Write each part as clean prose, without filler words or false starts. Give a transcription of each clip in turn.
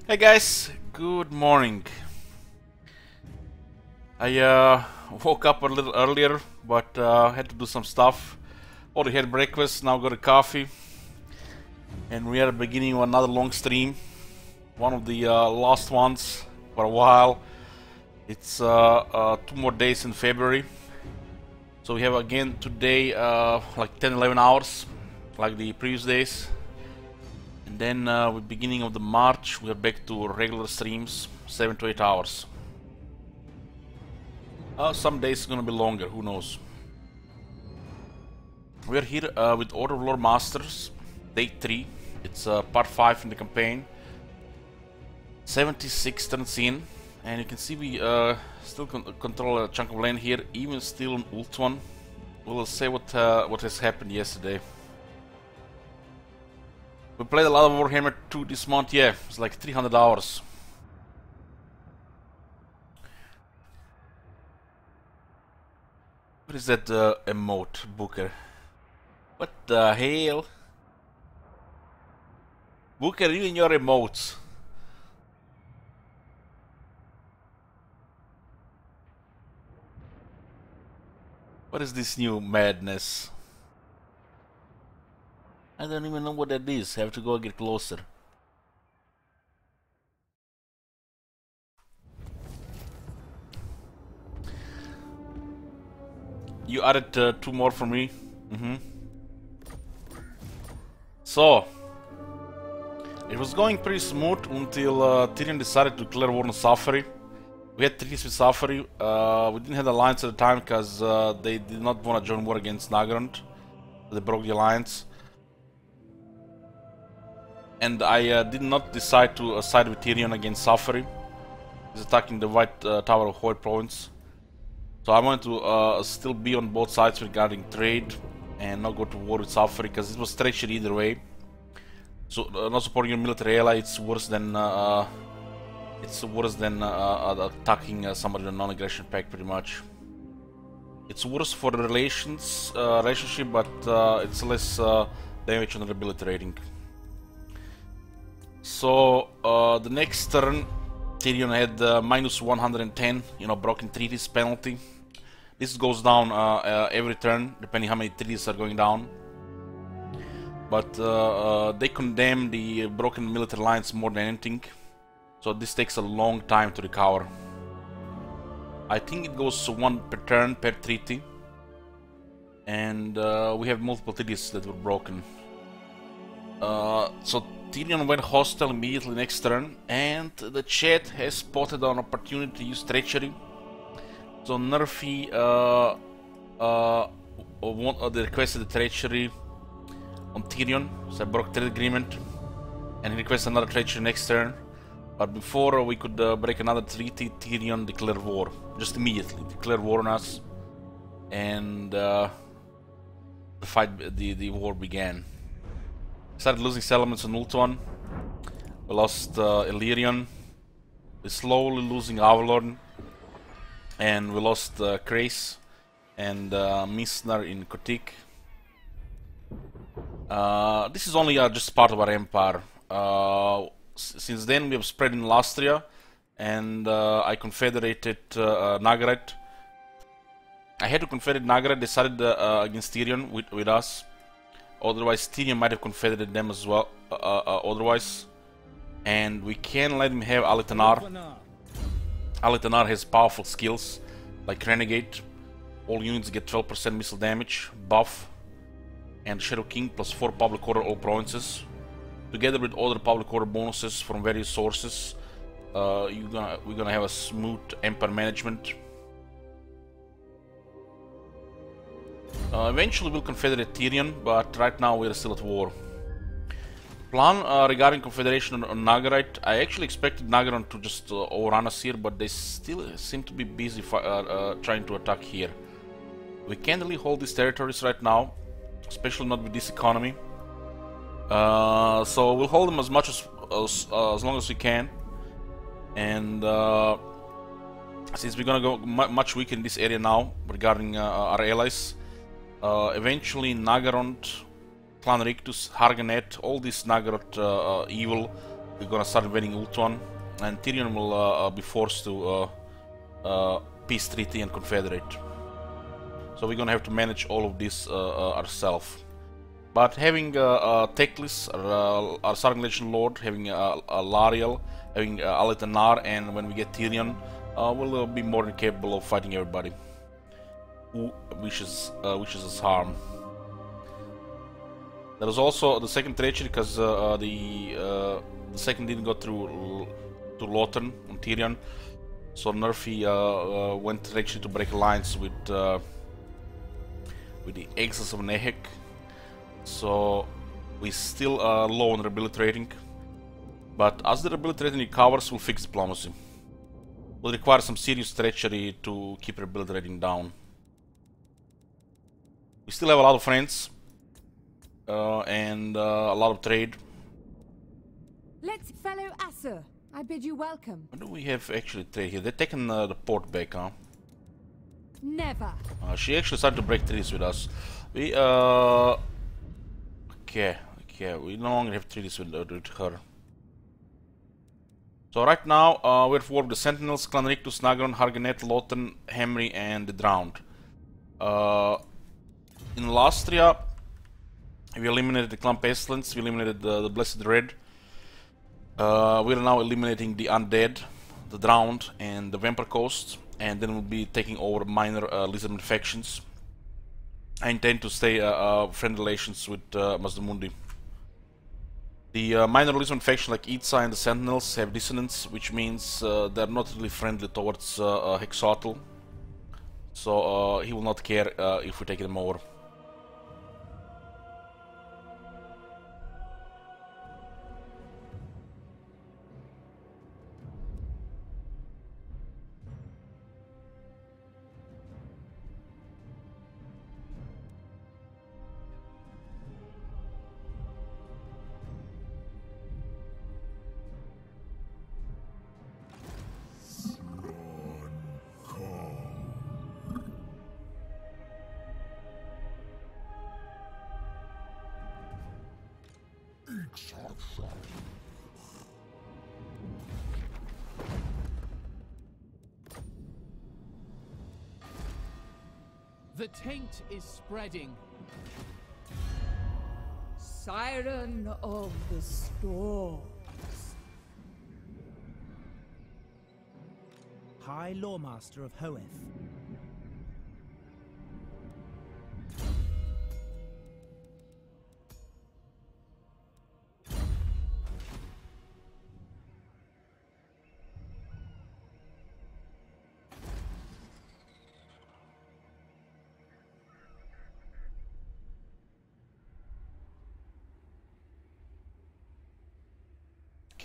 Hey guys, good morning. I woke up a little earlier, but had to do some stuff. Already had breakfast, now got a coffee, and we are beginning another long stream. One of the last ones for a while. It's 2 more days in February. So we have again today like 10-11 hours, like the previous days. And then with beginning of the March, we are back to regular streams, 7 to 8 hours. Some days it's gonna be longer, who knows. We are here with Order of Loremasters, day 3. It's part 5 in the campaign. 76 turns in, and you can see we still control a chunk of land here, even still on ult 1. We'll say what has happened yesterday. We played a lot of Warhammer 2 this month, yeah, it's like 300 hours. What is that emote, Booker? What the hell? Booker, you and your emotes. What is this new madness? I don't even know what that is. I have to go get closer. You added 2 more for me. So, it was going pretty smooth until Tyrion decided to declare war on Safari. We had treaties with Safari. We didn't have the alliance at the time because they did not want to join war against Nagrand. They broke the alliance. And I did not decide to side with Tyrion against Safari. He's attacking the White Tower of Hoy province. So I wanted to still be on both sides regarding trade and not go to war with Safari because it was treachery either way. So not supporting your military ally, it's worse than attacking somebody in a non-aggression pact, pretty much. It's worse for the relationship, but it's less damage on the ability rating. So the next turn, Tyrion had minus 110, broken treaties penalty. This goes down every turn, depending how many treaties are going down. But they condemn the broken military alliance more than anything. So this takes a long time to recover. I think it goes 1 per turn per treaty. And we have multiple treaties that were broken. So Tyrion went hostile immediately next turn, and the chat has spotted an opportunity to use treachery. So Nerfy they requested the treachery on Tyrion, so I broke trade agreement, and he requested another treachery next turn. But before we could break another treaty, Tyrion declared war, just immediately declared war on us, and the war began. Started losing settlements on Ultron. We lost Illyrian. We're slowly losing Avalon. And we lost Krace and Misnar in Kotik. This is only just part of our empire. Since then we have spread in Lastria, and I confederated Nagaret. I had to confederate Nagaret, decided against Tyrion with us. Otherwise, Tyrion might have confederated them as well, otherwise. And we can let him have Alitanar. Alitanar has powerful skills, like Renegade. All units get 12% missile damage, buff. And Shadow King plus 4 public order all provinces. Together with other public order bonuses from various sources, we're gonna have a smooth empire management. Eventually we'll confederate Tyrion, but right now we're still at war. Plan regarding confederation on Nagarite. I actually expected Nagaron to just overrun us here, but they still seem to be busy trying to attack here. We can't really hold these territories right now, especially not with this economy. So we'll hold them as long as we can. And since we're gonna go much weaker in this area now regarding our allies, eventually Nagarond, Clan Rictus, Harganet, all this Nagaroth evil we're gonna start invading Ultron, and Tyrion will be forced to peace treaty and confederate. So we're gonna have to manage all of this ourselves. But having Teclis, our Sargon Legend Lord, having Lariel, having Aletanar, and when we get Tyrion, we'll be more than capable of fighting everybody who wishes us harm. There was also the second treachery, because the second didn't go through to Lothern on Tyrion, so Nerfy went actually to break alliance with the Exiles of Nehek. So we still low on ability rating, but as the ability rating recovers, we'll fix diplomacy. We'll require some serious treachery to keep ability rating down. We still have a lot of friends and a lot of trade. Let's fellow Asur, I bid you welcome. What do we have actually trade here? They're taking the port back, huh? Never. She actually started to break treaties with us. We okay, we no longer have treaties with her. So right now we're at war with the Sentinels, Clan Rictus, Nagron, Harganet, Lothern, Hemri, and the Drowned. In Lastria, we eliminated the Clan Pestilence, we eliminated the Blessed Red. We are now eliminating the Undead, the Drowned, and the Vampire Coast, and then we'll be taking over minor Lizardman factions. I intend to stay friend relations with Mazdamundi. The minor Lizardman faction like Itza and the Sentinels have dissonance, which means they're not really friendly towards Hexotl. So he will not care if we take them over. The taint is spreading. Siren of the storms. High Loremaster of Hoeth.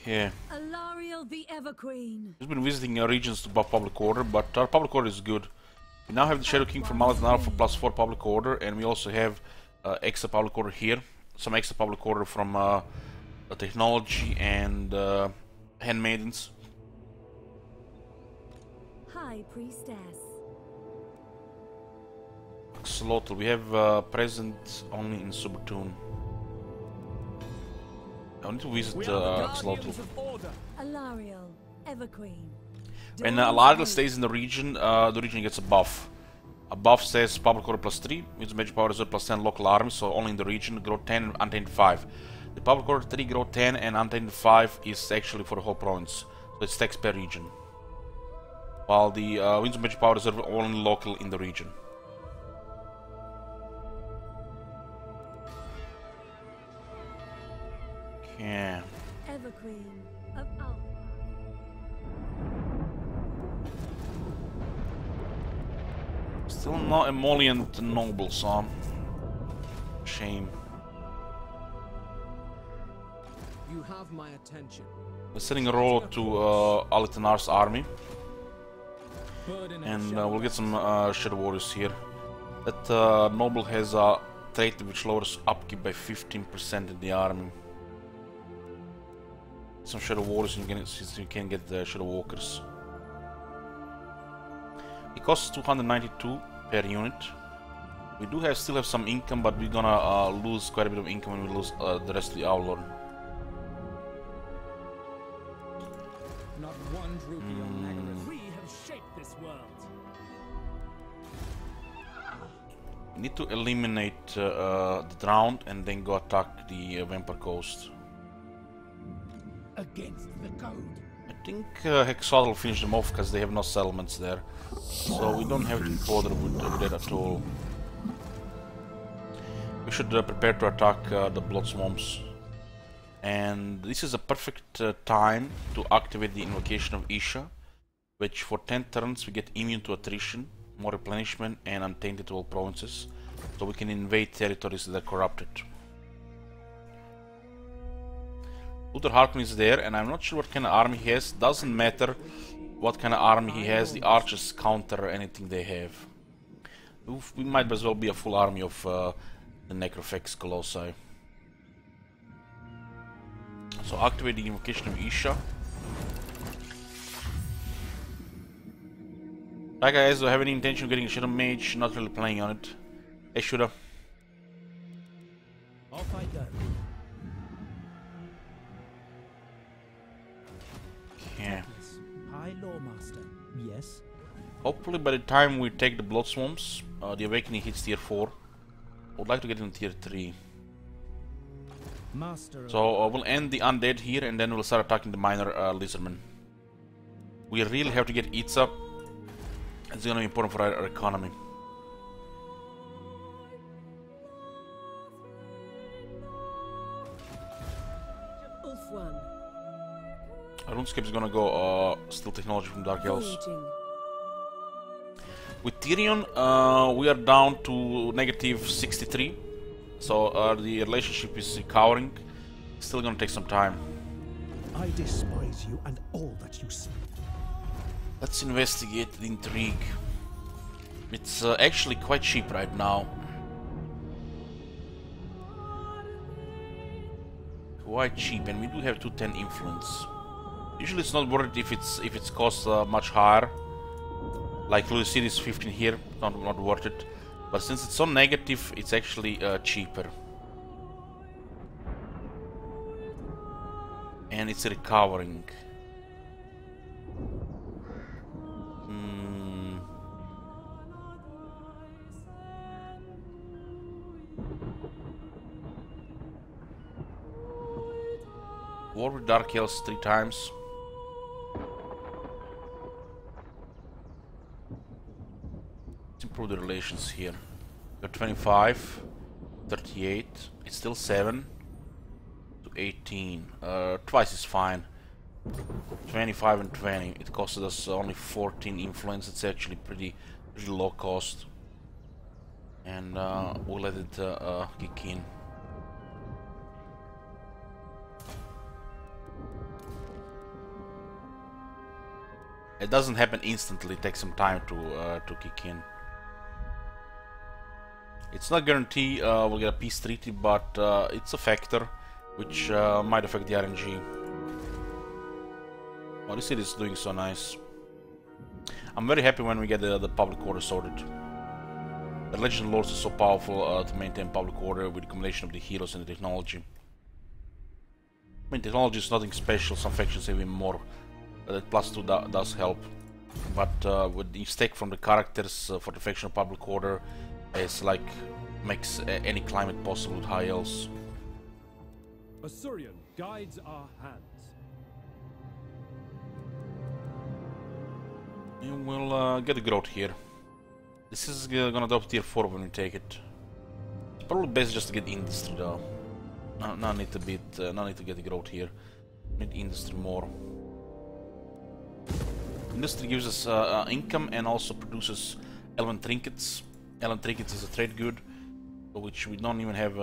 Yeah. Alariel the Everqueen. We've been visiting regions to buff public order, but our public order is good. We now have the Shadow King from Malaznar for +4 public order, and we also have extra public order here. Some extra public order from technology and handmaidens. High Priestess. Axolotl, we have present only in Subatoon. I need to visit Axolotl. Alariel, Everqueen. When Alariel stays in the region gets a buff. A buff says public order +3, with magic power reserve +10 local armies, so only in the region, grow 10 and untainted 5. The public order 3 grow 10 and untainted 5 is actually for the whole province, so it's tax per region. While the Winds of Magic Power Reserve are only local in the region. Yeah. Everqueen of Alpha. Still not emollient nobles, huh? Shame. You have my attention. We're sending a roll to Aletanar's army. And we'll get some Shadow Warriors here. That noble has a trait which lowers upkeep by 15% in the army. Some Shadow Warriors, since you can get the Shadow Walkers. It costs 292 per unit. We do still have some income, but we're gonna lose quite a bit of income when we lose the rest of the Aulon. We have shaped this world. Need to eliminate the drowned and then go attack the Vampire Coast. Against the code. I think Hexadal will finish them off because they have no settlements there. So we don't have to bother with that at all. We should prepare to attack the Blood Swamps. And this is a perfect time to activate the invocation of Isha, which for 10 turns we get immune to attrition, more replenishment, and untainted to all provinces, so we can invade territories that are corrupted. Luther Harkon is there, and I'm not sure what kind of army he has. Doesn't matter what kind of army he has, the archers counter anything they have. We might as well be a full army of the Necrophex Colossi. So activate the invocation of Isha. Right guys, do I have any intention of getting a Shadow Mage? Not really planning on it. Hey Shura. Off I go. Yeah. High Loremaster. Yes. Hopefully by the time we take the Blood Swamps, the Awakening hits tier 4. I would like to get in tier 3. Master. So we'll end the Undead here and then we'll start attacking the minor Lizardmen. We really have to get Itza. It's gonna be important for our economy. Ulf 1. RuneScape is gonna go Steel Technology from Dark Elves. With Tyrion, we are down to negative 63. So the relationship is recovering. Still gonna take some time. I despise you and all that you say. Let's investigate the intrigue. It's actually quite cheap right now. Quite cheap, and we do have 210 influence. Usually it's not worth it if it's cost much higher. Like Louis Series 15 here, not worth it. But since it's so negative, it's actually cheaper. And it's recovering. War with Dark Elves 3 times. Let's improve the relations here. We're 25, 38, it's still 7 to 18. Twice is fine. 25 and 20. It costed us only 14 influence. It's actually pretty low cost. And we'll let it kick in. It doesn't happen instantly. It takes some time to kick in. It's not guaranteed we'll get a peace treaty, but it's a factor which might affect the RNG. Oh, this city is doing so nice. I'm very happy when we get the public order sorted. The Legend Lords are so powerful to maintain public order with the combination of the heroes and the technology. I mean, technology is nothing special. Some factions have even more. That +2 does help, but with the stake from the characters for the faction of public order, it's like makes any climate possible with high elves. Assyrian guides our hands. You will get a growth here. This is gonna drop tier 4 when we take it. It's probably best just to get industry though. No need to get the growth here. Need industry more. Industry gives us income and also produces element trinkets. Element trinkets is a trade good, which we don't even have.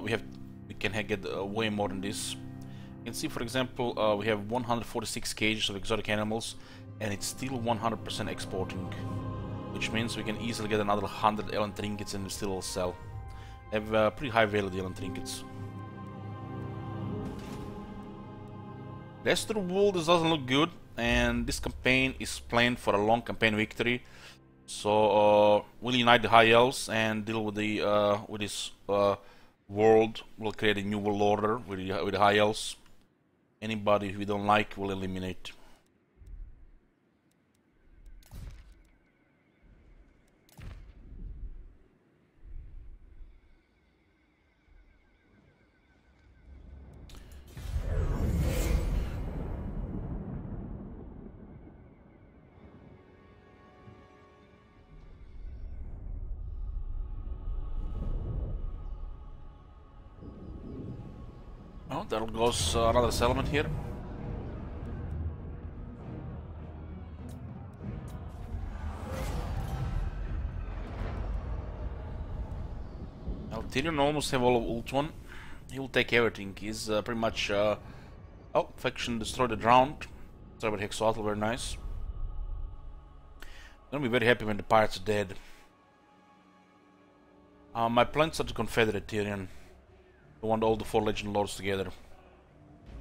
We can get way more than this. You can see, for example, we have 146 cages of exotic animals, and it's still 100% exporting, which means we can easily get another 100 element trinkets and we still sell. Have pretty high value element trinkets. Rest of the world, this doesn't look good. And this campaign is planned for a long campaign victory, so we'll unite the High Elves and deal with this world. We'll create a new world order with the High Elves. Anybody we don't like, we'll eliminate. Well, there goes another settlement here. Now, Tyrion almost have all of ult 1. He will take everything. He's pretty much... oh, faction destroyed the drowned. Sorry about Hexoatl, very nice. Gonna be very happy when the pirates are dead. My plans are to confederate Tyrion. I want all the 4 legend lords together.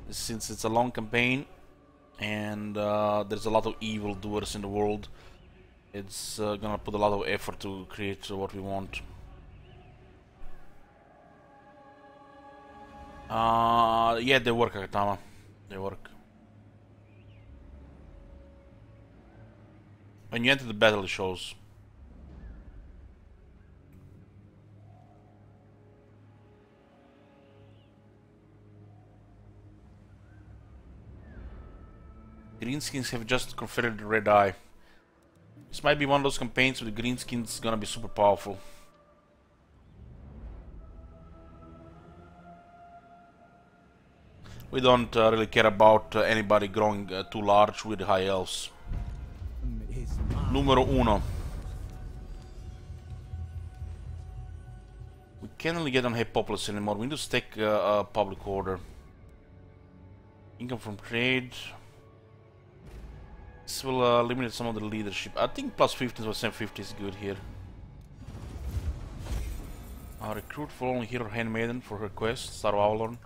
Since it's a long campaign and there's a lot of evil doers in the world, it's gonna put a lot of effort to create what we want. Yeah, they work, Akatama. They work. When you enter the battle, it shows. Greenskins have just confederate the Red Eye. This might be one of those campaigns where the Greenskins gonna be super powerful. We don't really care about anybody growing too large with high elves. Numero uno. We can't really get on high populace anymore. We need to stake public order. Income from trade. This will eliminate some of the leadership. I think plus 15 or 50 is good here. Recruit following hero handmaiden for her quest. Star of Avalon.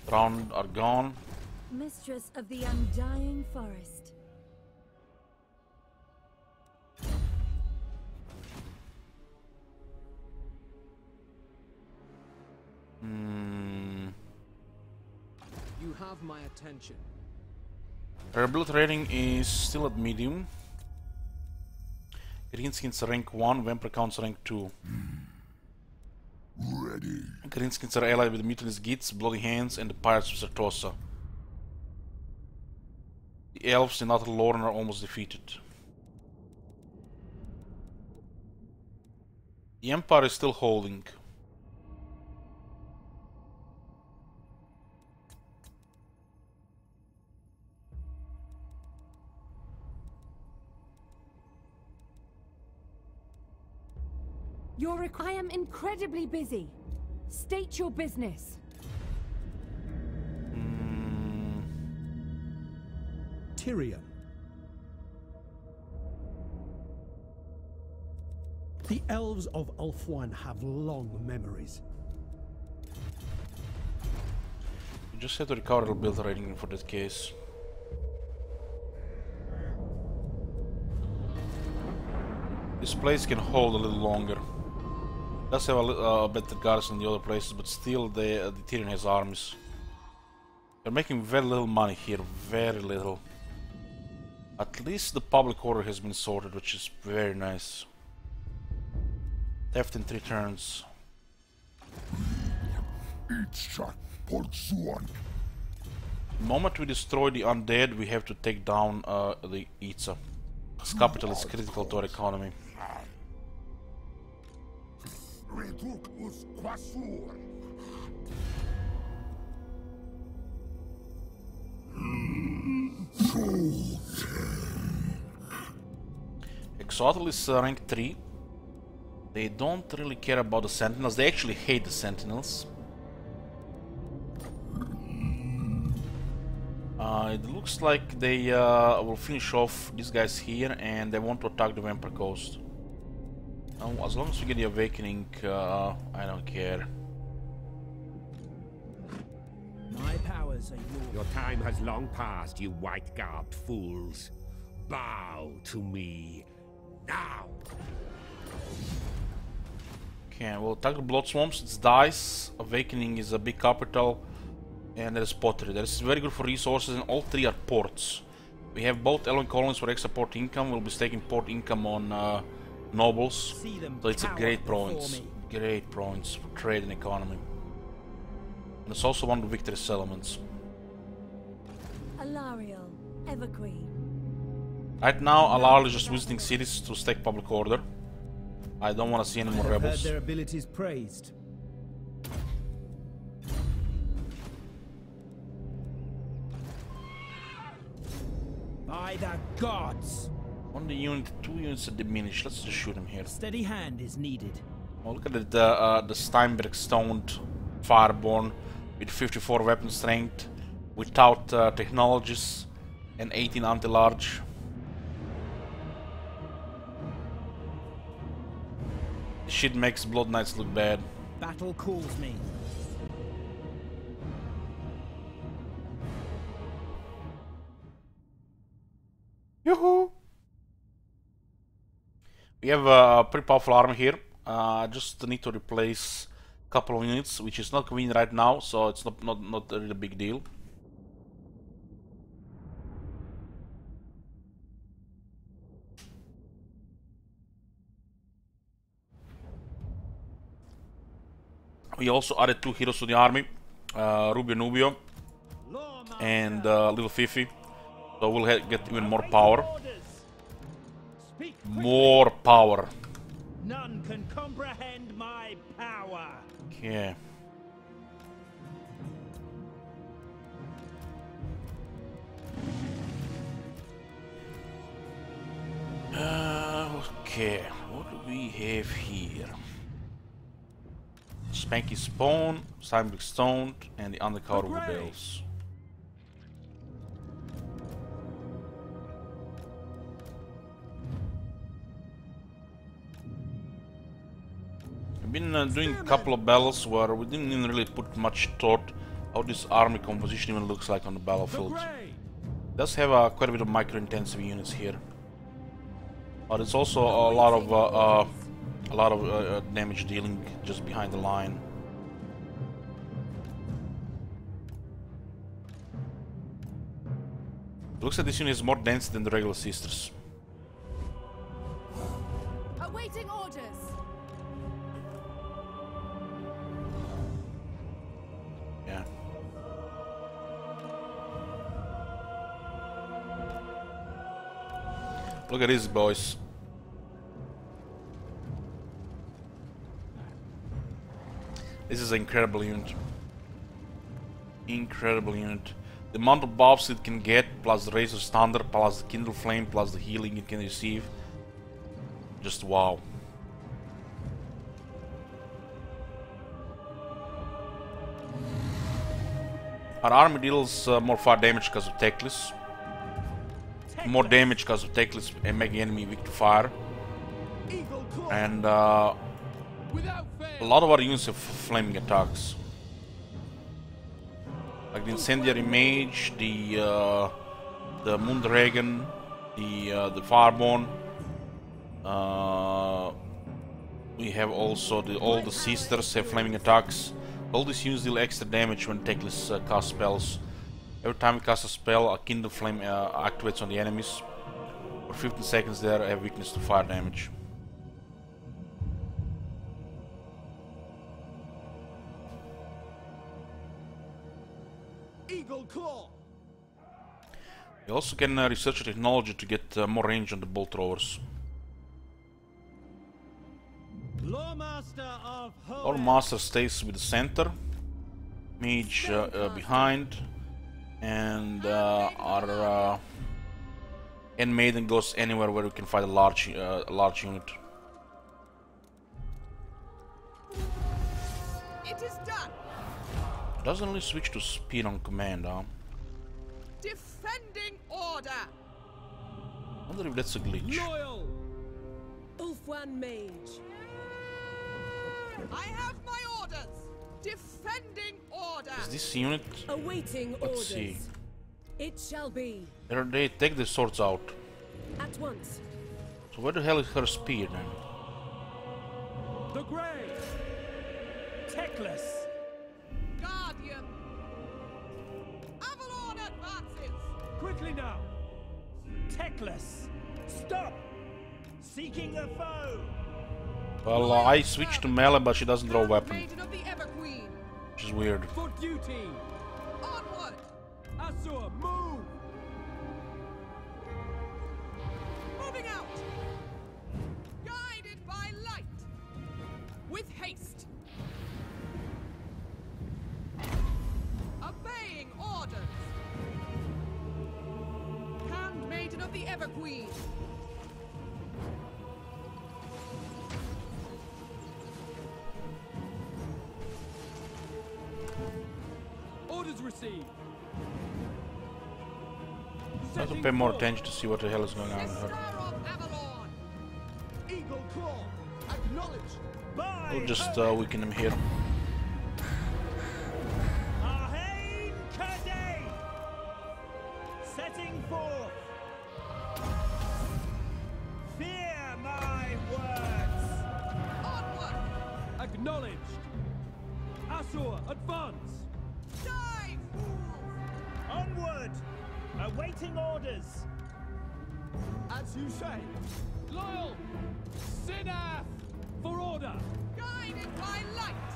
Drowned are gone. Mistress of the undying forest. You have my attention. Her blood rating is still at medium. Greenskins are rank 1, Vampire Counts rank 2. Ready. Greenskins are allied with the Mutinous Gits, Bloody Hands, and the Pirates of Sartosa. The elves in Outer Lorne are almost defeated. The Empire is still holding. I am incredibly busy. State your business. Tyrion. The elves of Ulthuan have long memories. You just have to recover the build rating for that case. This place can hold a little longer. It does have a better garrison than the other places, but still the Tyrion has armies. They're making very little money here, very little. At least the public order has been sorted, which is very nice. Theft in 3 turns. Itza, Porzuan. The moment we destroy the undead, we have to take down the Itza. This capital is critical to our economy. Exotl is rank 3. They don't really care about the Sentinels. They actually hate the Sentinels. It looks like they will finish off these guys here, and they want to attack the Vampire Coast. Now, as long as we get the Awakening, I don't care. My powers are yours. Your time has long passed, you white-garbed fools. Bow to me now. Okay, we'll attack the Blood Swamps. It's dice. Awakening is a big capital. And there's pottery. That is very good for resources, and all 3 are ports. We have both Elven colonies for extra port income. We'll be staking port income on nobles. So it's a great province. Great province for trade and economy. And it's also one of the victory settlements. Alariel, Evergreen. Right now, Alariel is just visiting cities to stake public order. I don't want to see any more rebels. Heard their abilities praised. By the gods! On the unit, 2 units are diminished. Let's just shoot him here. Steady hand is needed. Oh, look at it, the Steinberg stoned Fireborn with 54 weapon strength, without technologies, and 18 anti-large. This shit makes Blood Knights look bad. Battle calls me. Yoo-hoo! We have a pretty powerful army here. Just need to replace a couple of units, which is not convenient right now, so it's not a really big deal. We also added 2 heroes to the army, Rubio Nubio and Little Fifi, so we'll get even more power. More power. None can comprehend my power. Okay. Okay, what do we have here? Spanky Spawn, Steinberg Stoned, and the Undercover Rebels. I've been doing a couple of battles where we didn't even really put much thought how this army composition even looks like on the battlefield. It does have quite a bit of micro-intensive units here, but it's also a lot of damage dealing just behind the line. It looks like this unit is more dense than the regular sisters. Awaiting orders. Yeah. Look at these boys. This is an incredible unit. Incredible unit. The amount of buffs it can get, plus the Razor's Thunder, plus the Kindle Flame, plus the healing it can receive. Just wow. Our army deals more fire damage because of Teclis. More damage because of Teclis and making enemy weak to fire. And a lot of our units have flaming attacks. Like the Incendiary Mage, the Moondragon, the Fireborn. We have also all the Sisters have flaming attacks. All these units deal extra damage when Teclis cast spells. Every time we cast a spell, a Kindle Flame activates on the enemies. For 15 seconds there, I have weakness to fire damage. Eagle Claw. You also can research technology to get more range on the bolt throwers. Loremaster stays with the center, Mage behind, and our Maiden goes anywhere where we can fight a large unit. It is done. Doesn't really switch to speed on command, huh? Defending order. I wonder if that's a glitch. Loyal. Ulfwan Mage. I have my orders. Defending order. Is this unit? Awaiting Let's orders. see. It shall be. They take the swords out. At once. So where the hell is her spear then? The Grave. Teclis. Guardian. Avalon advances. Quickly now. Teclis. Stop. Seeking a foe. Well, I switched to melee, but she doesn't draw a weapon, Maiden of the Everqueen. which is weird. For duty. Onward. Asur, move. Moving out. Guided by light. With haste. Obeying orders. Handmaiden received. I have to pay more attention to see what the hell is going on with Sister her. of Avalon. Eagle Claw. Acknowledged. By We'll just Odin. weaken him here. Arhain Kadei. Setting forth. Fear my words. Onward. Acknowledged. Asur, advance. Die, fools. Onward. Awaiting orders. As you say. Loyal. Sinath. For order. Guided by light.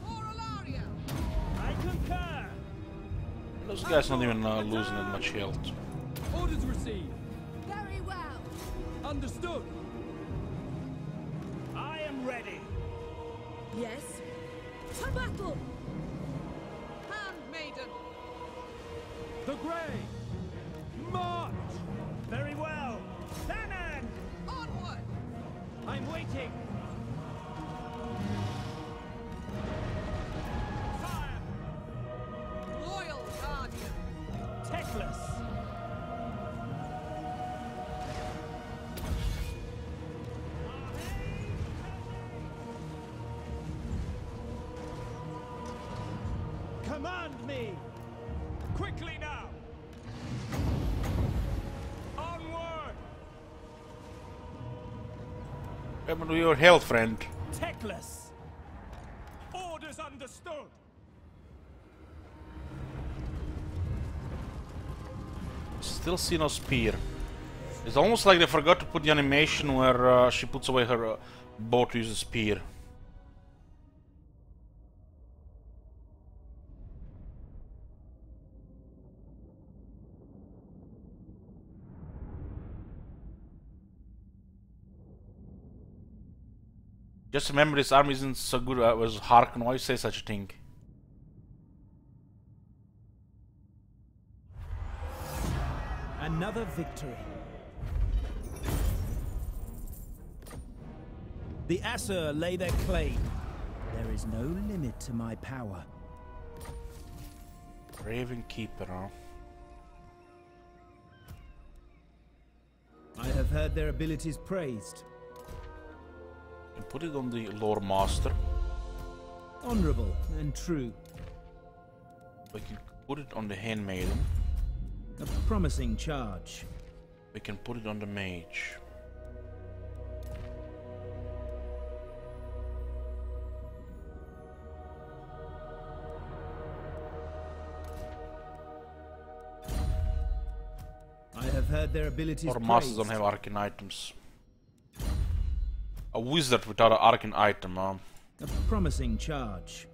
For Alaria. I concur. Those guys not even losing that much health. Orders received. Very well. Understood. I am ready. Yes. To battle. Handmaiden. The Grey. March. Very well. Thanan. Onward. I'm waiting. Fire. Loyal guardian. Teclis. Command me. Quickly now. Onward. Remember your health, friend. Teclis. Orders understood. Still see no spear. It's almost like they forgot to put the animation where she puts away her bow to use a spear. Just remember, this army isn't so good as Harkon. Why you say such a thing? Another victory. The Asur lay their claim. There is no limit to my power. Raven Keeper, huh? I have heard their abilities praised. And put it on the Loremaster. Honorable and true. We can put it on the Handmaiden. A promising charge. We can put it on the Mage. I have heard their abilities Or Masters praised. don't have arcane items. A wizard without an arcane item, huh? A promising charge.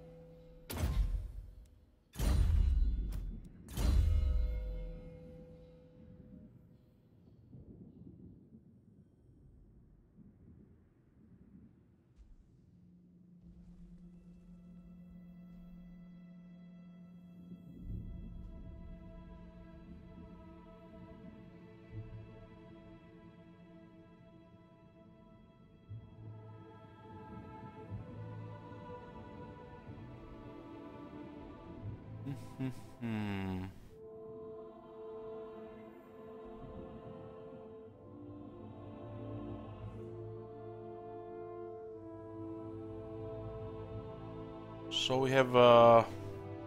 So we have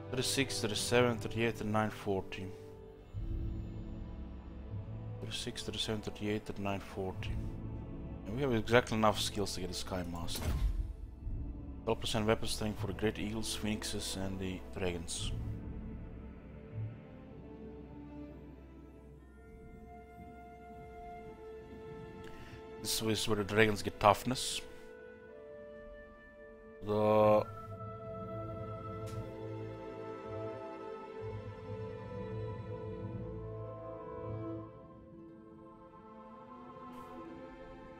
36, 37, 38 and 940. 36, 37, 38 and 940. And we have exactly enough skills to get a Sky Master. 12% weapon strength for the Great Eagles, Phoenixes and the Dragons. This is where the Dragons get toughness. The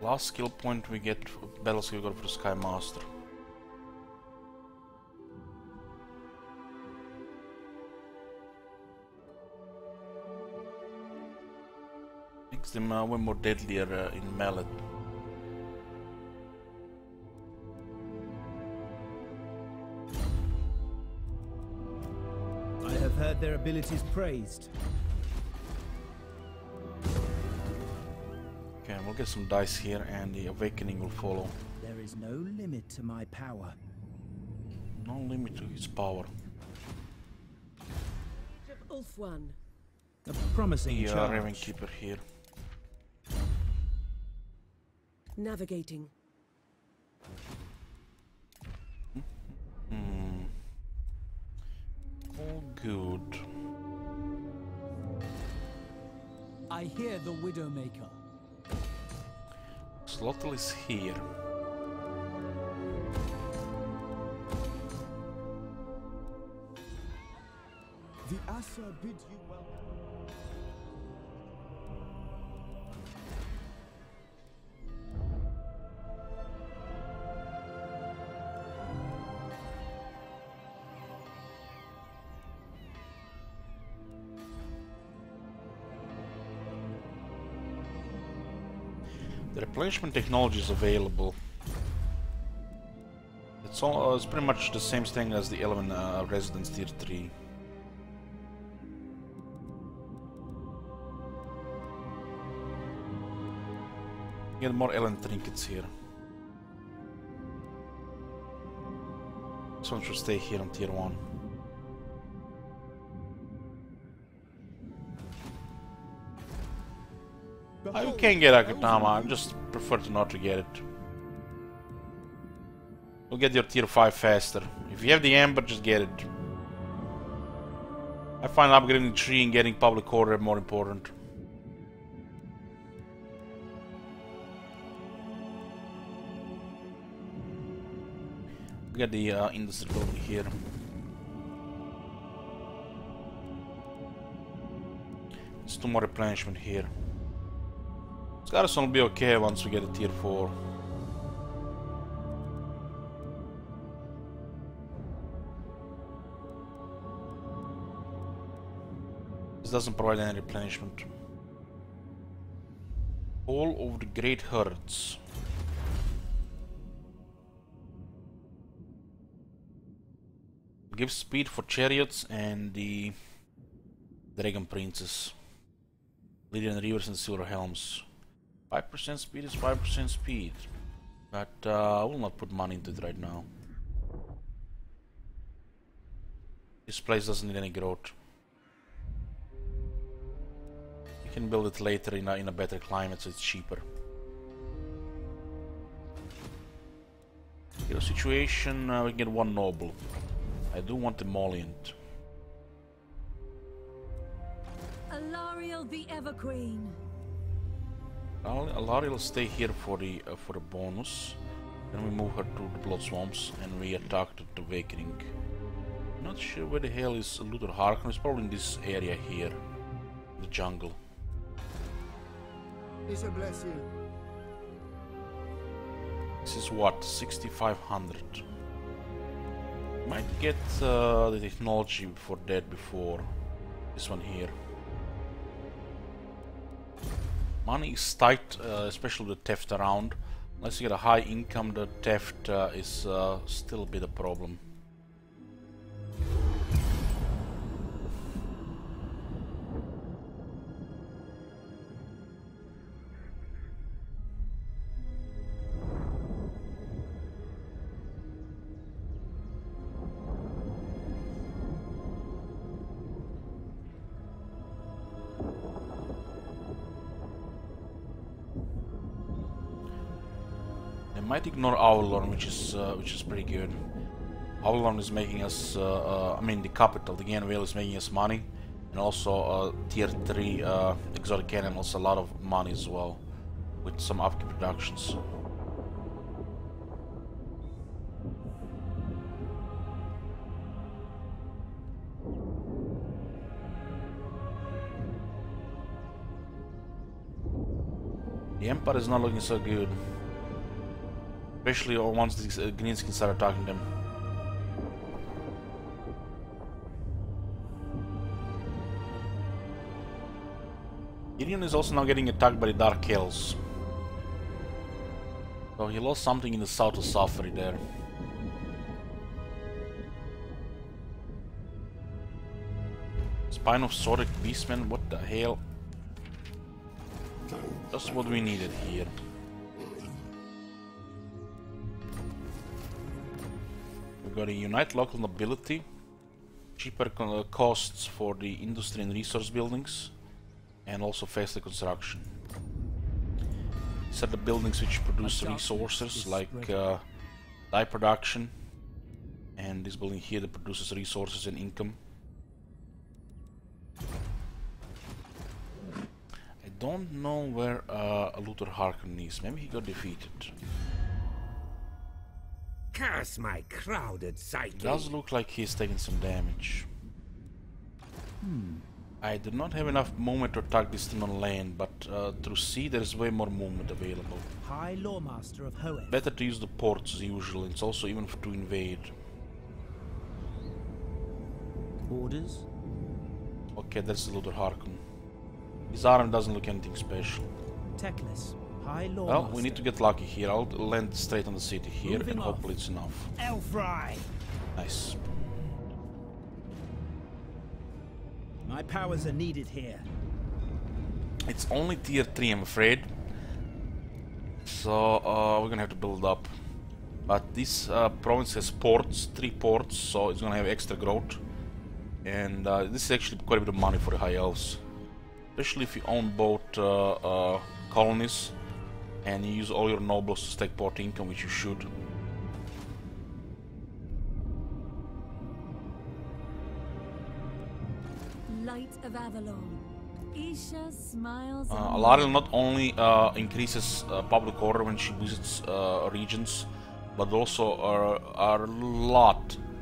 last skill point we get, battle skill we got for the Sky Master. Makes them way more deadlier in melee. heard their abilities praised. Okay, we'll get some dice here and the awakening will follow. There is no limit to my power. No limit to his power. Ulfwan. A promising The charge. Raven Keeper here. Navigating. All good. I hear the Widowmaker. Slottle is here. The Asa bids you welcome. The replenishment technology is available. It's all. It's pretty much the same thing as the 11 residence tier 3. Get more Ellen trinkets here. This one should stay here on tier 1. You can get Akutama, I just prefer to not to get it. You'll get your tier 5 faster. If you have the Ember, just get it. I find upgrading tree and getting public order more important. Get the industry building here. There's 2 more replenishment here. This garrison will be okay once we get a tier 4. This doesn't provide any replenishment. All of the great herds. Gives speed for chariots and the dragon princes. Lydian Reavers and Silver Helms. 5% speed is 5% speed. But I will not put money into it right now. This place doesn't need any growth. You can build it later in a better climate, so it's cheaper. Hero situation, we can get 1 noble. I do want emollient. Alariel the Everqueen. Alariel will stay here for the bonus. Then we move her to the Blood Swamps and we attack the Awakening. Not sure where the hell is Luther Harkon. It's probably in this area here, in the jungle. Isha bless you. This is what, 6,500. Might get the technology for that before this one here. Money is tight, especially with the theft around. Unless you get a high income, the theft is still a bit of a problem. Might ignore Avalon, which is pretty good. Avalon is making us, I mean the capital, the Ganvale is making us money, and also tier 3 exotic animals a lot of money as well, with some upkeep reductions. The Empire is not looking so good. Especially once these Greenskins start attacking them. Gideon is also now getting attacked by the Dark Hells. So he lost something in the south of Safari there. Spine of Zodiac Beastman, what the hell? Just what we needed here. We got a Unite Local Nobility. Cheaper costs for the industry and resource buildings. And also faster construction. These are the buildings which produce resources like dye production. And this building here that produces resources and income. I don't know where Luther Harkon is. Maybe he got defeated. Curse my crowded psyche. It does look like he's taking some damage. I do not have enough movement to attack this thing on land, but through sea there is way more movement available. High Loremaster of Hoeth. Better to use the ports as usual. It's also even to invade. Orders. Okay, that's the Luther Harkon. His arm doesn't look anything special. Teclis. High Loremaster. Well, we need to get lucky here. I'll land straight on the city here, Moving and off. hopefully it's enough. Elfry. Nice. My powers are needed here. It's only tier 3, I'm afraid. So we're gonna have to build up. But this province has ports, 3 ports, so it's gonna have extra growth. And this is actually quite a bit of money for the high elves. Especially if you own both colonies and you use all your nobles to stack port income, which you should. Light of Avalon. Isha smiles. Alariel not only increases public order when she visits regions, but also are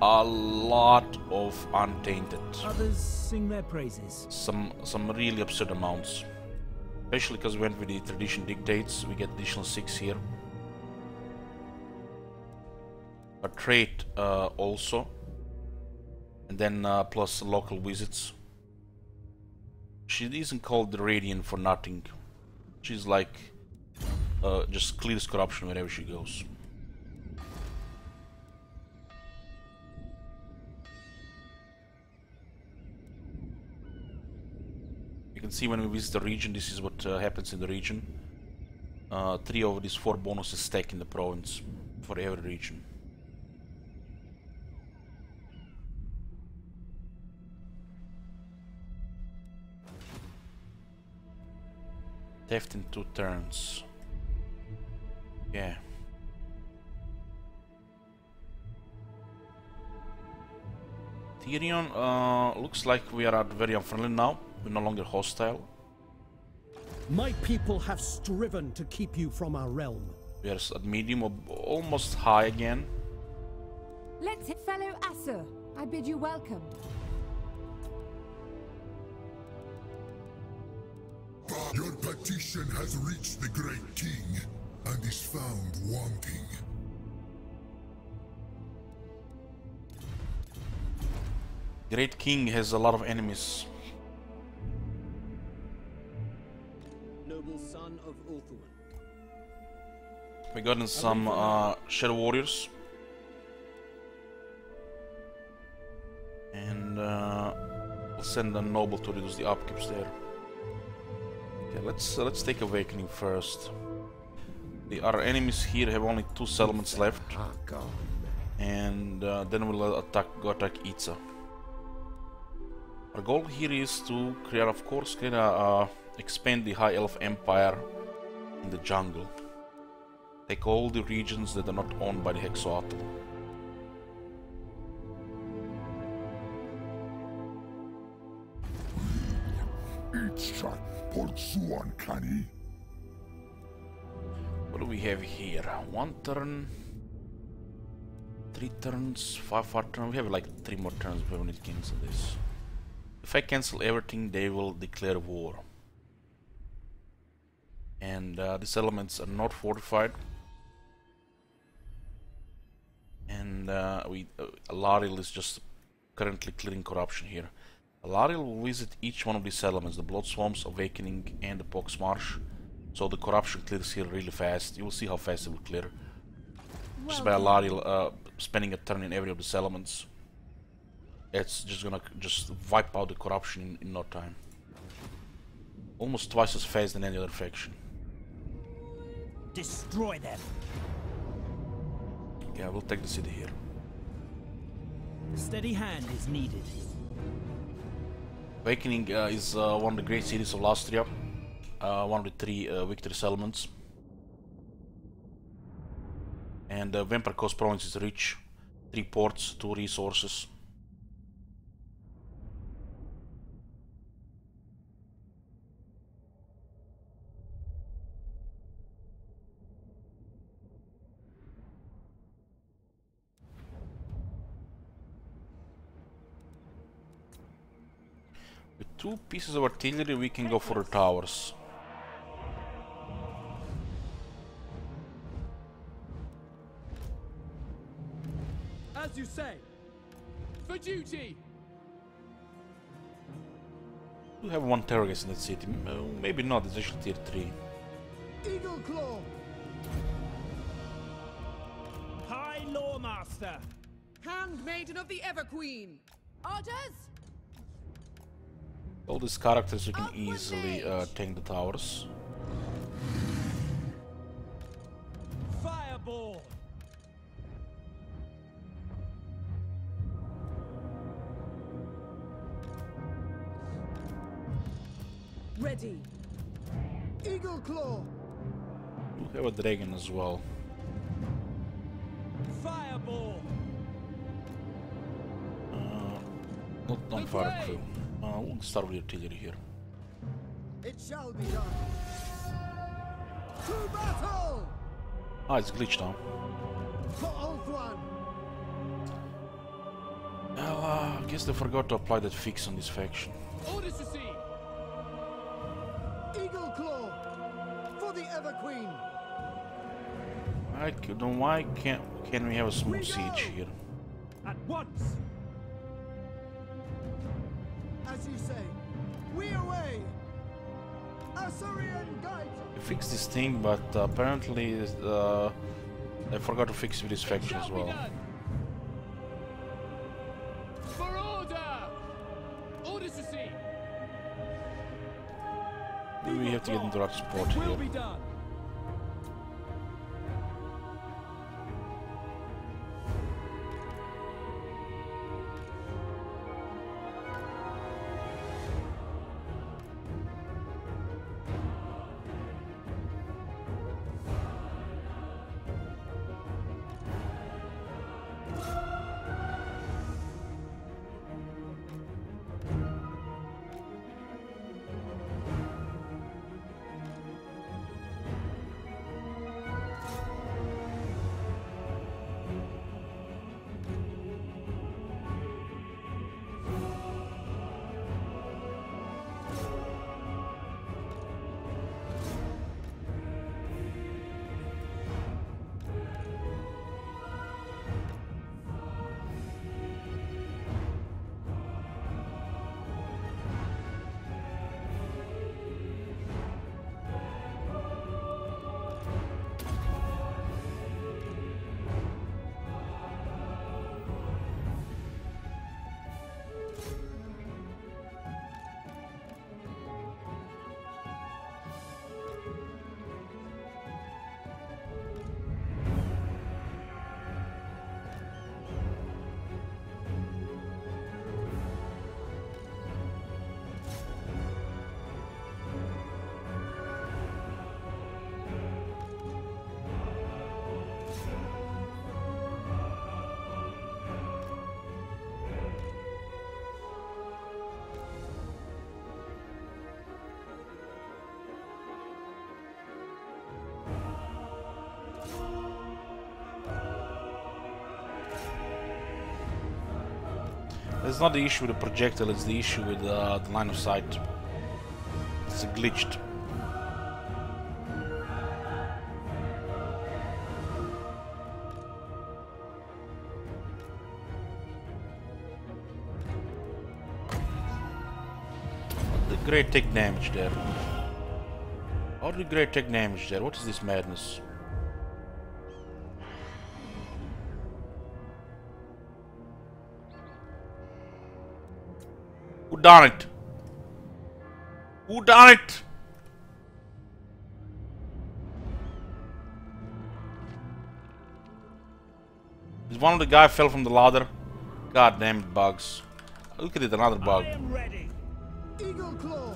a lot of untainted. Others sing their praises. Some really absurd amounts. Especially because we went with the tradition dictates, we get additional 6 here. A trait also. And then plus local visits. She isn't called the Radiant for nothing. She's like just clears corruption wherever she goes. You can see when we visit the region, this is what happens in the region. 3 of these 4 bonuses stack in the province for every region. Theft in 2 turns. Yeah. Tyrion looks like we are very unfriendly now. We're no longer hostile. My people have striven to keep you from our realm. We are at medium or almost high again. Let's hit fellow Asur. I bid you welcome. Your petition has reached the Great King and is found wanting. Great King has a lot of enemies. Noble son of Ulthuan. We got in some Shadow Warriors. And we'll send a noble to reduce the upkeeps there. Okay, let's take Awakening first. Our enemies here have only 2 settlements left. And then we'll go attack Itza. Our goal here is to create, of course, expand the High Elf Empire in the jungle. Take all the regions that are not owned by the Hexoatl. Itza Porzuan Kani. What do we have here? 1 turn, 3 turns, 5 turns. We have like 3 more turns before we need to cancel this. If I cancel everything, they will declare war. And these elements are not fortified. And Alariel is just currently clearing corruption here. Alariel will visit each one of these elements, the Blood Swamps, Awakening, and the Pox Marsh. So the corruption clears here really fast. You will see how fast it will clear. Just by Alariel spending a turn in every of these elements. it's just gonna just wipe out the corruption in no time. Almost twice as fast than any other faction. Destroy them. Yeah, we'll take the city here. Steady hand is needed. Awakening is one of the great cities of Lastria. One of the 3 victory settlements. And Vampire Coast province is rich. 3 ports, 2 resources. With 2 pieces of artillery we can go for the towers. As you say. For duty. We have 1 terrorist in that city. Maybe not, it's actually tier 3. Eagle Claw! High Loremaster. Handmaiden of the Everqueen. Orders? All these characters we can easily tank the towers. Fireball. Ready. Eagle Claw! We have a dragon as well. Fireball. Not on fire crew. We'll start with artillery here. It shall be done. To battle! Ah, it's glitched now. For Old One! Well, I guess they forgot to apply that fix on this faction. Orders received. Eagle Claw! For the Everqueen! Why can we have a smooth siege here? At once. As you say, we away! Assyrian guide! We fixed this thing, but apparently they forgot to fix with this faction as well. For order. Orders received. Maybe we have to get into our support Will here. be done. It's not the issue with the projectile, it's the issue with the line of sight. It's glitched. The great take damage there. How did the great take damage there? What is this madness? Who done it? Who done it? Is one of the guy fell from the ladder? God damn it, bugs. Look at it, another bug. I am ready. Eagle Claw.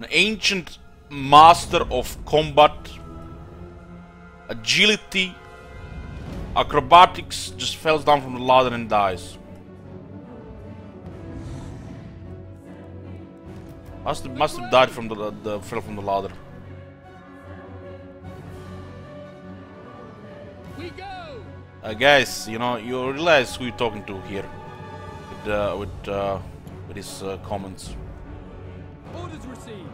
An ancient master of combat, agility, acrobatics, just falls down from the ladder and dies. Must have died from the fell from the ladder. We go! Guys, you know, you realize who you're talking to here with his comments. Orders received.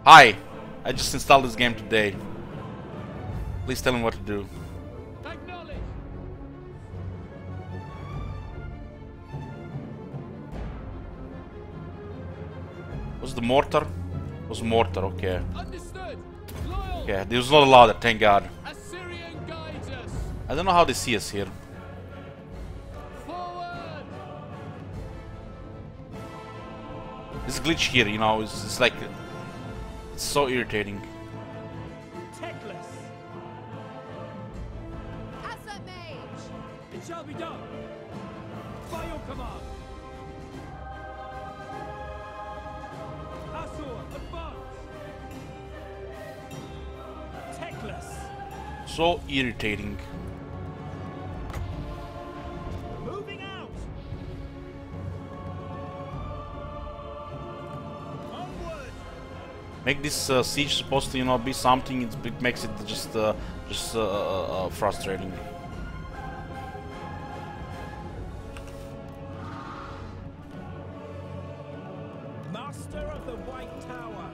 Hi, I just installed this game today. Please tell me what to do. Acknowledge. Was the mortar? Was mortar? Okay. Understood. Loyal. Okay, there was not a ladder. Thank God. Assyrian guides us. I don't know how they see us here. Forward. This glitch here, you know, it's like it's so irritating. Techless. Asset mage! It shall be done. By your command. Assur, advance. Techless. So irritating. Moving out. Onward. Make this siege supposed to, you know, be something. It makes it just frustrating. Master of the White Tower.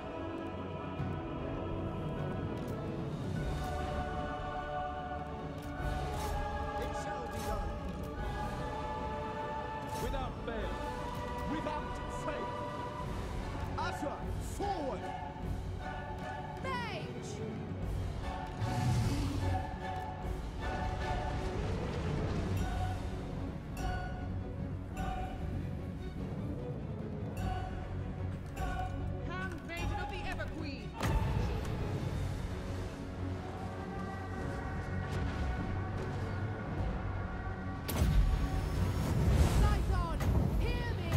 It shall be done. Without fail. Without fail. Asher, forward. Mage! Handmaiden of the Everqueen. Scython, hear me!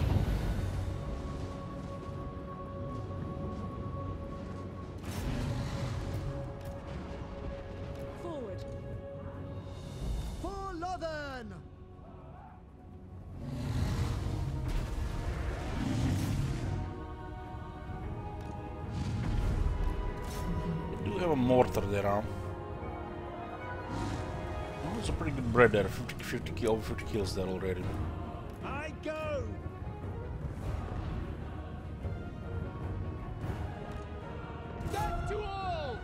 Forward. For Lothan. I do have a mortar there, huh? Oh, it's a pretty good bread there. 50 over 50 kills there already. I go. Death to all.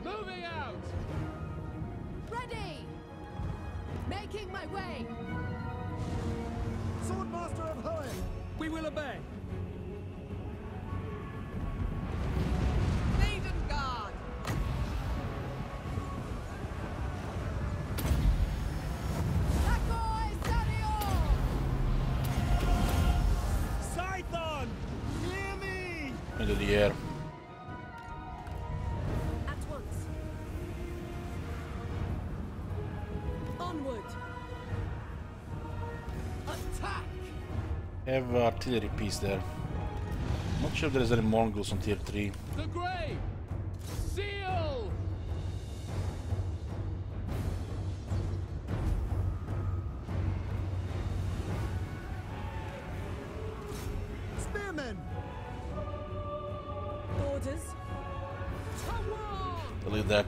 Moving out. Ready! Making my way! Swordmaster of Hoenn. We will obey. Maiden Guard. Lakoi Sarior! Scython. Hear me. Into the air. At once. Onward. Attack. Have artillery piece there. Not sure if there is any Mongols on tier 3. The grave. Seal. Spearmen. Orders. Delete that.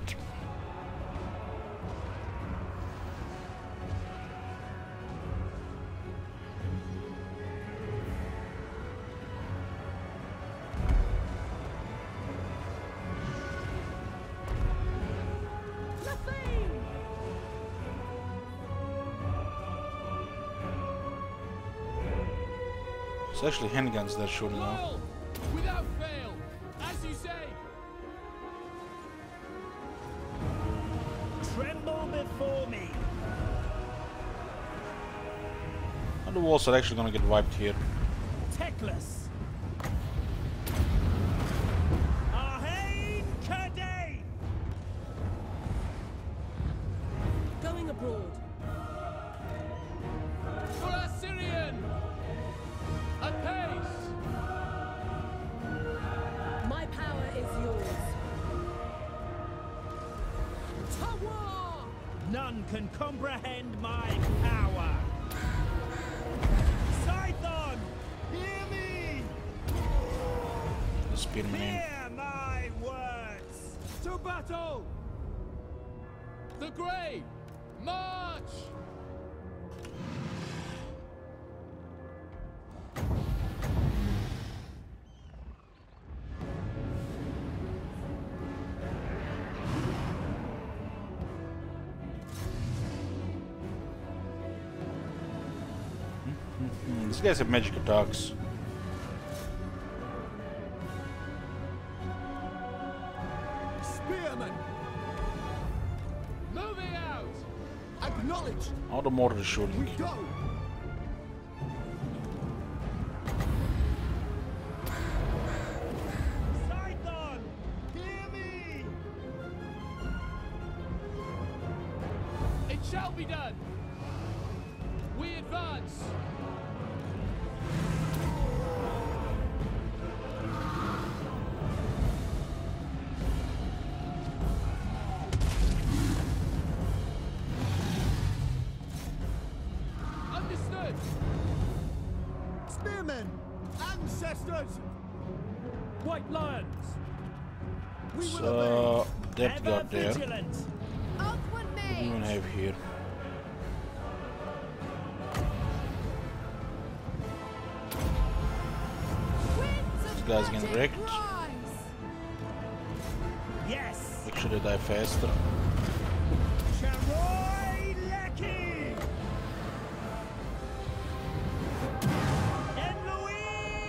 It's actually handguns they're shooting now. Loyal. Without fail. As you say. Tremble before me. the walls are actually gonna get wiped here. Teclis. Arhain Kadain. Going abroad. For Assyrian! A pace! My power is yours. Tawa! None can comprehend my power. Scython, hear me! The spearman in. Hear my words! To battle! The Grey! March! These guys have magic attacks. Spearman! Moving out! Acknowledge! All the mortar shooting. We go! Scython, hear me! It shall be done! We advance! Understood! Spearmen! Ancestors! White lions! We will obey! So, depth Ever guard there. vigilant. Outward What do we mage! even have here? These guys getting wrecked. Yes. Make sure they die faster. Charoy Lecky.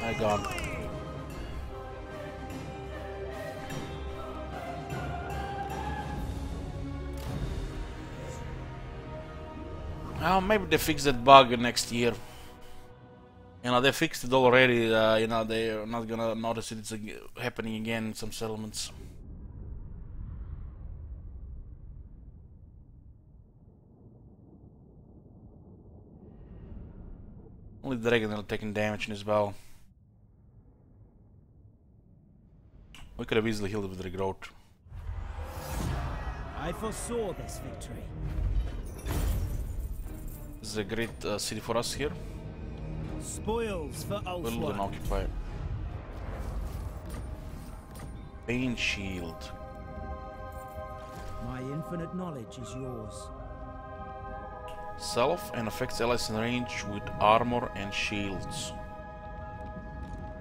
I gone. Maybe they fix that bug next year. You know, they fixed it already. You know, they're not gonna notice it's happening again in some settlements. Only the dragon are taking damage in his bow. We could have easily healed it with regrowth. I foresaw this victory. This is a great city for us here. Spoils for Build and Ulfwa. occupy. Pain shield. My infinite knowledge is yours. Self and affects allies in range with armor and shields.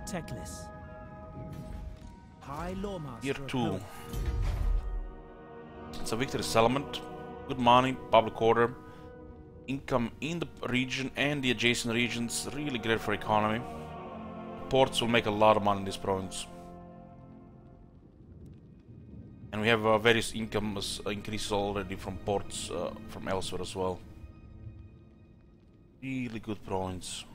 Teclis. High Loremaster Tier of 2. Health. It's a victory settlement. Good money, public order. Income in the region and the adjacent regions. Really great for economy. Ports will make a lot of money in this province. And we have various income increases already from ports from elsewhere as well. Really good province.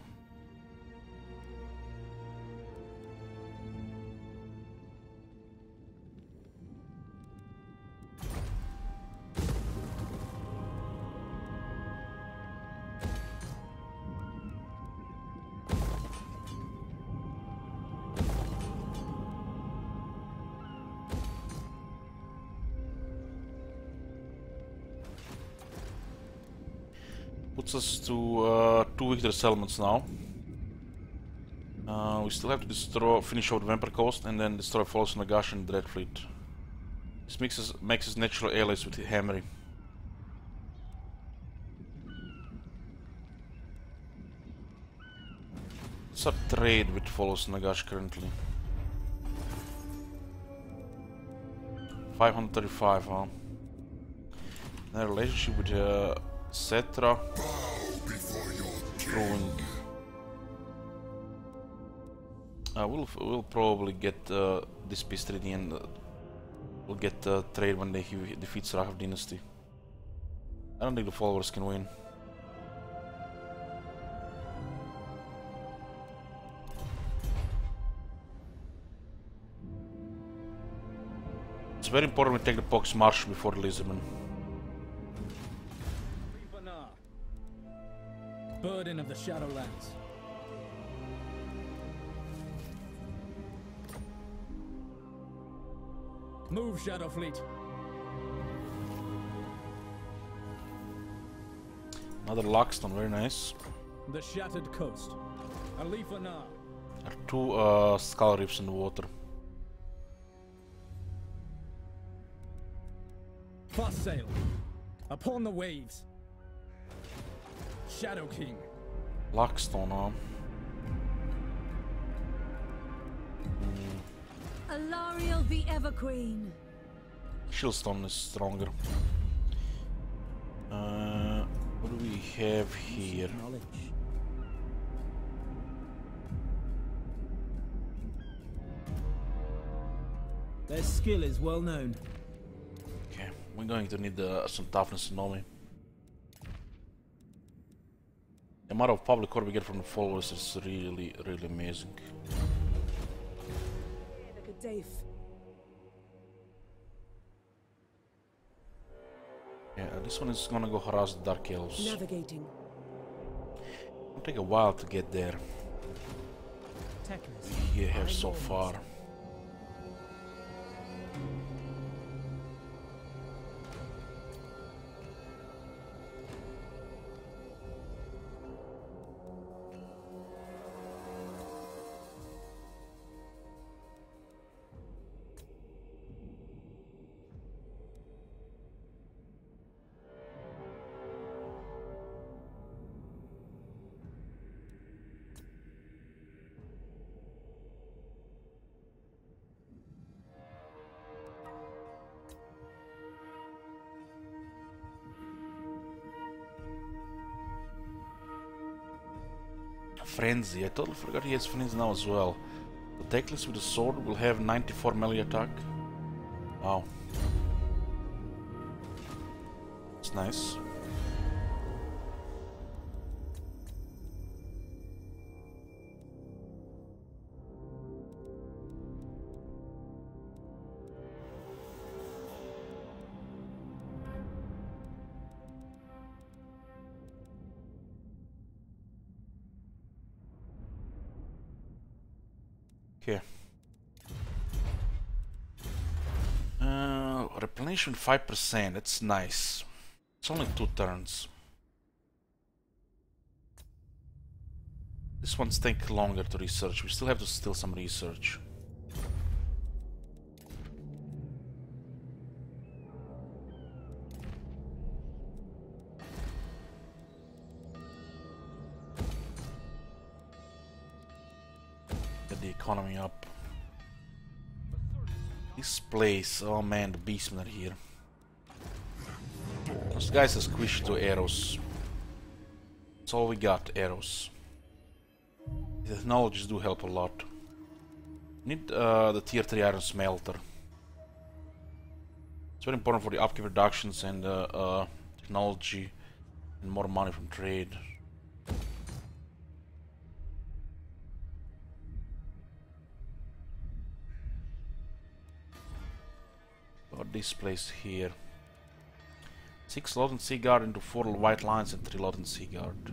Puts us to 2 victory settlements now. We still have to finish out Vampire Coast and then destroy False Nagash and Dreadfleet. This makes us natural allies with Hammery. What's our trade with False Nagash currently? 535, huh? Their relationship with Cetra. Growing. We'll probably get this peace treaty and we'll get trade when they defeat Rahav Dynasty. I don't think the followers can win. It's very important we take the Pox Marsh before Lisbon. Burden of the Shadowlands. Move, Shadowfleet. Another Lockstone, very nice. The Shattered Coast. Alifana. There are 2 skull reefs in the water. Fast sail. Upon the waves. Shadow King. Lockstone, huh? Alariel the Everqueen. Shieldstone is stronger. What do we have here? Knowledge. Their skill is well known. Okay, we're going to need some toughness in Nomi. The amount of public core we get from the followers is really, really amazing. Yeah, this one is gonna go harass the Dark Elves. Navigating. It'll take a while to get there. We have so far. Frenzy, I totally forgot he has Frenzy now as well. The Teclis with the sword will have 94 melee attack. Wow. It's nice. Okay. Replenishment 5%, that's nice. It's only 2 turns. This one's take longer to research. We still have to steal some research. Get the economy up. This place, oh man, the beastmen are here. Those guys are squished to arrows. That's all we got, arrows. The technologies do help a lot. Need the tier 3 iron smelter. It's very important for the upkeep reductions and technology and more money from trade. Got this place here. 6 Lothern Sea Guard into 4 white lines and 3 Lothern Sea Guard.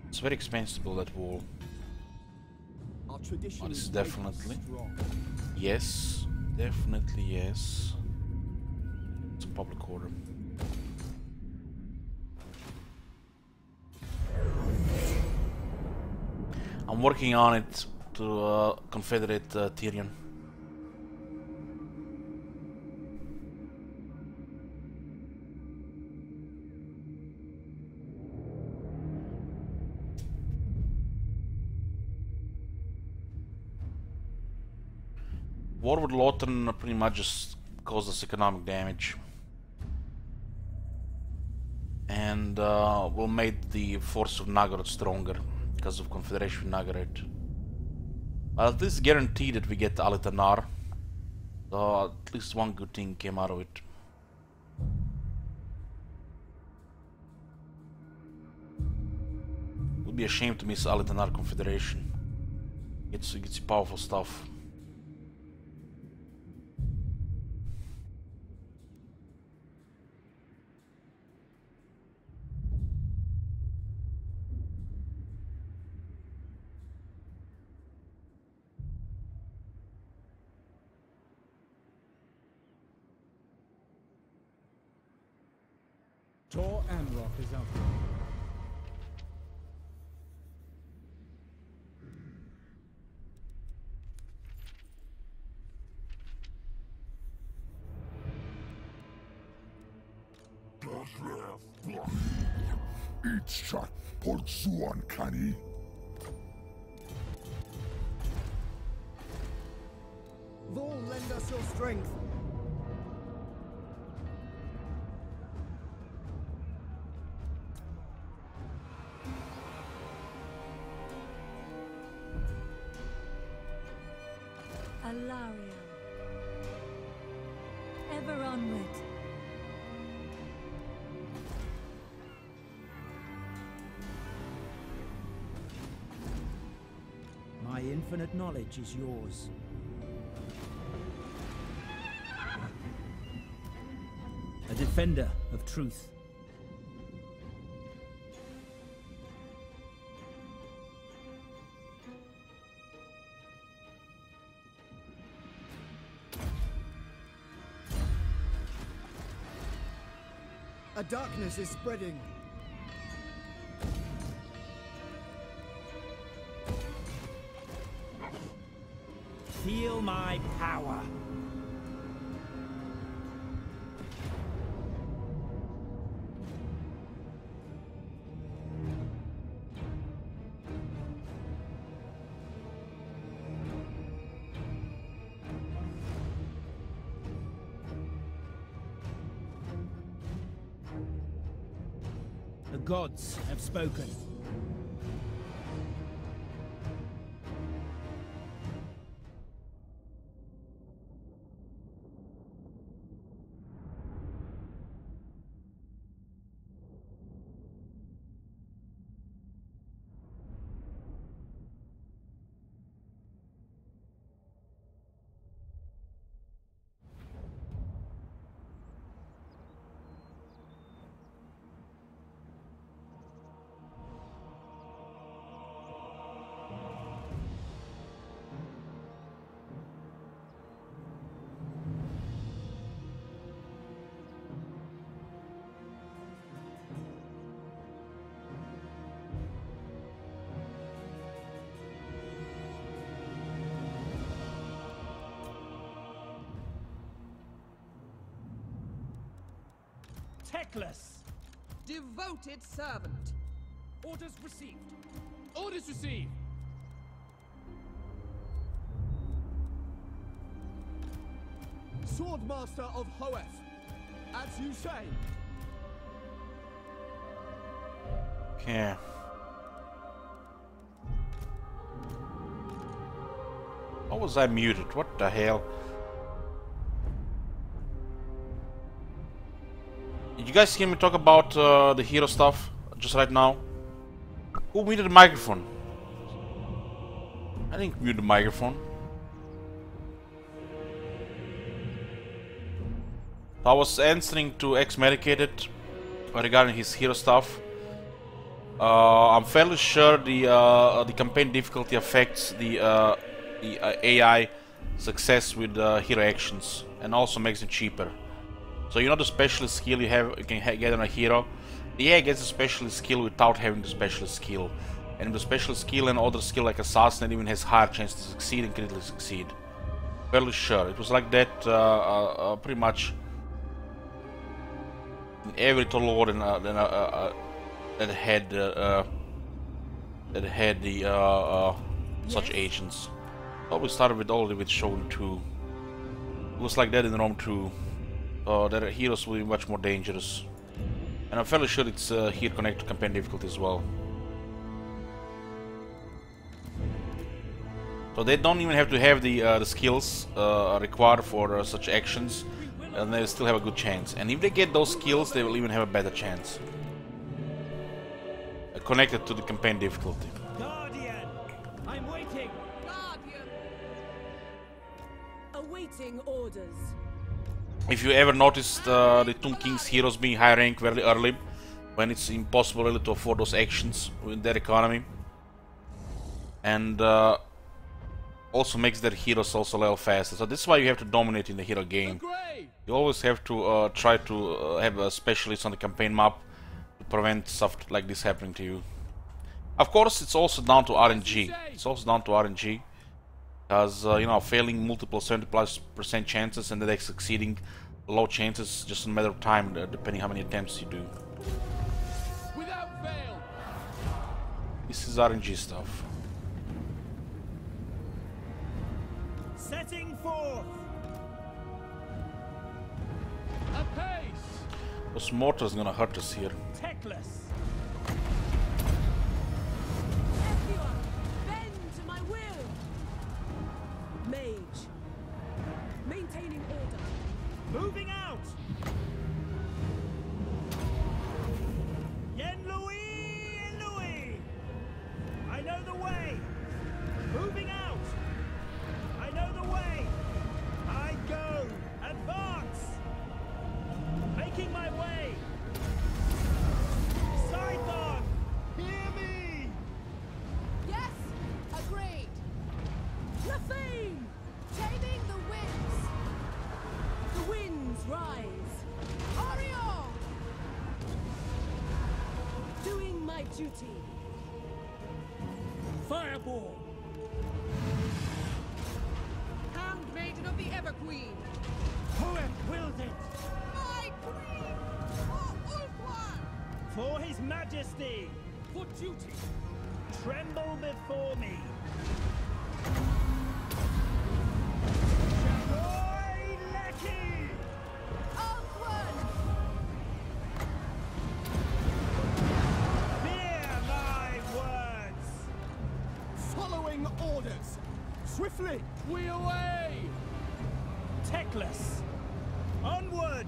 It's very expensive to build that wall. Our tradition Oh, this is is definitely. strong. Yes. Definitely yes. It's a public order. I'm working on it to confederate Tyrion. War with Lothern pretty much just caused us economic damage. And will make the force of Nagorod stronger because of Confederation with Nagorod. But at least guarantee that we get Alitanar. So at least one good thing came out of it. Would be a shame to miss Alitanar Confederation. Gets you powerful stuff. Tor Amrock is up. Itza, Porzuan Kani. Vol, lend us your strength. Alaria. Ever onward. My infinite knowledge is yours. A defender of truth. A darkness is spreading. Feel my power. The gods have spoken. Teclis! Devoted servant. Orders received. Orders received. Swordmaster of Hoeth. As you say. Okay. How was I muted? What the hell? Did you guys hear me talk about the hero stuff just right now? Who muted the microphone? I didn't mute the microphone. I was answering to Ex-Medicated regarding his hero stuff. I'm fairly sure the campaign difficulty affects the AI success with hero actions and also makes it cheaper. So you know the specialist skill you can get on a hero. The AI gets a specialist skill without having the specialist skill, and the specialist skill and other skill like assassin even has higher chance to succeed and critically succeed. Fairly sure it was like that pretty much in every total war that had the such agents. Probably started with already with Shogun 2. It was like that in Rome 2. Their heroes will be much more dangerous. And I'm fairly sure it's here connected to campaign difficulty as well. So they don't even have to have the skills required for such actions, and they still have a good chance. And if they get those skills, they will even have a better chance. Connected to the campaign difficulty. Guardian! I'm waiting! Guardian! Awaiting orders. If you ever noticed the Tomb King's heroes being high rank very early, when it's impossible really to afford those actions in their economy, and also makes their heroes also level faster. So this is why you have to dominate in the hero game. You always have to try to have a specialist on the campaign map to prevent stuff like this happening to you. Of course, it's also down to RNG. It's also down to RNG. Because, you know, failing multiple 70+% chances and then succeeding low chances, just a matter of time, depending how many attempts you do. Without fail. This is RNG stuff. Setting forth. Apace. Those mortars gonna hurt us here. Techless. Everyone, bend to my will. Mage. Maintaining order. Moving out. Yen Louis. I know the way. Moving out. I know the way. I go. Advance. Making my way. Sidebar. Hear me. Yes, agreed. Lafine, taming the winds. The winds rise. Orion. Doing my duty. Fireball. Handmaiden of the Everqueen. Poet willed it. My queen. For Ulfwan. For His Majesty. For duty. Tremble before me. Roy Lecky. Ulfwan. Fear my words. Following orders. Swiftly. We away. Techless. Onward.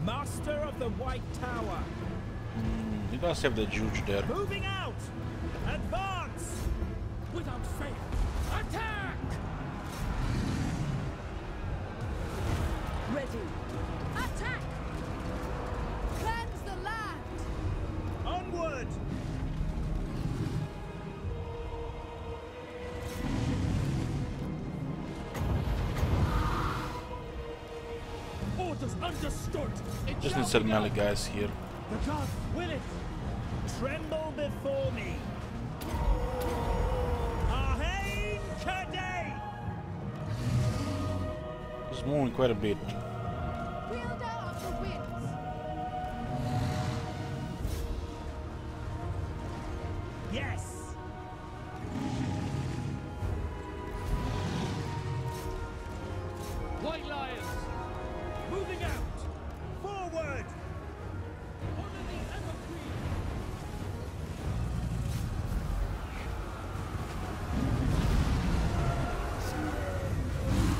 Master of the White Tower. You guys have the juge there. Moving out. Advance. Without fail. Attack. Ready. Attack. Cleanse the land. Onward. Orders understood. Just need some melee guys here. The gods will it. Tremble before me. Arhain Kadei. He's moving quite a bit. Wielder of the winds. Yes. White lions. Moving out. Forward. Honor the Everqueen.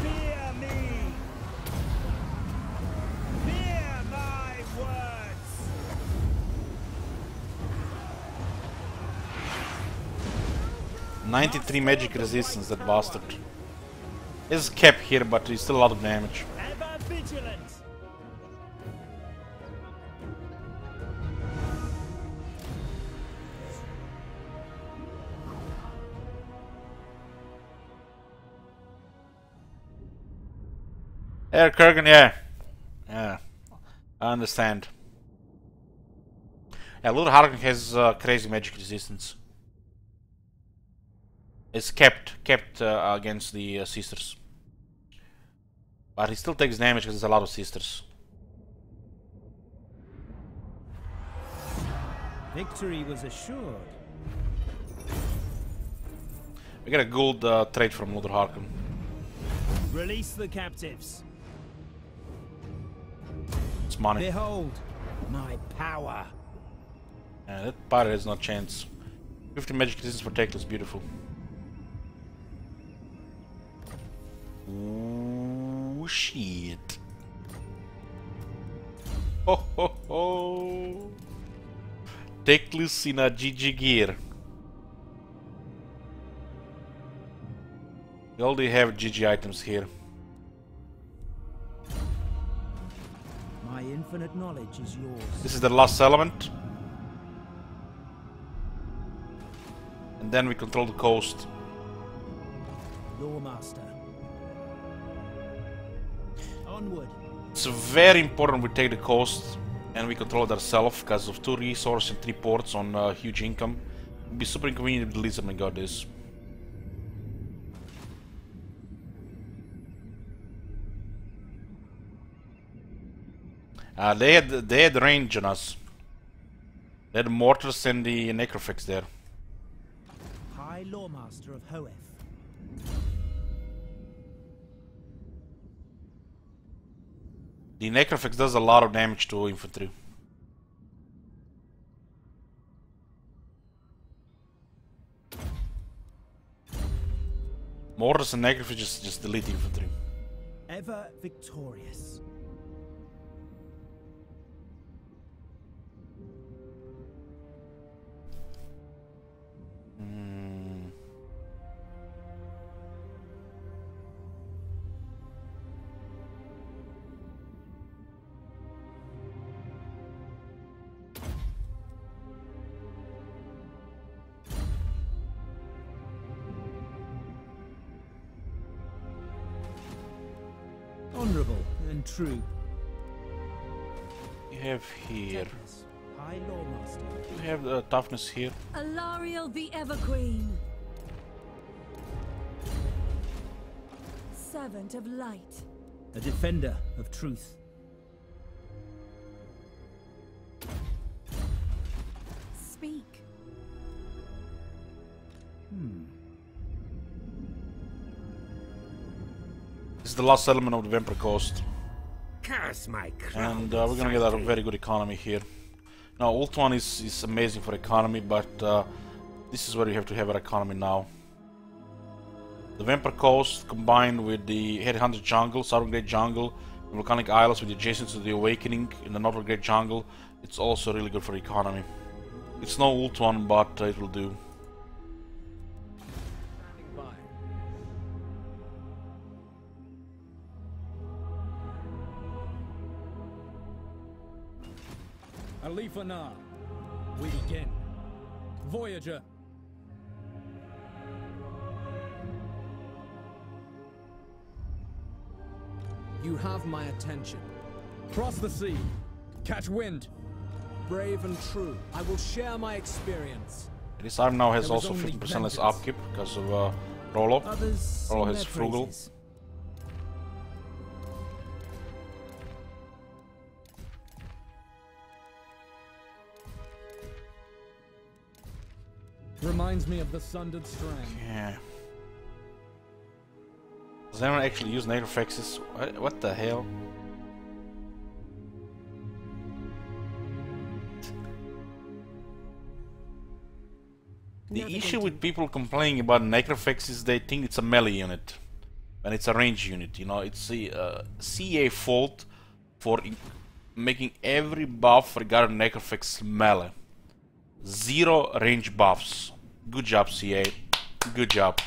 Fear me. Fear my words. $93 magic resistance, that bastard. It's cap here, but it's still a lot of damage. Ever vigilant. Air Kurgan, yeah. Yeah. I understand. Yeah, Lord Harkin has crazy magic resistance. It's kept against the sisters. But he still takes damage because there's a lot of sisters. Victory was assured. We get a gold trade from Lord Harkin. Release the captives. It's money. Behold my power. Yeah, that pirate has no chance. 50 magic resistance for Techless, beautiful. Ooh, shit. Ho ho ho. Techless in a GG gear. We already have GG items here. My infinite knowledge is yours. This is the last element. And then we control the coast. Loremaster. Onward. It's very important we take the coast and we control it ourselves because of 2 resources and 3 ports on huge income. It'd be super inconvenient if the Lizardman got this. They had range on us. They had the mortars and the necrophix there. High Loremaster of Hoeth. The necrophix does a lot of damage to infantry. Mortars and necrophix just delete infantry. Ever victorious. Honorable and true. You have here. High Loremaster. You have the toughness here. Alariel the Everqueen. Servant of light. A defender of truth. Speak. This is the last settlement of the Vampire Coast. Curse my And we're gonna get a very good economy here. Now, Ult 1 is amazing for economy, but this is where you have to have an economy now. The Vampire Coast combined with the Headhunter Jungle, Southern Great Jungle, the Volcanic Isles with the adjacent to the Awakening in the Northern Great Jungle, it's also really good for economy. It's no Ult 1, but it will do. Alifana, we begin. Voyager. You have my attention. Cross the sea. Catch wind. Brave and true, I will share my experience. This arm now has There was also only 50% less vengeance. upkeep because of Rollo. Others Rollo sing has their frugal. praises. Reminds me of the sundered strand. Yeah. Does anyone actually use necrophexes? What the hell? The issue with people complaining about necrophexes is they think it's a melee unit. And it's a range unit, you know, it's a CA fault for making every buff regarding necrophix melee. 0 range buffs. Good job, CA. Good job.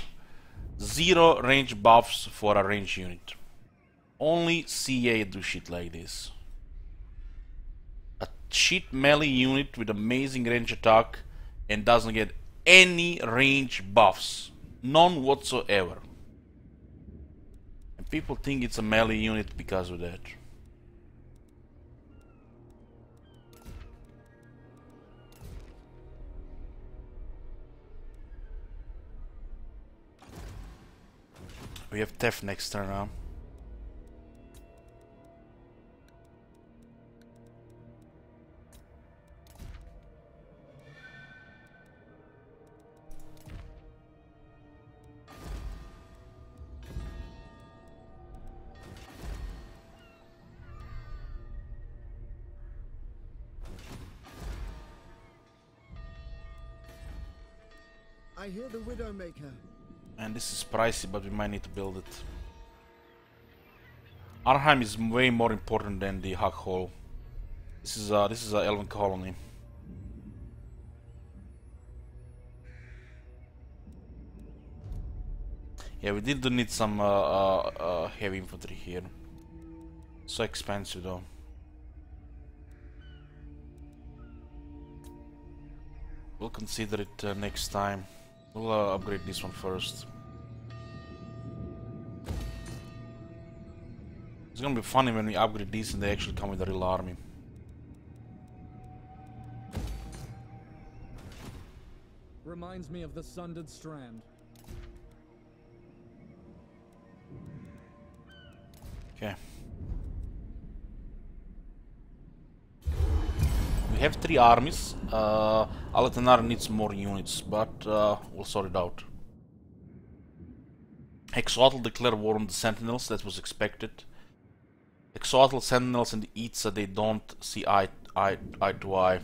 0 range buffs for a range unit. Only CA do shit like this. A shit melee unit with amazing range attack and doesn't get any range buffs. None whatsoever. And people think it's a melee unit because of that. We have Tef next turn now. I hear the Widowmaker. And this is pricey, but we might need to build it. Arnheim is way more important than the Hug Hole. This is a Elven colony. Yeah, we did need some heavy infantry here. So expensive though. We'll consider it next time. We'll upgrade this one first. It's gonna be funny when we upgrade these and they actually come with a real army. Reminds me of the Sundered Strand. Okay. We have 3 armies. Aletanar needs more units, but we'll sort it out. Exoatl declare war on the Sentinels, that was expected. Exoatl, Sentinels and the Itza, they don't see eye to eye.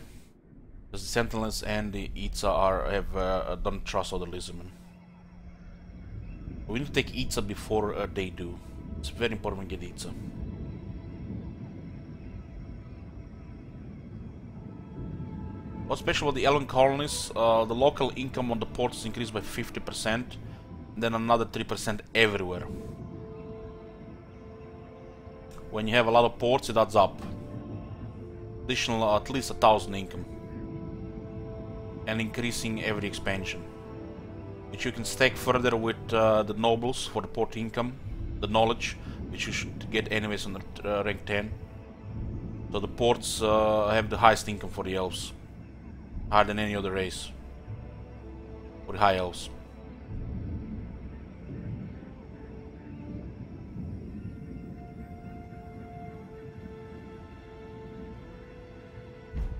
Because the Sentinels and the Itza don't trust other Lizardmen. We need to take Itza before they do. It's very important we get Itza. What's special about the Elven colonies? The local income on the ports is increased by 50%, and then another 3% everywhere. When you have a lot of ports, it adds up. Additional at least 1,000 income. And increasing every expansion. Which you can stack further with the nobles for the port income. The knowledge, which you should get anyways on the rank 10. So the ports have the highest income for the elves. Higher than any other race. For the high elves.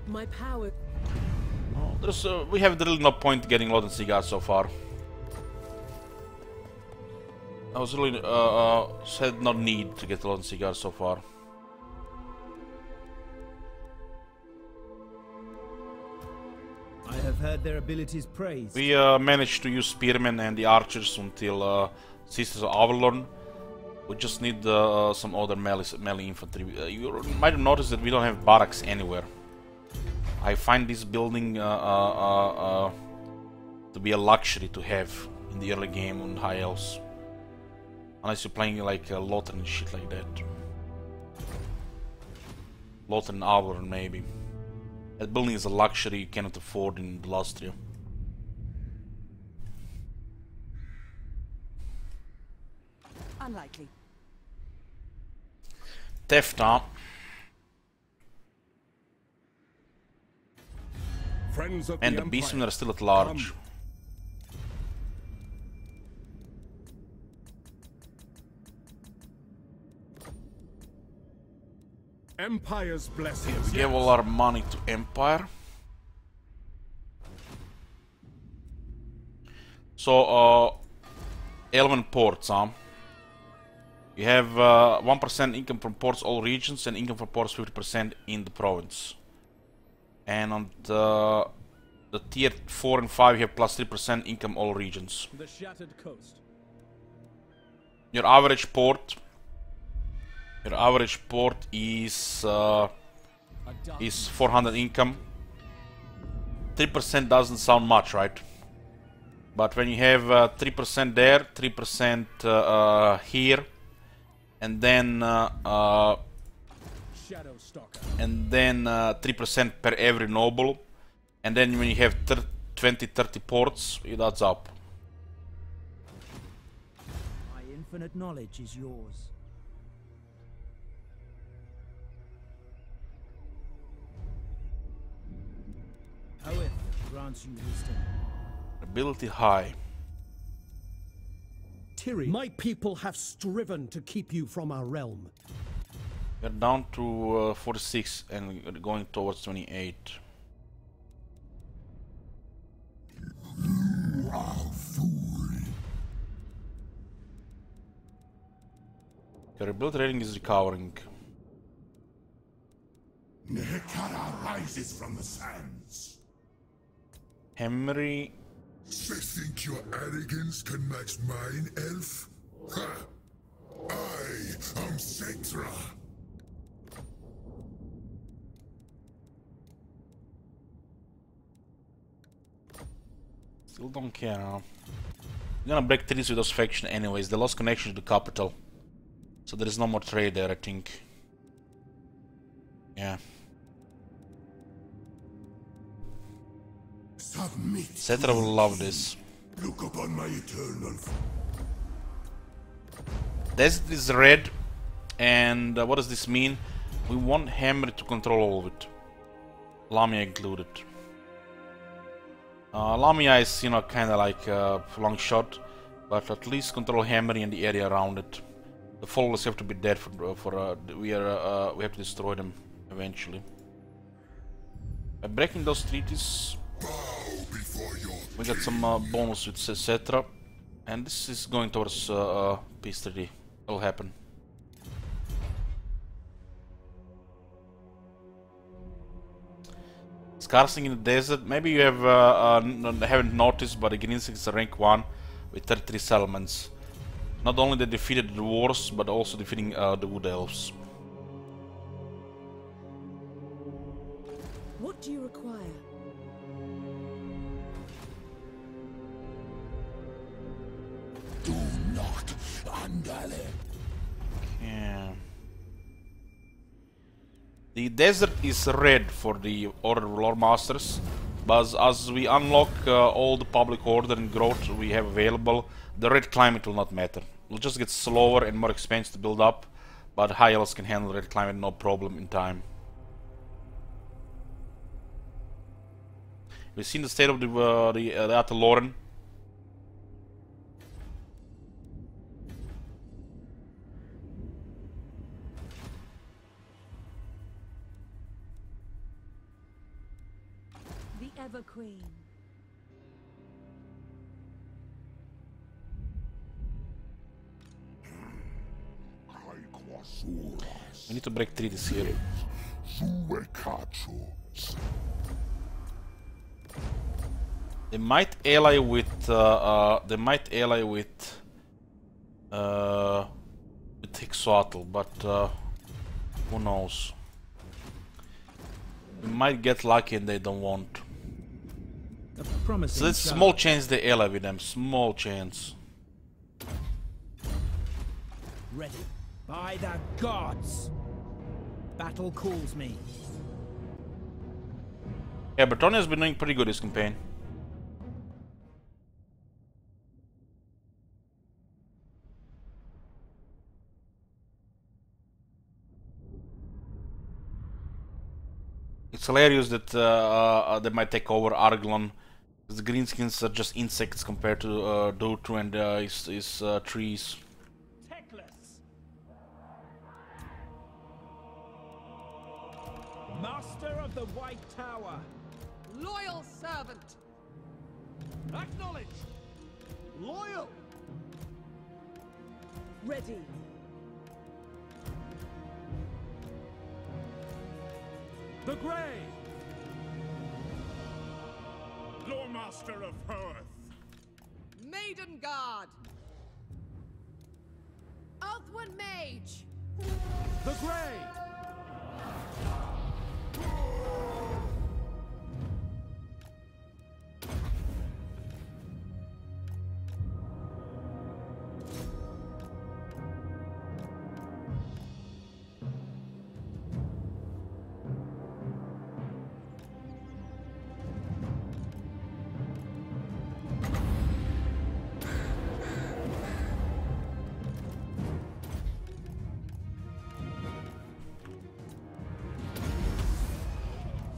My power. Oh, we have really no point getting Loden Cigar so far. I was really said no need to get Loden Cigar so far. I have heard their abilities praised. We managed to use Spearmen and the Archers until Sisters of Avalon. We just need some other melee infantry. You might have noticed that we don't have barracks anywhere. I find this building to be a luxury to have in the early game on high elves. Unless you're playing like Lothar and shit like that. Lothar and Avalon maybe. That building is a luxury you cannot afford in Lustria. Unlikely. Theft, huh? Friends of And the beastmen are still at large. Empire's blessings. We give all our money to Empire. So, Elven ports, huh? You have 1% income from ports all regions and income from ports 50% in the province. And on the tier 4 and 5 you have plus 3% income all regions. The Shattered Coast. Your average port is 400 income. 3% doesn't sound much, right? But when you have 3% there, 3% here, and then 3% per every noble, and then when you have 20-30 ports, it adds up. My infinite knowledge is yours. Oath grants you wisdom. Ability high. Treachery. My people have striven to keep you from our realm. We're down to 46 and going towards 28. Your ability rating is recovering. Nekara rises from the sands. Henry. You think your arrogance can match mine, elf? Ha! I am Cetra. Still don't care, huh? We're gonna break treaties with those factions anyways. They lost connection to the capital. So there is no more trade there, I think. Yeah. Submit. Cetra will love this. Look upon my eternal. Desert is red. And what does this mean? We want Hammer to control all of it, Lamia included. Lamia is, you know, kind of like a long shot, but at least control Hammer and the area around it. The followers have to be dead we have to destroy them eventually. By breaking those treaties, we got some bonus with etc. And this is going towards peace treaty. It'll happen. Scarsing in the desert. Maybe you have haven't noticed, but the Greenskin is a rank 1 with 33 settlements. Not only they defeated the dwarves, but also defeating the wood elves. What do you require? Do not underlay. Yeah. The desert is red for the Order of Loremasters, but as we unlock all the public order and growth we have available, the red climate will not matter. It'll just get slower and more expensive to build up, but high elves can handle red climate no problem in time. We've seen the state of the Loren. The Ever Queen. We need to break treaties here. They might ally with Hixoatl, but who knows? We might get lucky and they don't want. So there's small chance they ally with them. Small chance. Ready. By the gods! Battle calls me. Yeah, Bretonia's been doing pretty good this campaign. It's hilarious that they might take over Arglon, because the Greenskins are just insects compared to Dotru and his trees. Master of the White Tower. Loyal servant. Acknowledge. Loyal. Ready. The Grey. Loremaster of Earth. Maiden Guard. Earthwind Mage. The Grey.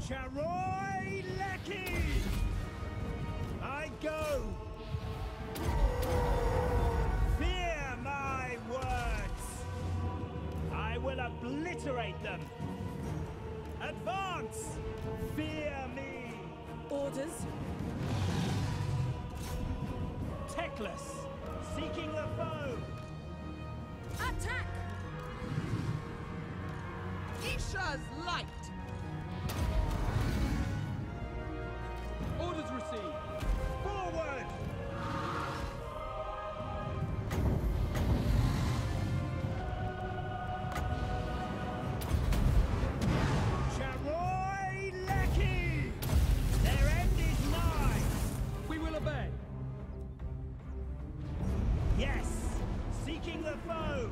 Charoy Lecky! I go! Fear my words! I will obliterate them! Advance! Fear me! Orders. Teclis! Seeking the foe! Attack! Isha's Light. Orders received. Forward! Charoy Lecky! Their end is nigh! We will obey. Yes! Seeking the foe!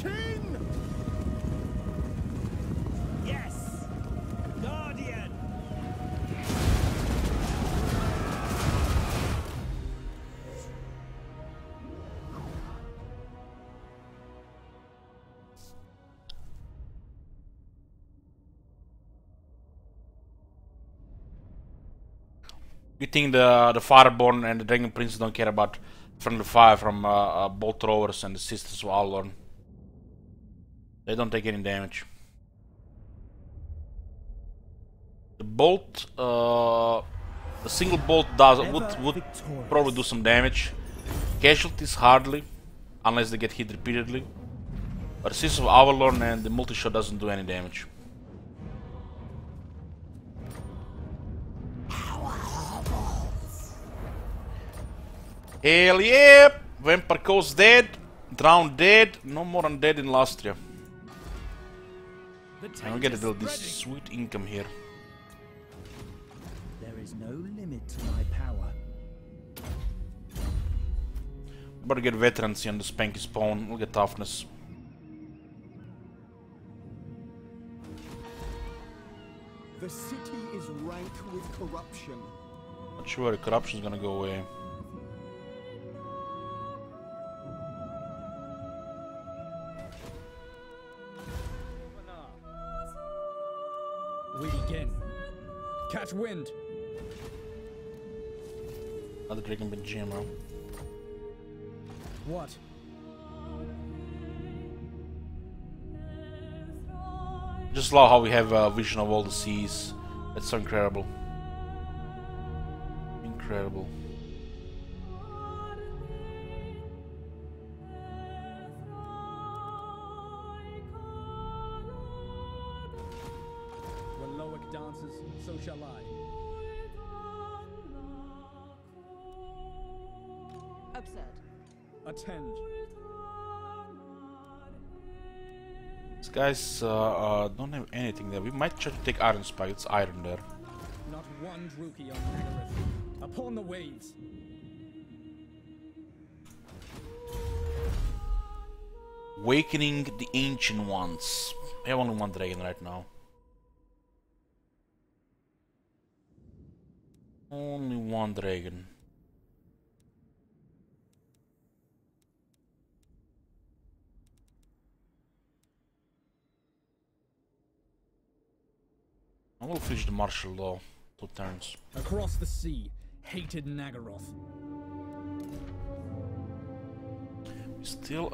King! Yes! Guardian! You think the Fireborn and the Dragon Prince don't care about friendly fire from bolt throwers and the Sisters of Avalon? They don't take any damage. The bolt, the single bolt would probably do some damage. Casualties hardly, unless they get hit repeatedly. But the Sisters of Avalon and the multi-shot doesn't do any damage. Hell yeah! Vampire Coast dead, Drowned dead, no more undead in Lastria. And we get a little this sweet income here. There is no limit to my power. Better get veterancy on the Spanky spawn, we'll get toughness. The city is rank with corruption. Not sure the corruption's gonna go away. We begin. Catch wind. Another Dragon Been GMO. What? Just love how we have a vision of all the seas. That's so incredible. Incredible. When Loic dances, so shall I. Absurd. Attend. These guys don't have anything there. We might try to take Iron Spike. It's iron there. Not one Druki on Nagarath. Upon the waves. Awakening the Ancient Ones. I have only one dragon right now. Only one dragon. I will finish the martial law. 2 turns. Across the sea, hated Nagaroth. We still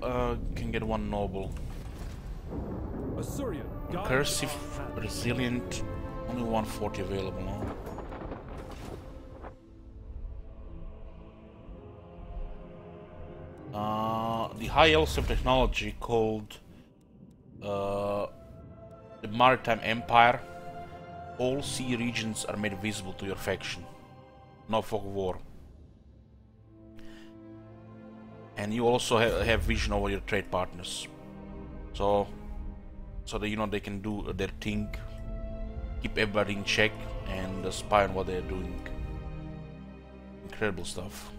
can get one noble. Assyrian. Cursive, resilient, only 140 available now. The high elves have technology called the Maritime Empire. All sea regions are made visible to your faction. No fog of war. And you also have vision over your trade partners. So that you know they can do their thing, keep everybody in check, and spy on what they're doing. Incredible stuff.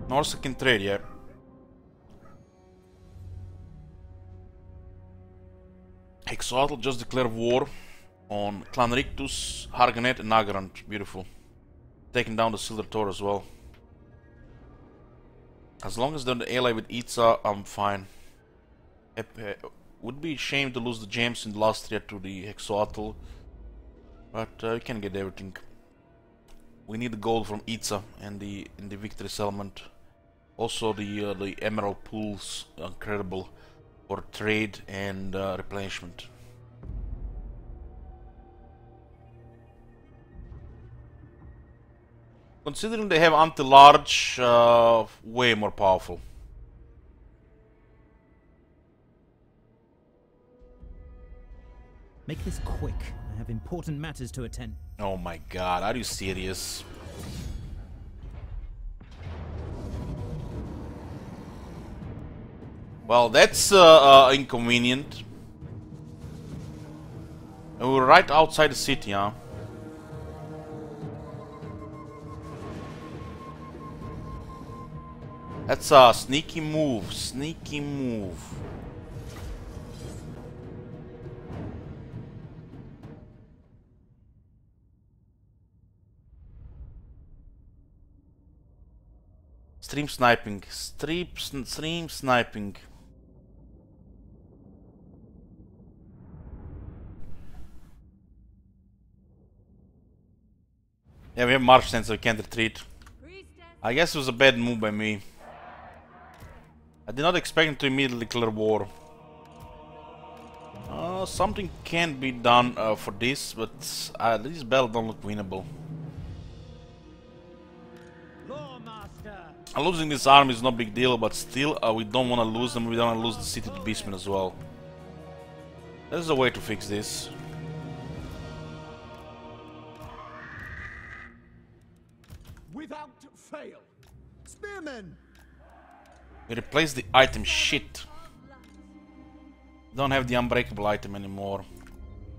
Norse can trade, yeah. Hexoatl just declared war on Clan Rictus, Harganet and Nagarand. Beautiful. Taking down the Silver Tor as well. As long as they're the ally with Itza, I'm fine. Would be a shame to lose the gems in the last tier to the Hexoatl, but we can get everything. We need the gold from Itza and the victory settlement. Also the emerald pools, incredible for trade and replenishment. Considering they have anti-large, way more powerful. Make this quick. I have important matters to attend. Oh my god, are you serious? Well, that's inconvenient. And we're right outside the city, huh? That's a sneaky move, sneaky move. Stream sniping, stream sniping. Yeah, we have march then, so we can't retreat. I guess it was a bad move by me. I did not expect him to immediately declare war. Something can be done for this, but these battles don't look winnable. Losing this army is no big deal, but still, we don't want to lose them. We don't want to lose the city to Beastmen as well. There's a way to fix this. Without fail. Spearmen! We replace the item shit. Don't have the unbreakable item anymore.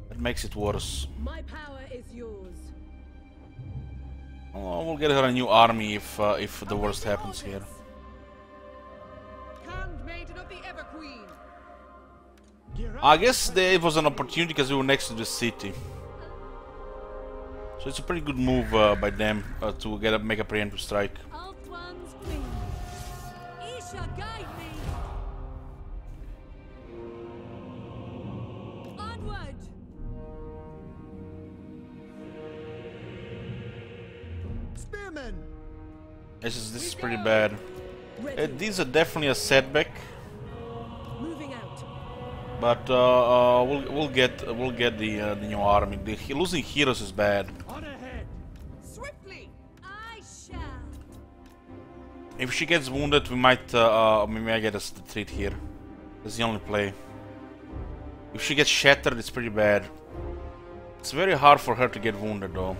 That makes it worse. My power is yours. Oh, we'll get her a new army if the worst happens here. Handmaiden of the Everqueen. I guess it was an opportunity because we were next to the city. So it's a pretty good move by them to make a preemptive strike. Alt one's queen. Isha, guide me. Onward. Spearmen! This is pretty bad. These are definitely a setback, Moving out. but we'll get the new army. Losing heroes is bad. On ahead. Swiftly. I shall. If she gets wounded, we might get us retreat here. That's the only play. If she gets shattered, it's pretty bad. It's very hard for her to get wounded though.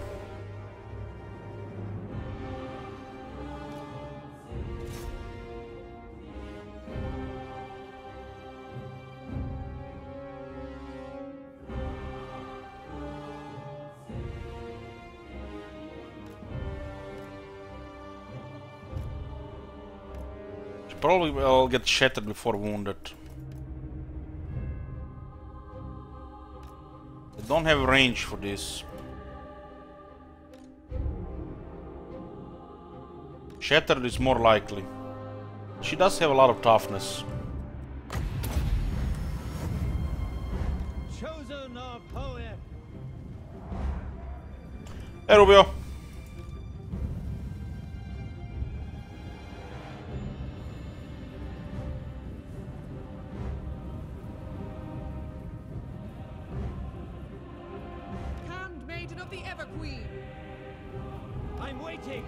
She probably will get shattered before wounded. I don't have range for this. Shattered is more likely. She does have a lot of toughness. Chosen of Hoeth. Hey Rubio! Handmaiden of the Everqueen. I'm waiting.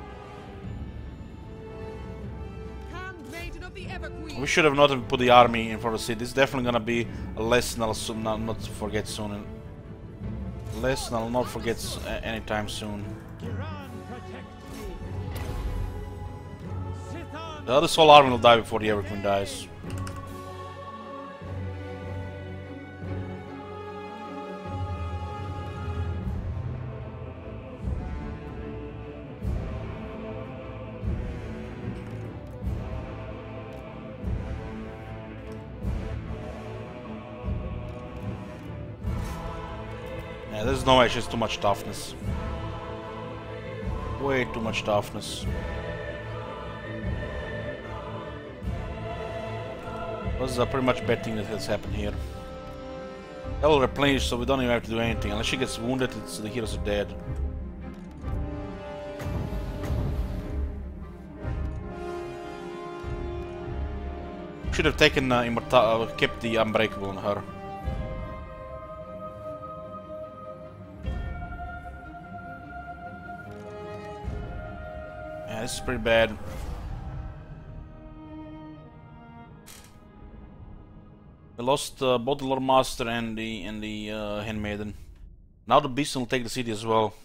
Handmaiden of the Everqueen. We should have not put the army in front of the city. This is definitely gonna be a lesson I'll not forget soon. Lesson I'll not forget anytime soon. Kiran protect me. Sithan. The other soul army will die before the Everqueen dies. Yeah, there's no way, she has too much toughness. Way too much toughness. Was pretty much bad thing that has happened here. That will replenish, so we don't even have to do anything. Unless she gets wounded, the heroes are dead. Should have taken kept the unbreakable on her. Yeah, this is pretty bad. We lost both the Loremaster and the Handmaiden. Now the Beast will take the city as well.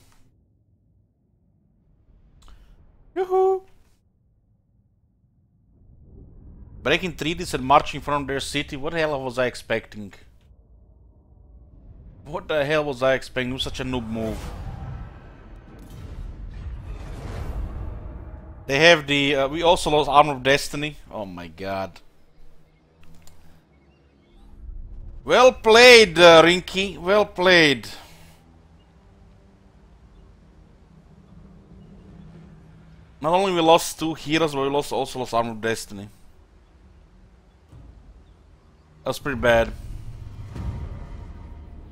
Yoo-hoo! Breaking treaties and marching from their city. What the hell was I expecting? What the hell was I expecting? It was such a noob move. They have the... we also lost Armor of Destiny. Oh my god. Well played, Rinky. Well played. Not only we lost 2 heroes, but we also lost Armor of Destiny. That's pretty bad.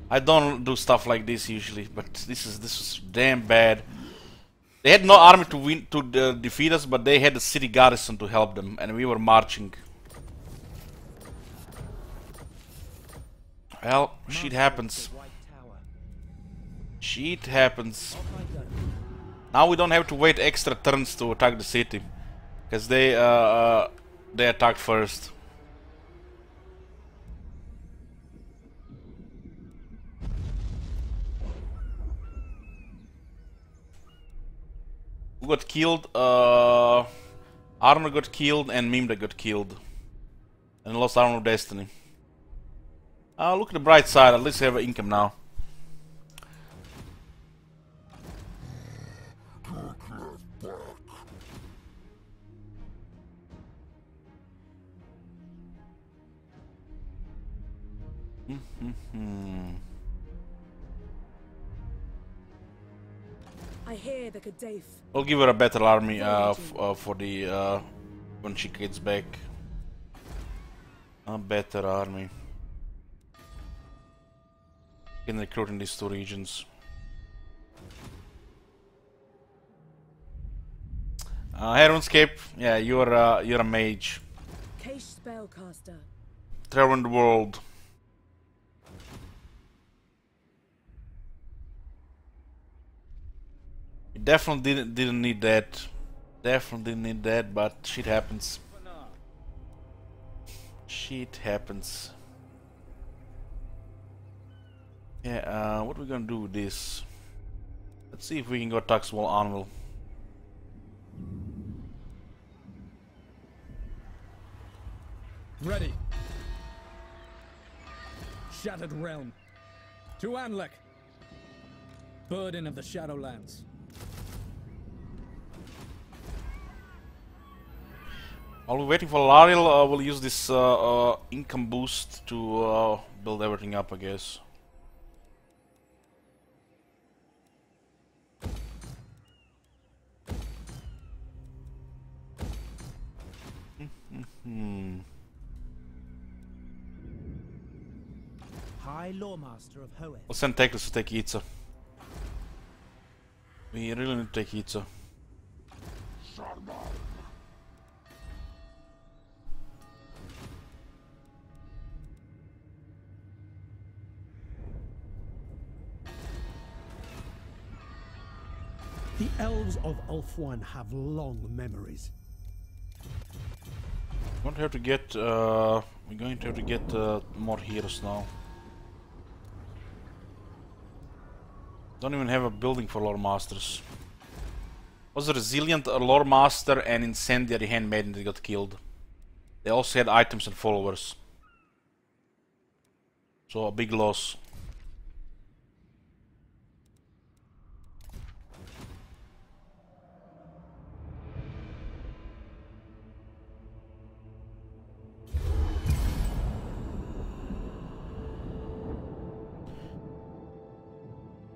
I don't do stuff like this usually, but this is damn bad. They had no army to defeat us, but they had the city garrison to help them, and we were marching. Well, shit happens. Shit happens. Now we don't have to wait extra turns to attack the city, because they attacked first. Who got killed? Armor got killed and Mimda got killed. And lost Armor of Destiny. Look at the bright side, at least we have an income now. I hear the Kadaf. I'll give her a better army for the when she gets back. A better army. Can recruit in these 2 regions. Heroinscape, yeah, you're a mage. Cache spellcaster. Travel the world. Definitely didn't need that. Definitely didn't need that, but shit happens. Shit happens. Yeah, what are we gonna do with this? Let's see if we can go attack small Anvil. Ready. Shattered Realm. To Anlek. Burden of the Shadowlands. While we're waiting for Lariel, we'll use this income boost to build everything up, I guess. High Loremaster of Hoeth. We'll send Teklis to take Itza. We really need to take Itza. The elves of Ulthuan have long memories. We're going to have to get more heroes now. Don't even have a building for Loremasters. Was a resilient Loremaster and incendiary handmaiden that got killed. They also had items and followers. So a big loss.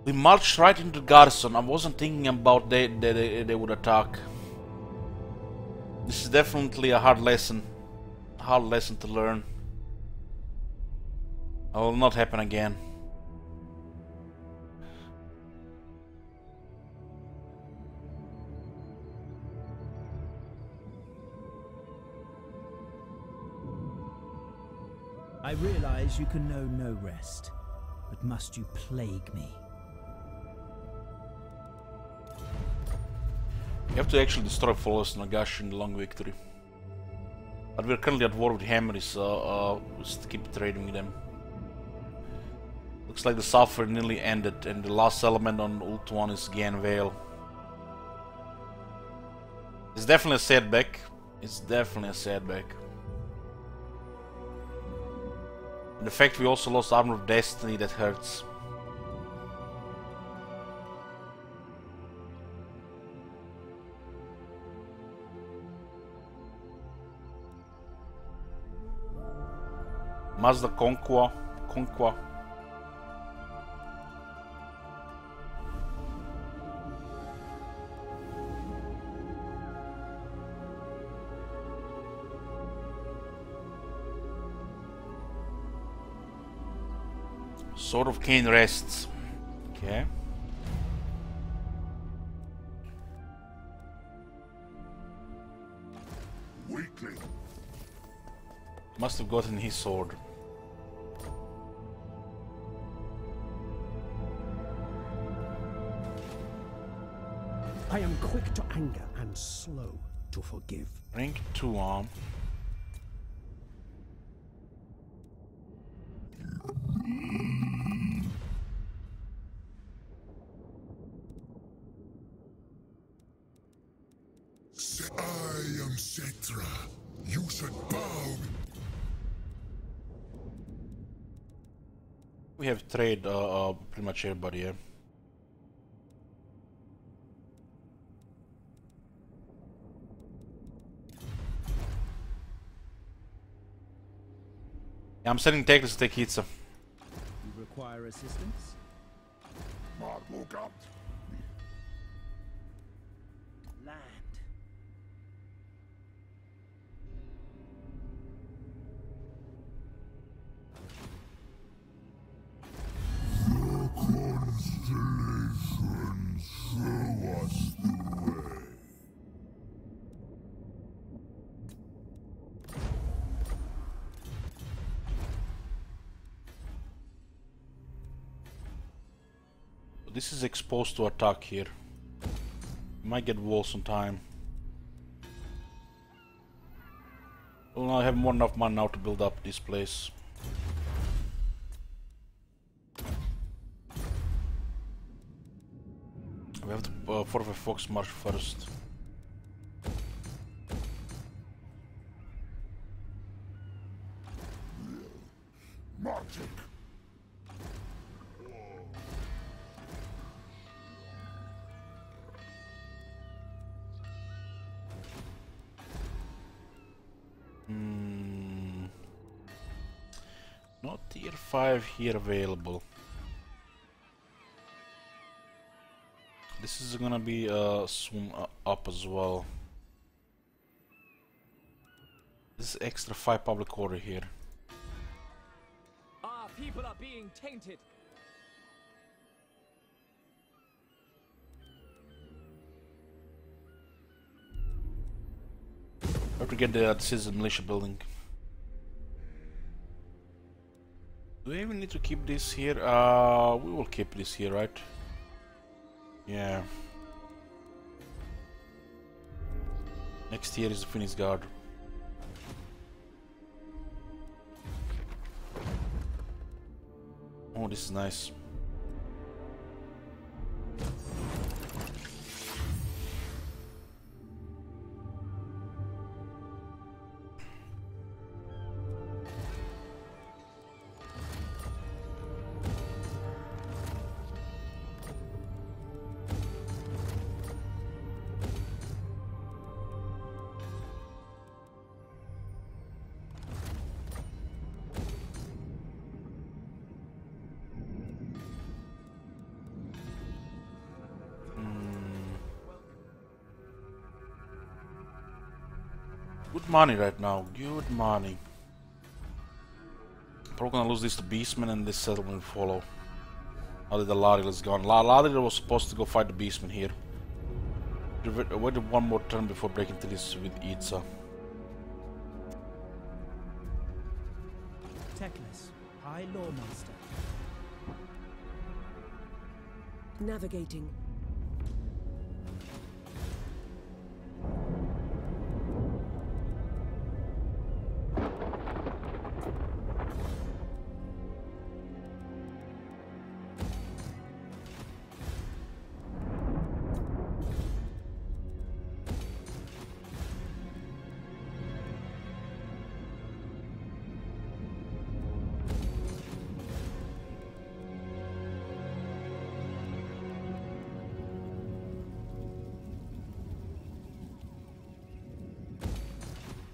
We marched right into the garrison. I wasn't thinking about they would attack. This is definitely a hard lesson to learn. It will not happen again. I realize you can know no rest, but must you plague me? We have to actually destroy Flawless Nagash in the long victory. But we're currently at war with Hammery, so just keep trading with them. Looks like the software nearly ended, and the last element on Ult 1 is Gan Vale. It's definitely a setback. It's definitely a setback. And the fact we also lost Armor of Destiny, that hurts. Mazda Conqua. Sword of Cain rests. Okay. Weakling. Must have gotten his sword. I am quick to anger and slow to forgive. Rank 2 arm. I am Cetra. You should bow. We have trade pretty much everybody here. Yeah, I'm sending Teklis to take Itza. You require assistance? Land. Constellation, show us the way. This is exposed to attack here. Might get walls on time. Well, I have more than enough mana now to build up this place. We have to fortify Fox Marsh first. Magic. Not tier 5 here available. This is gonna be soon up as well. This is extra 5 public order here. Our people are being tainted. Have to get the citizen militia building. Do we even need to keep this here? We will keep this here, right? Yeah. Next here is the Phoenix Guard. Oh, this is nice. Good money right now, good money. Probably gonna lose this to Beastman and this settlement will follow. Now that the Ladril is gone. Ladril was supposed to go fight the Beastman here. Waited one more turn before breaking to this with Itza. Teklis, High Loremaster. Navigating.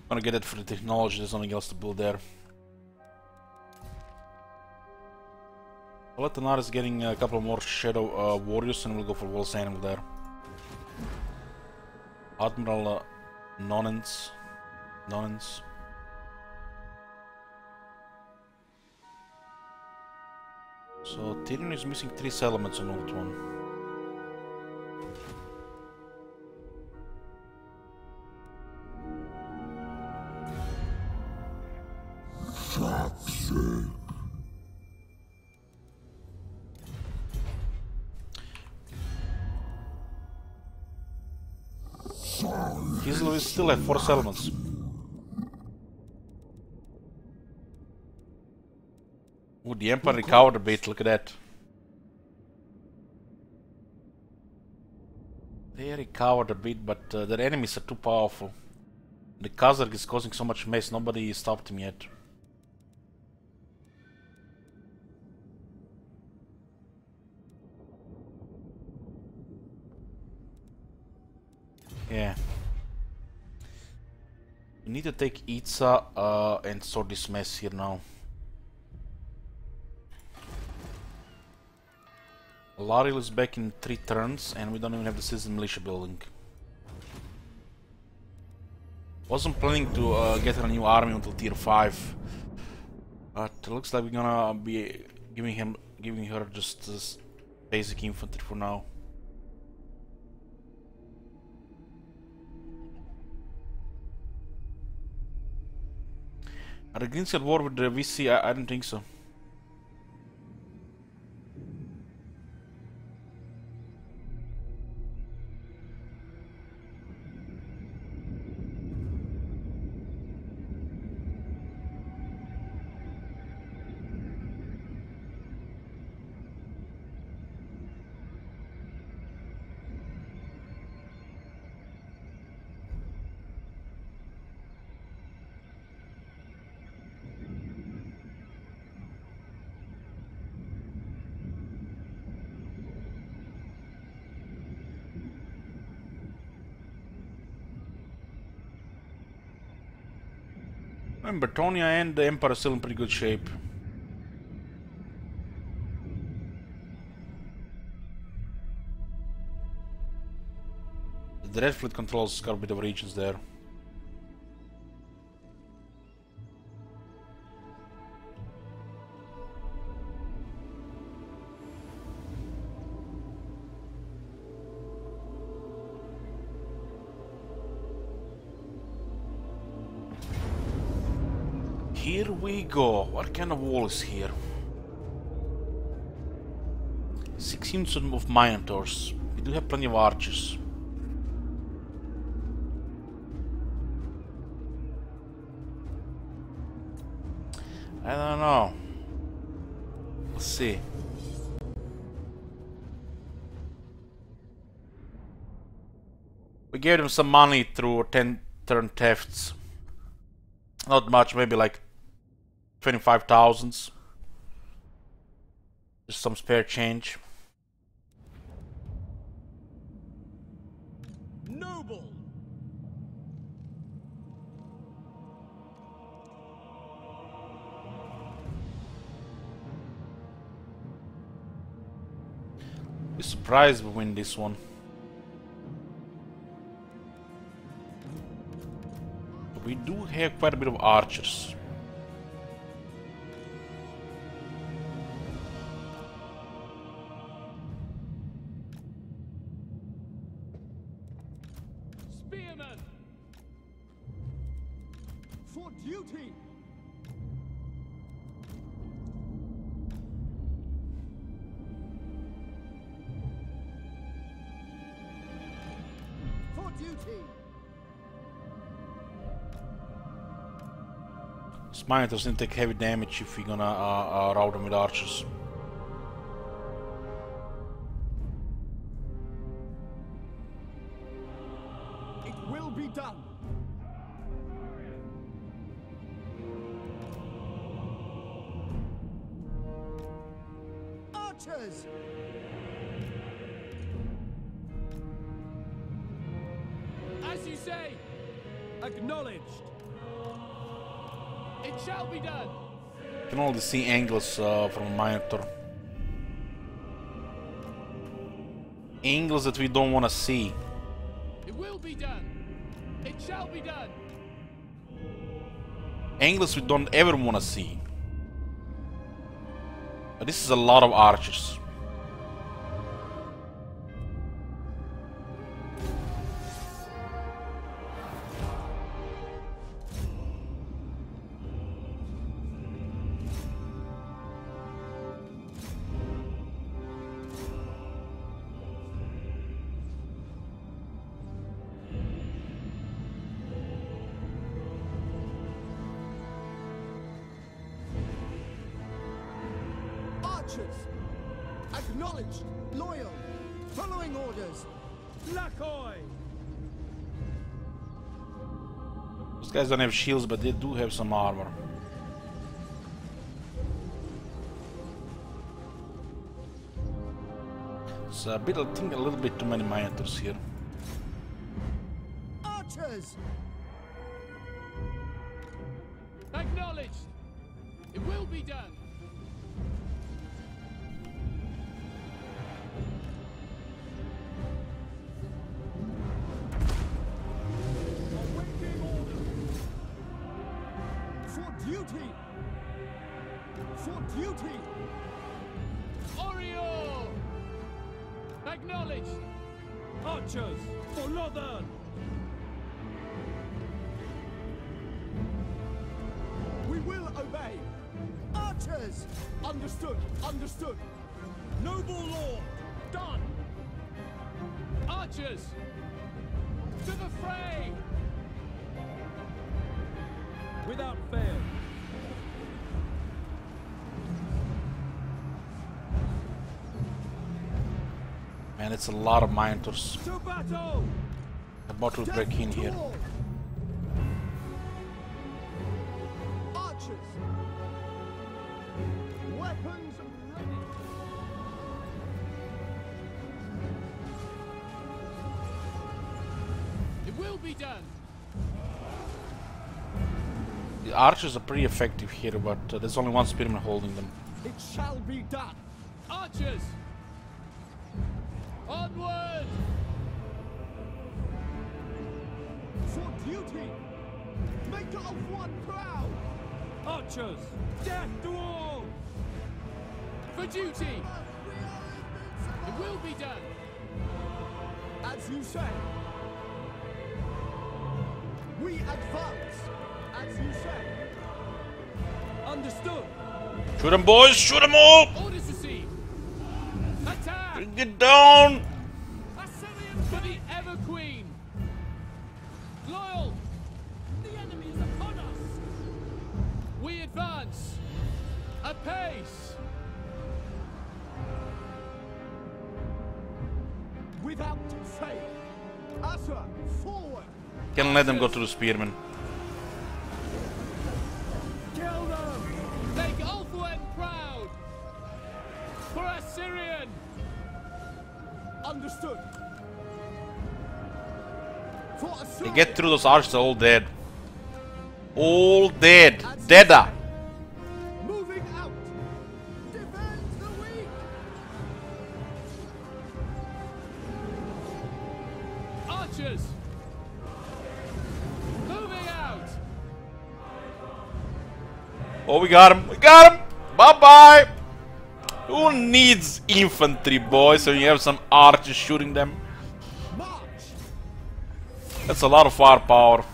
Gonna get it for the technology, there's nothing else to build there. Letanar is getting a couple more Shadow Warriors and we'll go for Walls Animal there. Admiral Nonens. So Tyrion is missing 3 settlements on Old One. Kislev is still at 4 settlements. Ooh, the Empire recovered a bit, look at that. They recovered a bit, but their enemies are too powerful. The Khazar is causing so much mess, nobody stopped him yet. Yeah. We need to take Itza and sort this mess here now. Laril is back in 3 turns and we don't even have the Citizen Militia building. Wasn't planning to get a new army until tier 5. But it looks like we're gonna be giving her just this basic infantry for now. Are the Greens at war with the VC? I don't think so. And Bretonia and the Empire are still in pretty good shape. The Red Fleet controls quite a bit of regions there. Here we go. What kind of wall is here? 6 units of Minotaurs. We do have plenty of archers. I don't know. Let's see. We gave them some money through 10 turn thefts. Not much, maybe like 25,000. Just some spare change. Noble. Be surprised if we win this one. But we do have quite a bit of archers. Spearman! For duty. For duty. Minotaurs didn't take heavy damage if we're gonna rout them with archers. It will be done. Archers. As you say, Acknowledged. it shall be done. You can only see angles from a Minotaur. angles that we don't want to see. It will be done. It shall be done. Angles we don't ever want to see. But this is a lot of archers. Archers! Acknowledged! Loyal! Following orders! Lakoy! Those guys don't have shields, but they do have some armor. It's a bit, I think, a little bit too many minotaurs here. Archers! Acknowledged. It will be done. Awaiting orders! For duty! For duty! Oriole! Acknowledged. Archers, for Northern! We will obey! Archers! Understood! Understood! Noble Lord, done! Archers! To the fray! Without fail. Man, it's a lot of minotaurs. To battle! About to break in here. Archers! Weapons ready! It will be done. The archers are pretty effective here, but there's only one spearman holding them. It shall be done! Archers! Onward! For duty! Maker of one proud! Archers, death to all! For duty! It will be done. As you say! We advance! As you say! Understood. Shoot them, boys! Shoot them all! Orders received. Attack! Bring it down! Assyrian for the Ever Queen. Loyal. The enemy is upon us. We advance. Apace. Without fail! Utter forward! Can't let them go through the spearmen. Kill them. Make Ulthuan proud. For Assyrian. Understood! For They Assyria! get through those archers, they're all dead. All dead. Deader. Moving out! Defend the weak! Archers. Moving out. Oh, we got him. We got him. Bye-bye. Who needs infantry, boys, so you have some archers shooting them? March! That's a lot of firepower.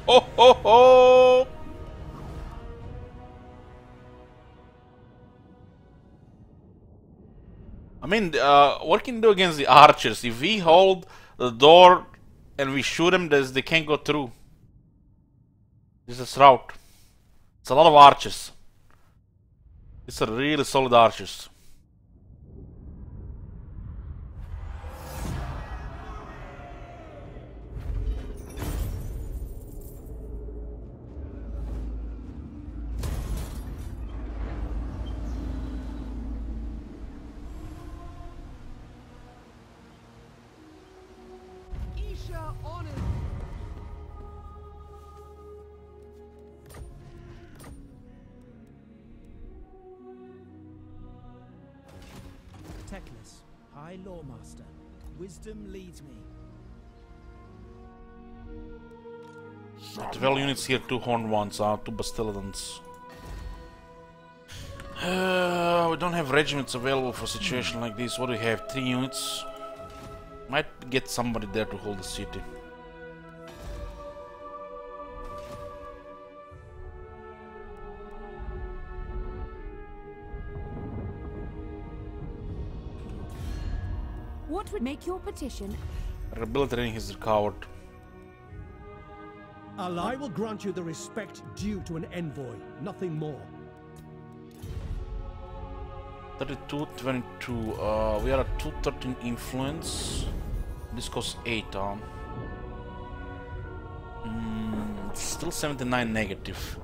Ho ho ho! I mean, what can you do against the archers? If we hold the door and we shoot them, they can't go through. This is route. It's a lot of archers. It's a really solid archers. Loremaster. Wisdom leads me. 12 units here, 2 horned ones, 2 Bastiladons. We don't have regiments available for a situation like this. What do we have? 3 units. Might get somebody there to hold the city. What would make your petition? Recalibrating has recovered. Ally will grant you the respect due to an envoy, nothing more. 32, 22. We are at 213 influence. This costs 8. It's still 79 negative,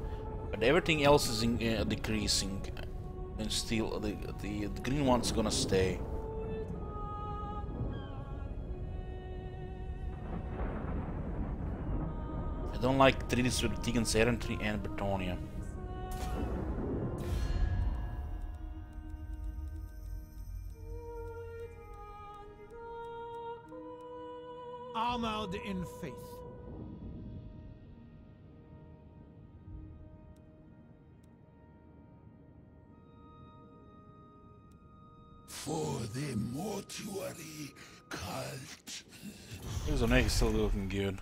but everything else is decreasing, and still the green one's gonna stay. I don't like treaties with Tegan's Errantry and Bretonia. Armored in faith. For the mortuary cult. Here's a neck still looking good.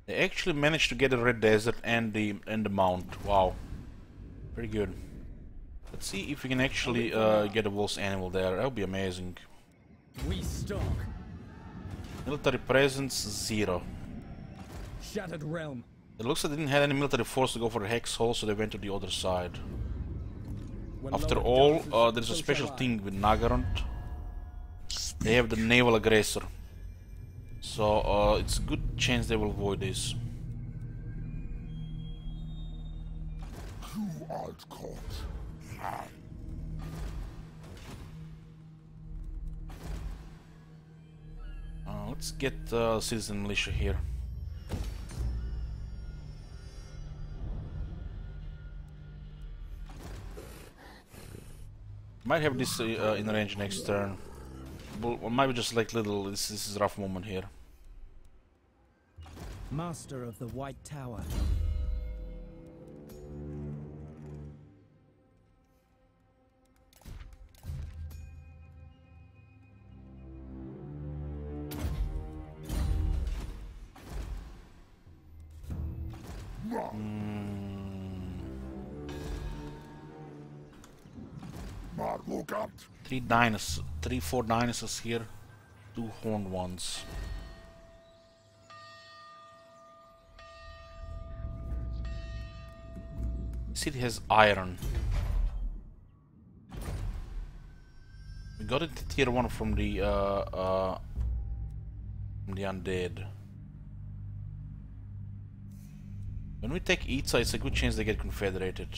They actually managed to get the Red Desert and the Mount. Wow, pretty good. Let's see if we can actually get a Wolf's Animal there. That would be amazing. We stalk. Military presence 0. Shattered realm. It looks like they didn't have any military force to go for the Hex Hole, so they went to the other side. When After lowered all, doses, there's a so special shall I. thing with Nagarond. They have the naval aggressor, so it's a good chance they will avoid this. You art caught. Let's get citizen militia here. Might have this in range next turn. Or maybe just like little. This is a rough moment here. Master of the White Tower. Look out. 4 dinosaurs here, 2 horned ones. City has iron. We got it tier 1 from the undead. When we take Itza, it's a good chance they get confederated.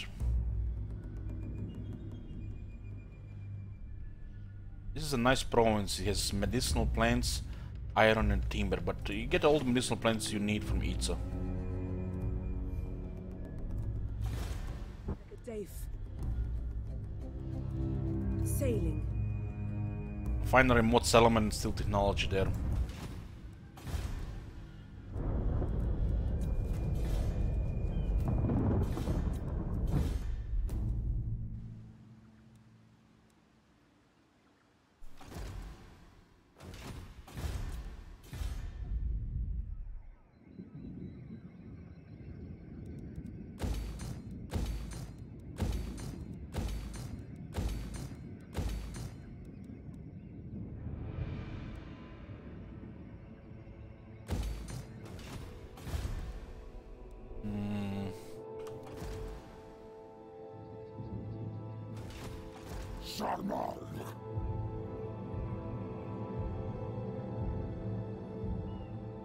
This is a nice province. It has medicinal plants, iron and timber, but you get all the medicinal plants you need from Itza. Dave. Sailing. Find a remote settlement and still technology there.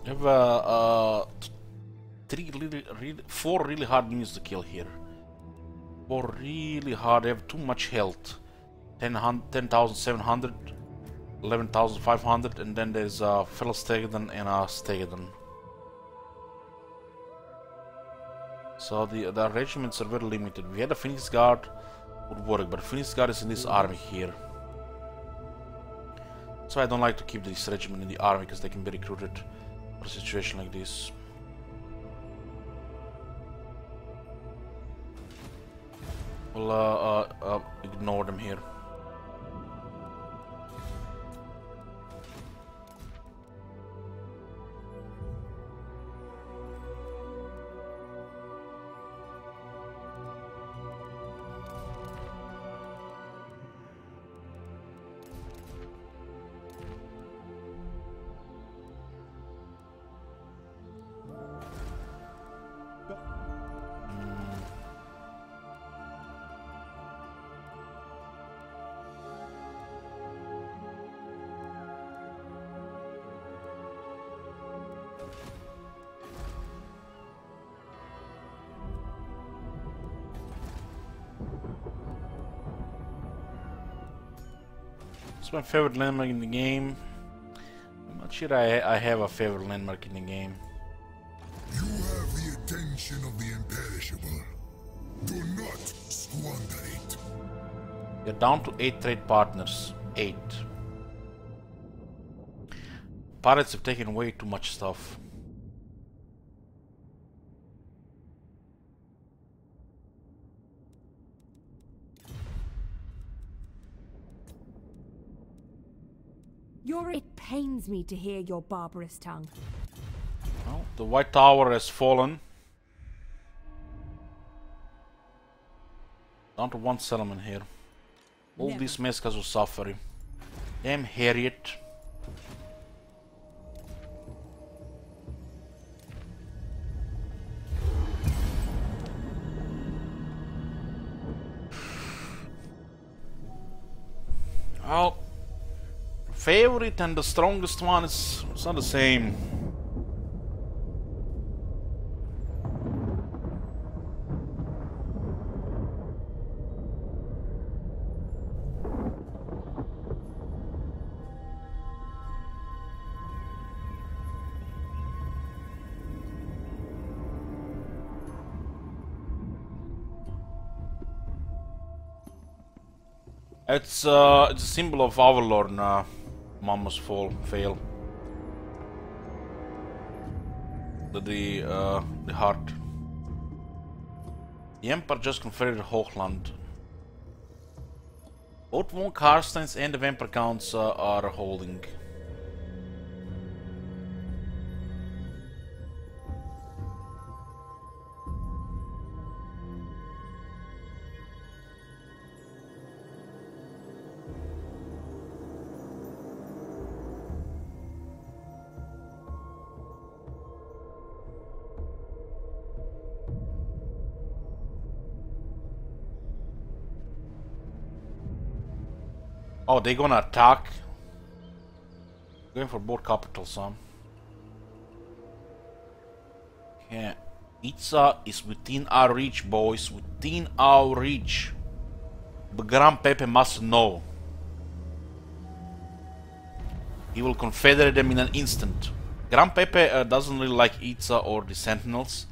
We have 4 really hard units to kill here. 4 really hard. They have too much health. 10,700, 11,500, and then there's Fellow Stegadon and Stegadon. So the regiments are very limited. We had a Phoenix Guard would work, but Phoenix Guard is in this army here. So I don't like to keep this regiment in the army because they can be recruited for a situation like this. We'll ignore them here. It's my favorite landmark in the game. I'm not sure I have a favorite landmark in the game. You have the attention of the imperishable. Do not squander it. You're down to 8 trade partners. 8. Pirates have taken way too much stuff. It pains me to hear your barbarous tongue. Well, the White Tower has fallen. Down to 1 settlement here. All these Mescas will suffer. Damn Harriet. Well, favorite and the strongest one is it's not the same. It's a symbol of Avalorn. Mama's fail. The heart. The Emperor just conferred Hochland. Both von Karsteins and the Vampire Counts are holding. Oh, they're gonna attack. Going for both capitals, huh? Okay. Itza is within our reach, boys. Within our reach. But Gran Pepe must know. He will confederate them in an instant. Gran Pepe doesn't really like Itza or the Sentinels,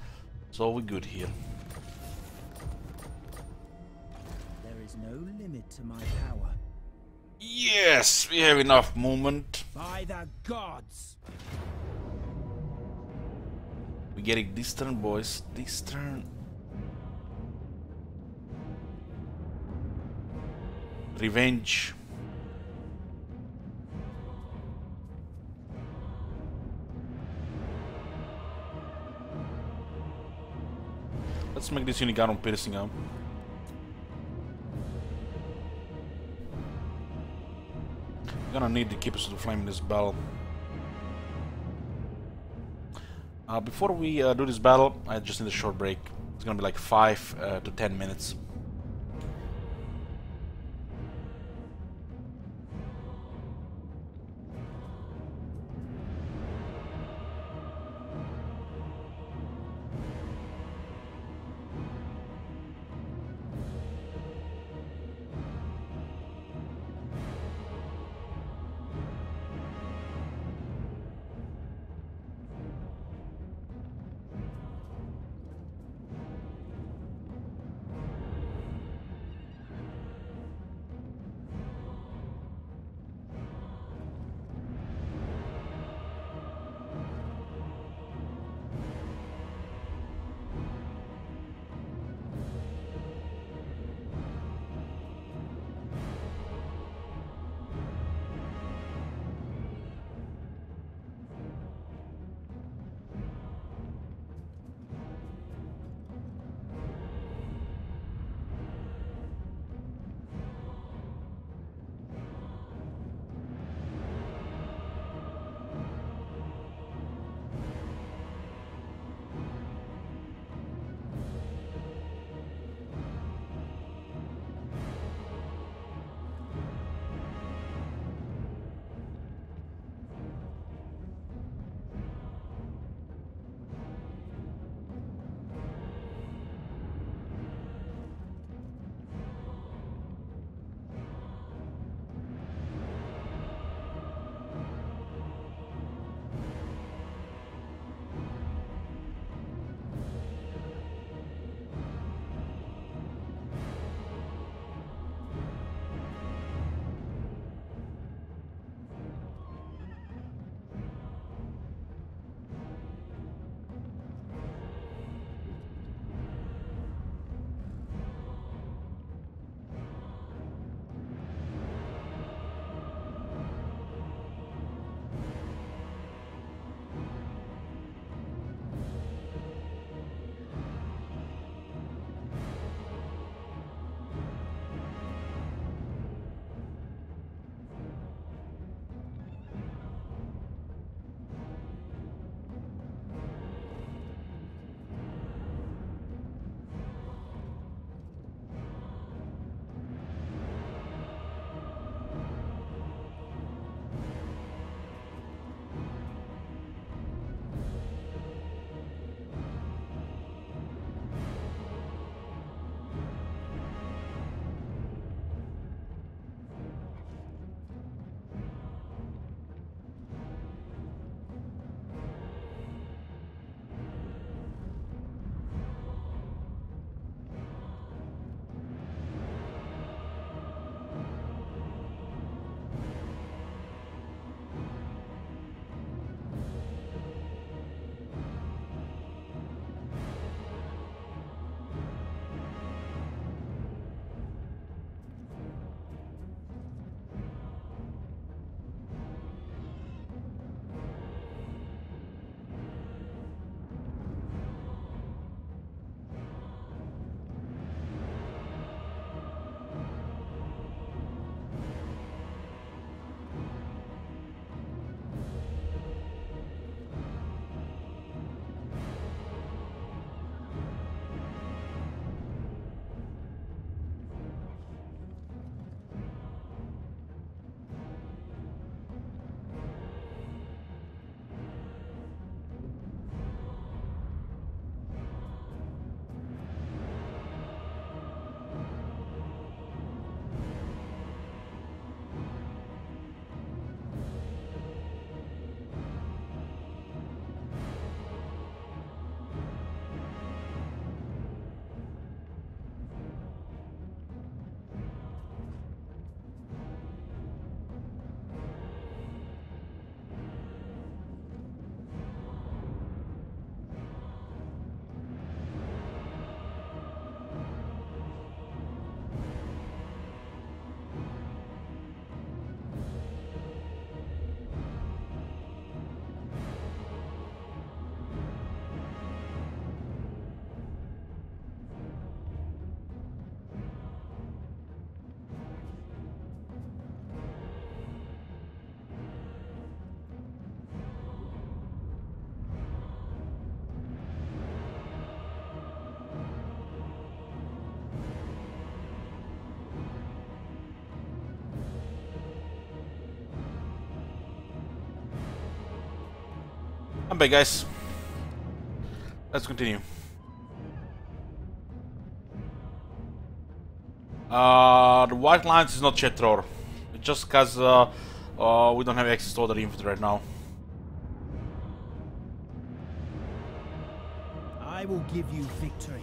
so we're good here. There is no limit to my power. Yes, we have enough movement. By the gods! We're getting this turn, boys. This turn. Revenge. Let's make this Unigarum piercing up. Gonna need to keep us to the flame in this battle. Before we do this battle, I just need a short break. It's gonna be like 5 to 10 minutes. I'm back, guys. Let's continue. The white lines is not Chetror. It's just because we don't have access to other infantry right now. I will give you victory.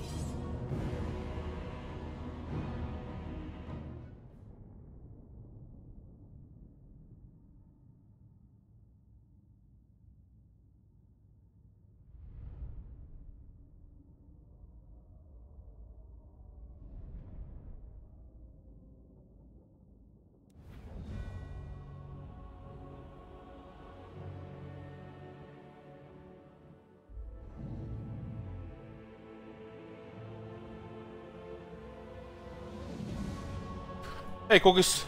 Hey, cookies.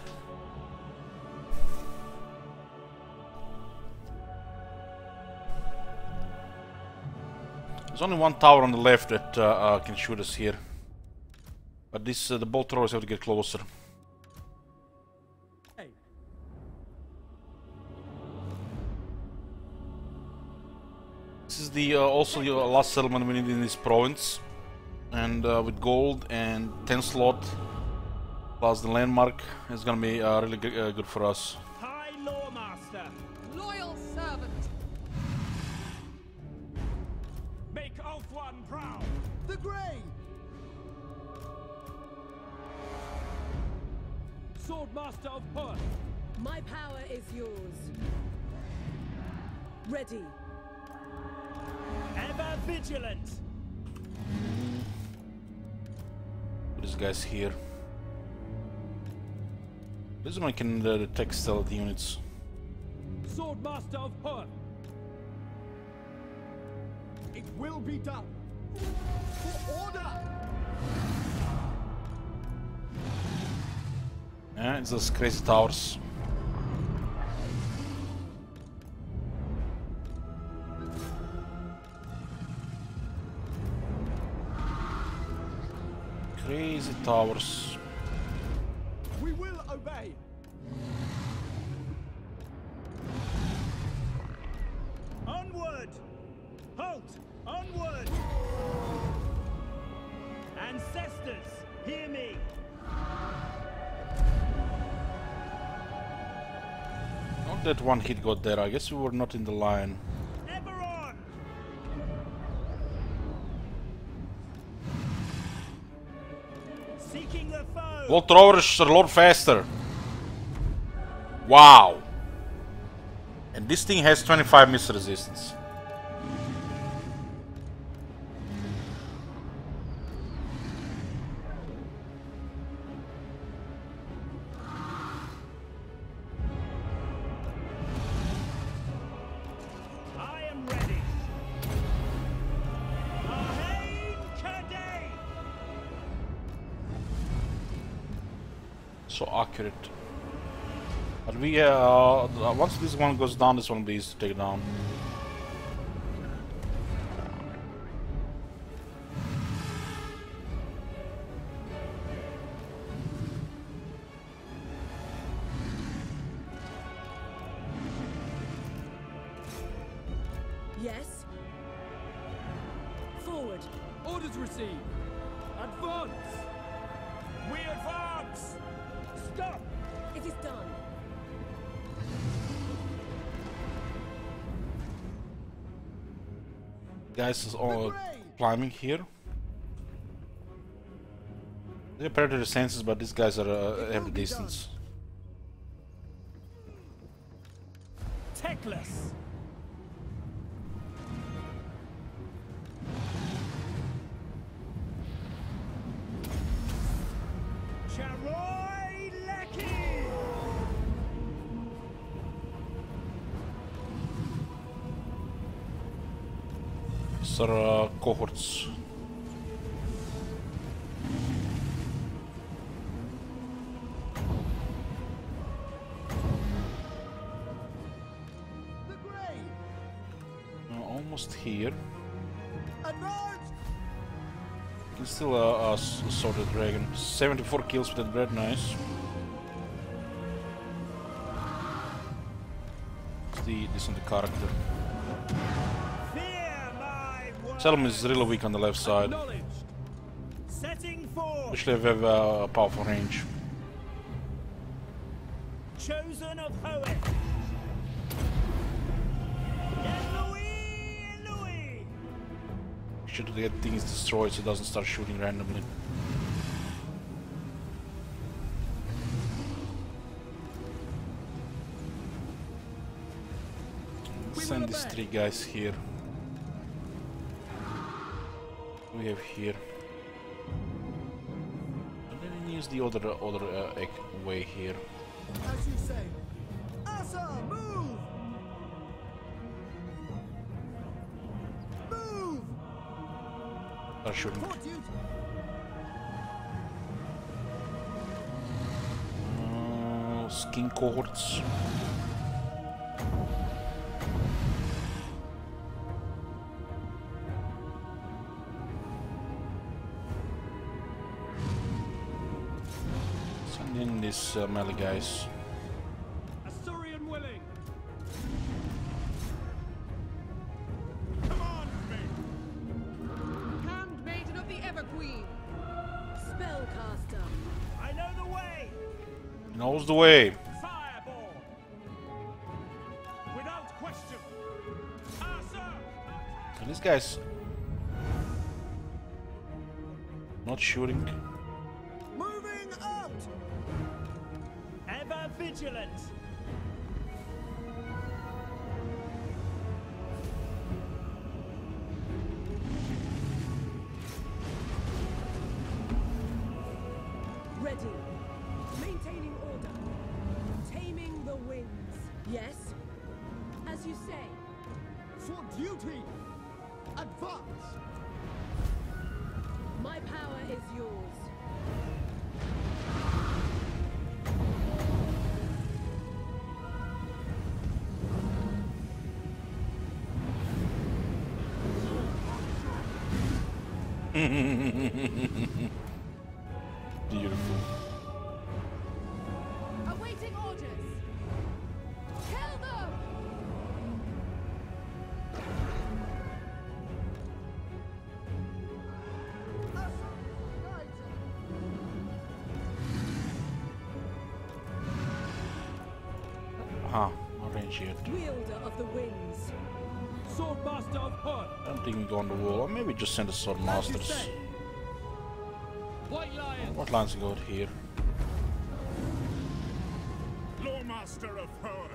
There's only one tower on the left that can shoot us here, but this the bolt throwers have to get closer. Hey. This is the also the last settlement we need in this province, and with gold and 10 slot. Plus the landmark is gonna be really good for us. High Loremaster. Loyal servant. Make Ulthuan proud. The Grey! Swordmaster of Perth. My power is yours. Ready. Ever vigilant. This guy's here. This one can detect stealth units. Swordmaster of Perth. It will be done. For order! Yeah, it's those crazy towers. Crazy towers. We will obey. Onward! Halt! Onward! Ancestors, hear me! Not that one hit got there. I guess we were not in the line. Ever on! Seeking the foe! Bolt throwers are a lot faster. Wow. And this thing has 25 missile resistance. I am ready! Ahain Kadei! So accurate. But we, once this one goes down, this one will be easy to take down. Yes. Forward. Orders received. Advance. We advance. Stop! It is done. Guys is all climbing here. They're predator senses, but these guys are have the distance. Techless! Charoy Lecky! These are cohorts. The Grey! Almost here. Advance! You can still sort the dragon. 74 kills with that bread, nice. This on the character. Settlement is really weak on the left side. Acknowledged. Setting forth. Especially if we have a powerful range. Chosen of Hoet. Louis. Should get things destroyed so it doesn't start shooting randomly. Send these 3 guys here. We have here. And then use the other way here. As you say. Asa, move! Move! Start shooting. For duty. Skin cohorts. Send in these melee guys. Assyrian willing. Handmaiden of the Everqueen. Spellcaster. I know the way. He knows the way. Fireball. Without question. Asa. And these guys not shooting. Moving out. Ever vigilant. Ready. Maintaining order. Taming the winds. Yes? As you say. For duty. Advance. My power is yours. Beautiful. Awaiting orders. Kill them! Aha, no range yet. Wielder of the winds. Swordmaster of Hood. I don't think we go on the wall, or maybe just send a Swordmasters. White Lion. What lines go here? Loremaster of Hood.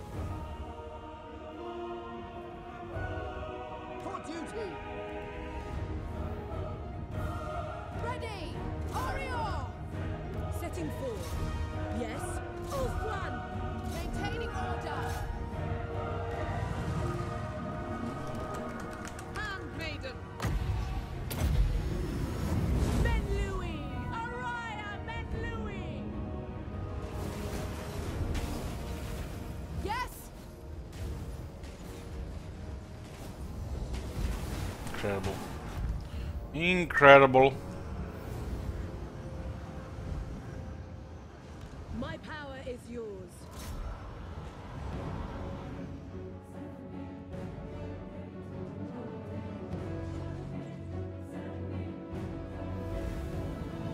For duty. Ready! Orior! Setting forth. Yes? Ulfwan! Maintaining order. Handmaiden. Men Louis! Araya Men Louis! Yes! Incredible. Incredible. My power is yours.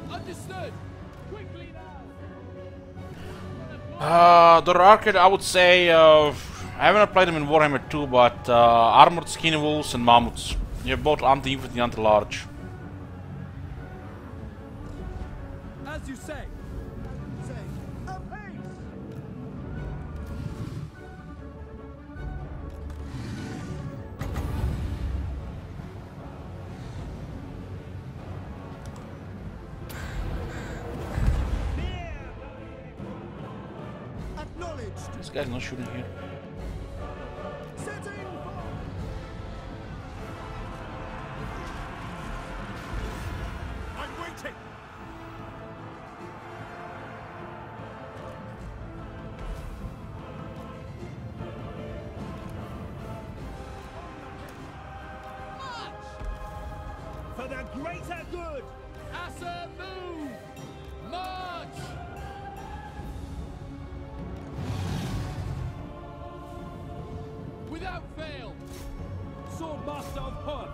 Understood. Quickly now. The arcade, I would say, I haven't played them in Warhammer 2, but Armored Skinny Wolves and Mammoths. You have both anti-infantry and anti-large. As you say. Say. Apace. Acknowledged. This guy's not shooting here. Setting forth. I'm waiting. For the greater good. Asa move! March! Without fail! Swordmaster of Hood!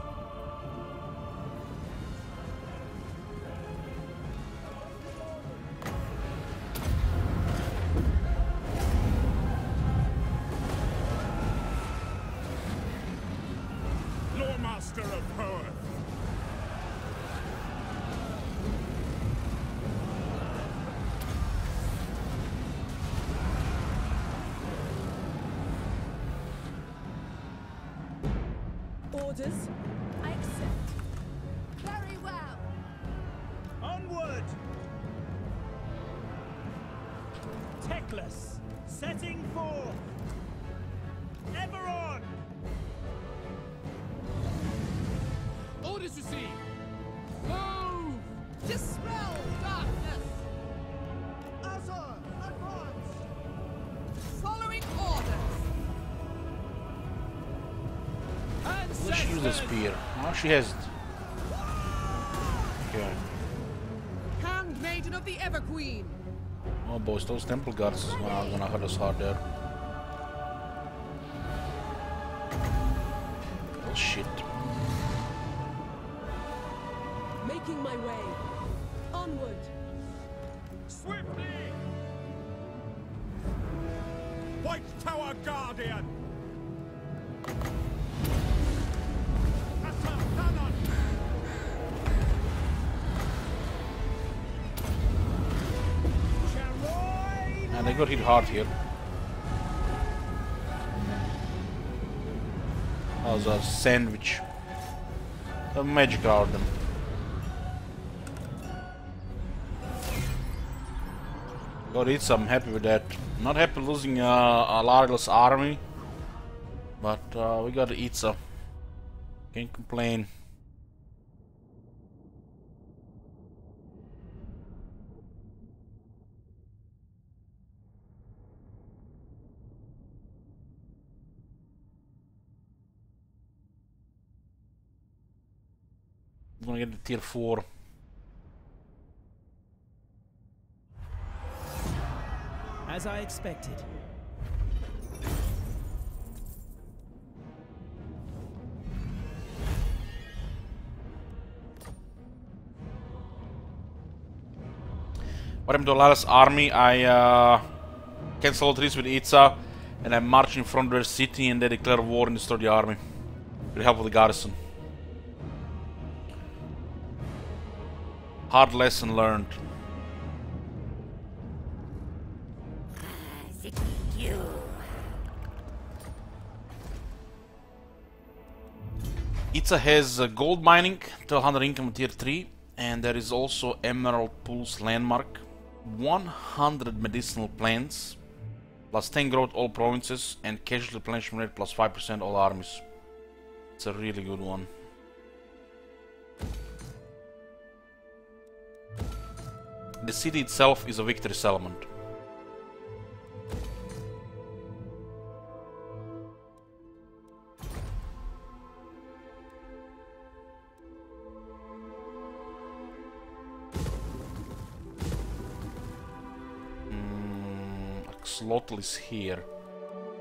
Orders? I accept. Very well. Onward! Teclis, setting forth! Ever on! Orders received. Move! Dispel darkness! Azar, advance! Following orders! Will she use the spear? Oh, she has it. Okay. Handmaiden of the Everqueen! Oh boys, those temple guards are gonna hurt us hard there. Oh shit. Making my way. Onward. Swiftly! White Tower Guardian! Attack cannon! And they got hit hard here. That was a sandwich. A magic out them. Got Itza, I'm happy with that. Not happy losing a largeless army, but we got Itza. Can't complain. I'm gonna get the tier 4. As I expected. What happened to Lala's army? I cancelled treaties with Itza and I marched in front of their city and they declared war and destroyed the army with the help of the garrison. Hard lesson learned. Itza has gold mining, 1200 income tier 3, and there is also Emerald Pools landmark, 100 medicinal plants, plus 10 growth all provinces, and casualty replenishment rate plus 5% all armies. It's a really good one. The city itself is a victory settlement. Axolotl is here.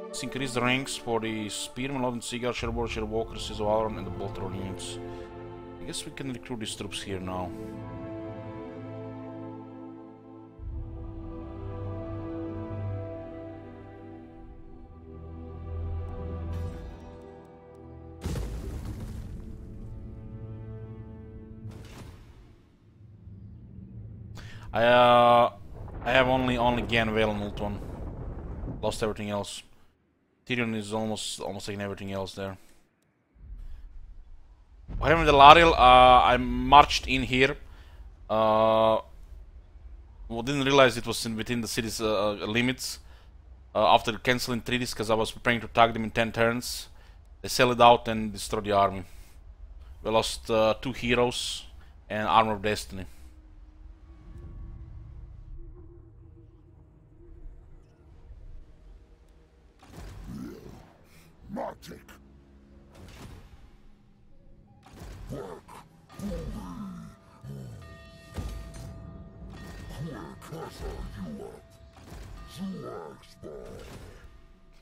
Let's increase the ranks for the Spearman, Lord and Seagull, Sherboard, Sherwalker, Scissor Valorant, and the Bolter units. I guess we can recruit these troops here now. I have only Ganvale and Ultron. Lost everything else. Tyrion is almost taking everything else there. What happened with the Lariel? I marched in here. Well, didn't realize it was within the city's limits. After cancelling treaties, because I was preparing to tag them in 10 turns. They sell it out and destroy the army. We lost 2 heroes and Armor of Destiny. Matic. Work.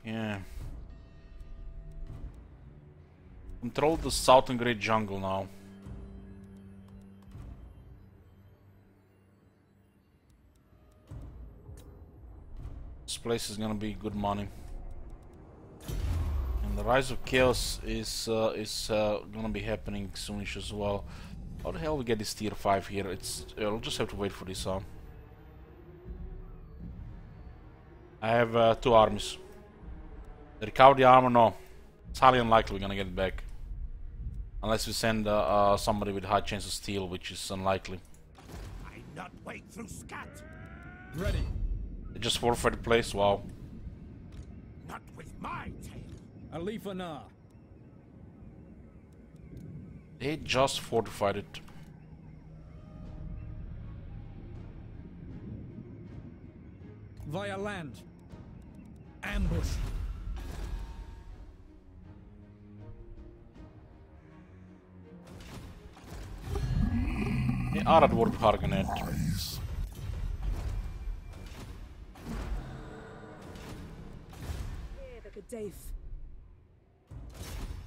Yeah. Control the southern great jungle now. This place is gonna be good money. And the Rise of Chaos is gonna be happening soonish as well. How the hell we get this tier 5 here? I'll just have to wait for this out. I have 2 armies. Recover the armor? No. It's highly unlikely we're gonna get it back. Unless we send somebody with high chance of steal, which is unlikely. I not wait through scat. Ready. They just forfeit the place, wow. Not with my tail. Alifana. They just fortified it. Via land. Ambush. Det är vårt harganet.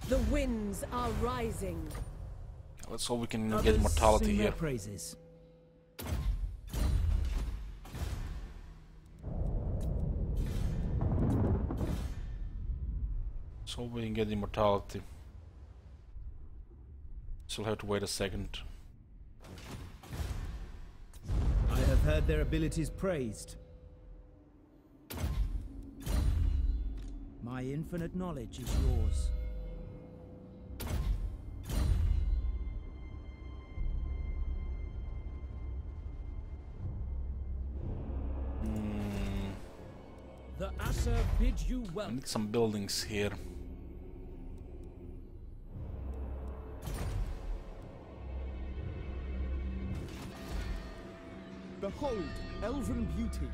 The winds are rising. Let's hope we can get immortality here. Praises. Let's hope we can get immortality. Still have to wait a second. I have heard their abilities praised. My infinite knowledge is yours. The Asa bid you I welcome. need some buildings here. Behold, elven beauty.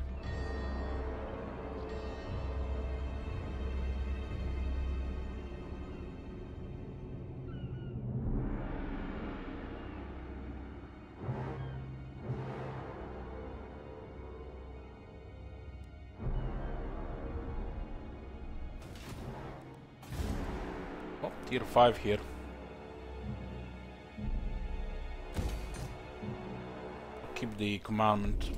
Oh, tier 5 here. Keep the commandment.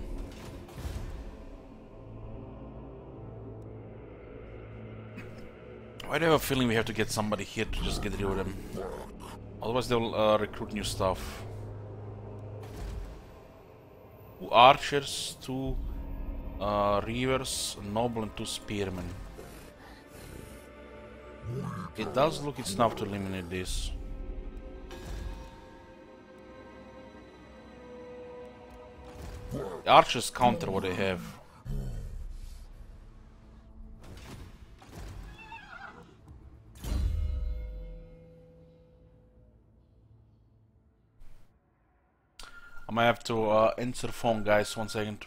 I do have a feeling we have to get somebody here to just get rid of them. Otherwise they'll recruit new stuff. 2 archers, 2 reavers, a noble and 2 spearmen. It does look it's enough to eliminate this. The archers counter what they have. I might have to answer phone, guys, 1 second.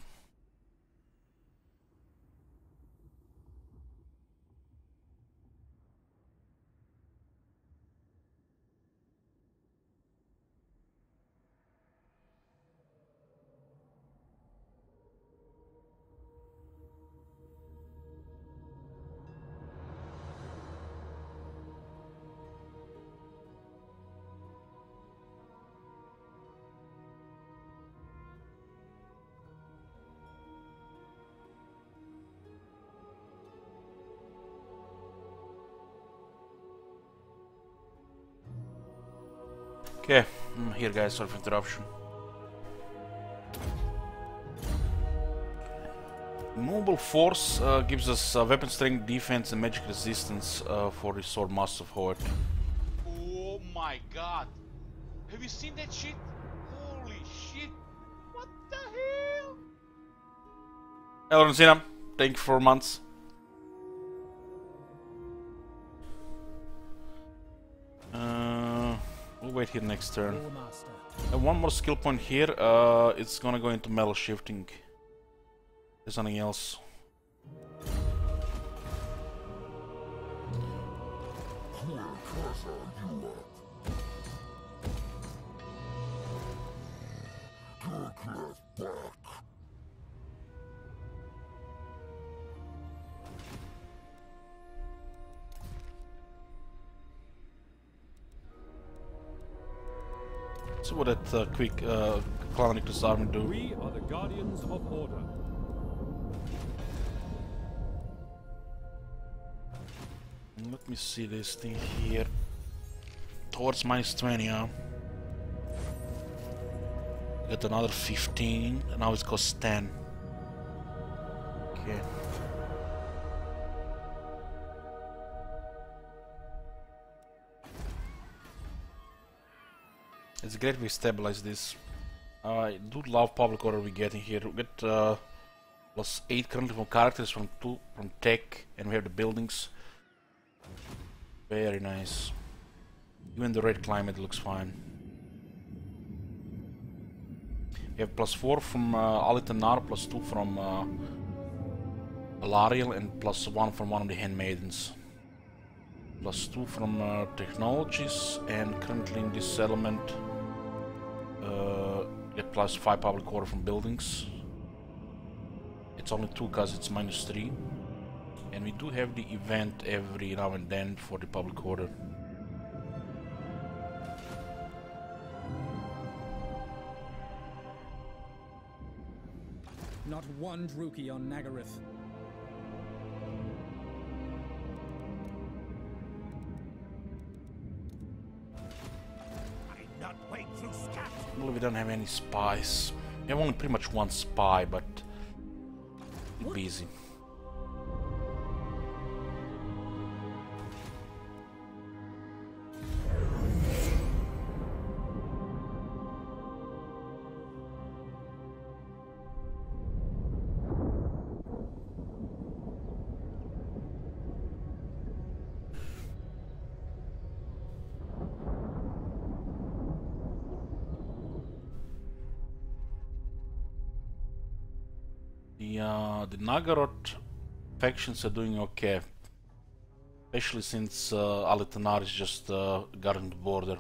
Okay, here guys, sorry for interruption. Mobile force gives us weapon strength, defense and magic resistance for the sword master of Hoet. Oh my god! Have you seen that shit? Holy shit! What the hell? Elron Zinam, thank you for months. We'll wait here next turn. And one more skill point here, it's gonna go into metal shifting. There's nothing else. See what that quick Chronicles army do. We are the guardians of order. Let me see this thing here. Towards -20, huh? Got another 15, and now it costs 10. Okay. It's great we stabilize this. I do love public order we're getting here. We get +8 currently from characters, from tech, and we have the buildings. Very nice. Even the red climate looks fine. We have +4 from Alitanar, +2 from Alariel, and +1 from one of the handmaidens. +2 from technologies, and currently in this settlement get +5 public order from buildings. It's only 2 because it's -3. And we do have the event every now and then for the public order. Not one Druki on Nagaryth. Well, we don't have any spies. We have only pretty much 1 spy, but we're busy. The Nagaroth factions are doing okay, especially since Alitanar is just guarding the border.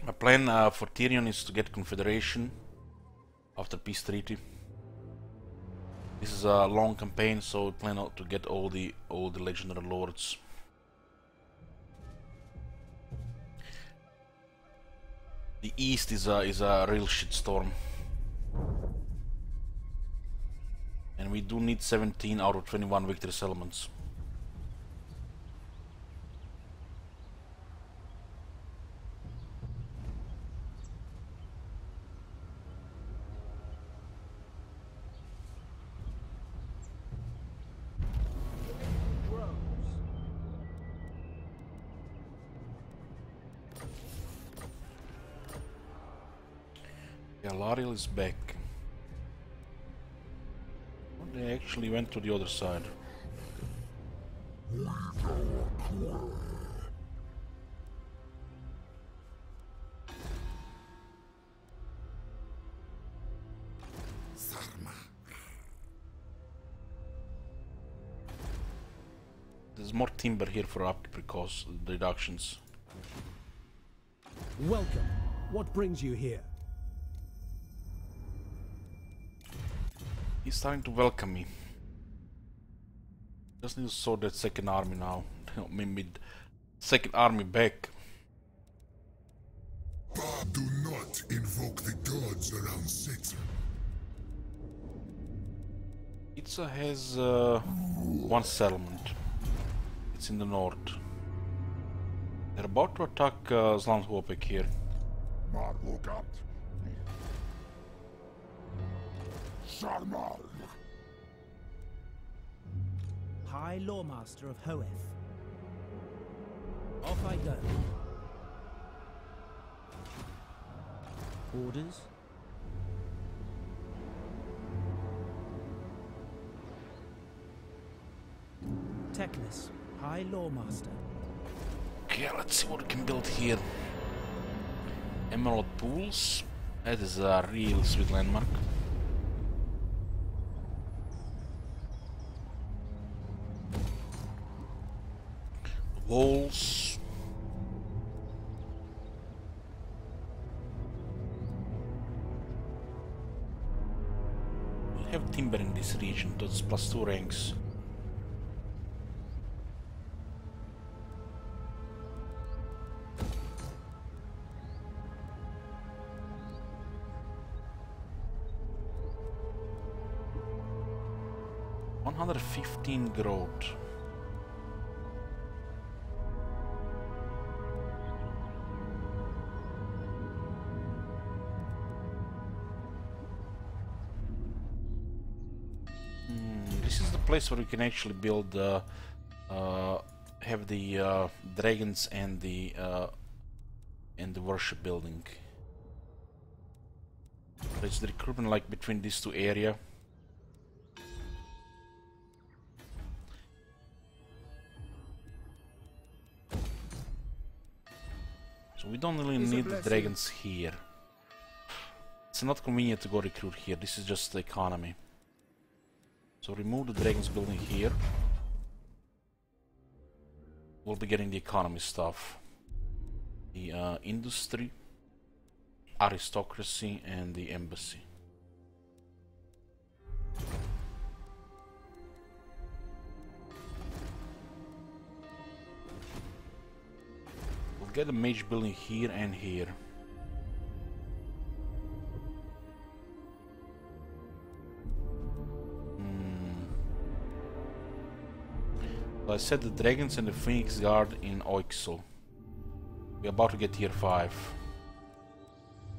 My plan for Tyrion is to get Confederation after peace treaty. This is a long campaign, so we plan to get all the legendary lords. The east is a real shitstorm, and we do need 17 out of 21 victory settlements. Alariel is back. Oh, they actually went to the other side. There's more timber here for upkeep cost reductions. Welcome. What brings you here? He's starting to welcome me. Just need to sort that second army now. Maybe second army back. Do not invoke the gods around Setzer. Itza has 1 settlement. It's in the north. They're about to attack Zlandhopek here. High Loremaster of Hoeth. Off I go. Orders? Teclis, High Loremaster. Okay, let's see what we can build here. Emerald pools. That is a real sweet landmark. Walls. We have timber in this region, that's +2 ranks. 115 growth. This is the place where we can actually build, have the dragons and the worship building. It's the recruitment like between these two areas. So we don't really need the dragons here. It's not convenient to go recruit here. This is just the economy. So remove the dragons building here. We'll be getting the economy stuff. The industry, aristocracy, and the embassy. We'll get a mage building here and here. I set the dragons and the phoenix guard in Oixel. We're about to get tier 5.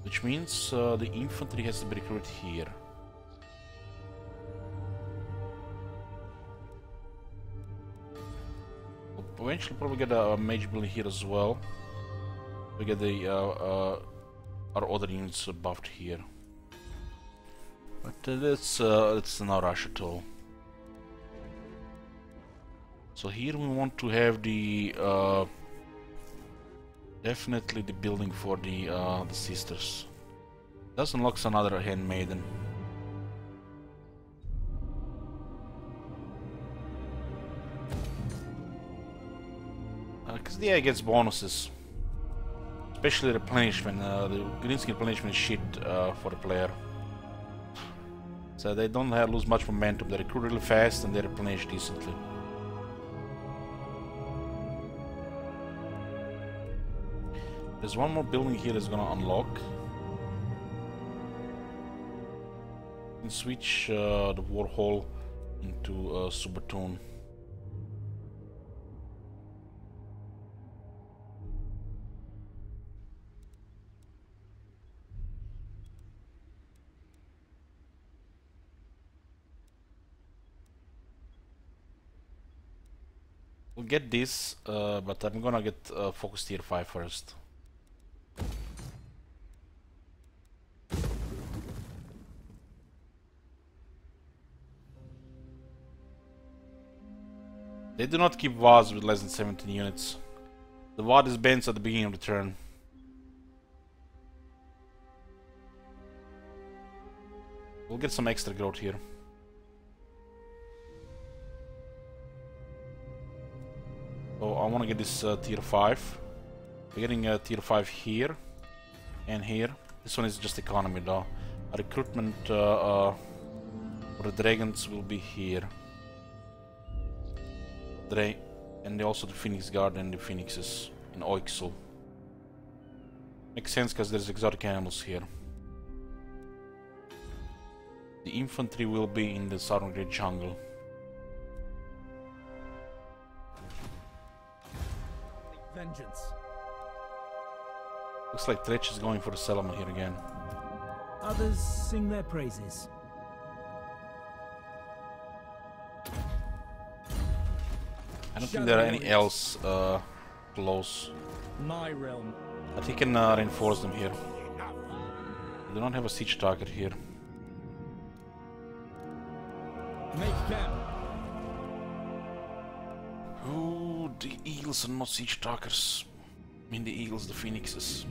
Which means the infantry has to be recruited here. We'll eventually probably get a mage building here as well. We get the our other units buffed here. But that's not rush at all. So here we want to have the definitely the building for the sisters. That unlocks another handmaiden. Because the AI gets bonuses, especially replenishment. The green skin replenishment is shit for the player, so they don't lose much momentum. They recruit really fast and they replenish decently. There's one more building here that's gonna unlock. You can switch the war hall into Subatone. We'll get this, but I'm gonna get focus tier 5 first. They do not keep VARs with less than 17 units. The VAR is banned at the beginning of the turn. We'll get some extra growth here. So I want to get this tier 5. We're getting tier 5 here and here. This one is just economy though. Our recruitment for the dragons will be here. And also the Phoenix Guard and the Phoenixes in Oixel. Makes sense because there's exotic animals here. The infantry will be in the Southern Great Jungle. Vengeance. Looks like Treachery is going for the settlement here again. Others sing their praises. I don't think there are any else close. My realm. But he can reinforce them here. We do not have a siege target here. Make camp. Ooh, the eagles are not siege targets. I mean the eagles, the phoenixes.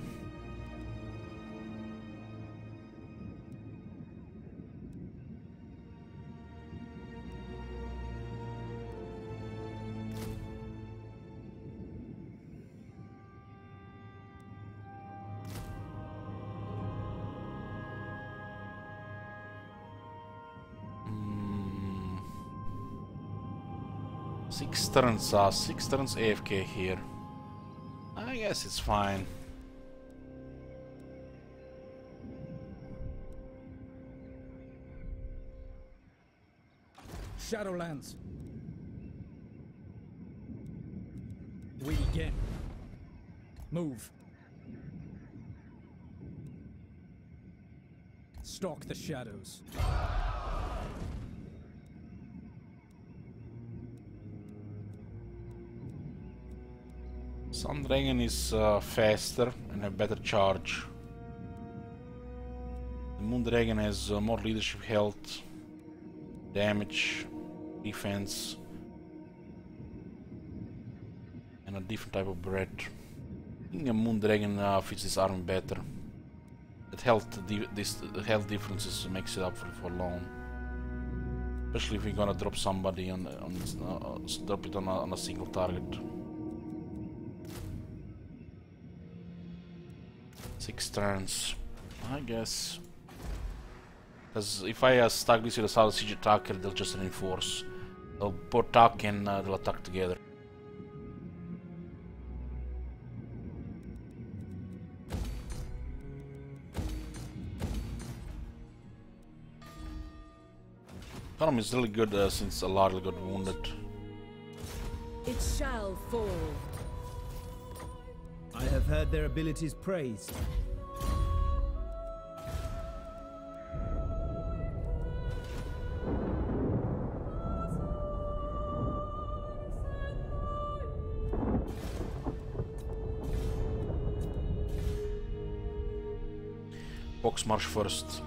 Six turns AFK here. I guess it's fine. Shadowlands. We begin. Move. Stalk the shadows. Sun Dragon is faster and a better charge. The Moon Dragon has more leadership, health, damage, defense, and a different type of bread. I think a Moon Dragon fits this army better. That health differences makes it up for long. Especially if you're gonna drop somebody drop it on a single target. 6 turns, I guess. Because if I stack this with a South Siege attacker, they'll just reinforce. They'll both attack and they'll attack together. Economy is really good since Alarl got wounded. It shall fall. I have heard their abilities praised. Box march first.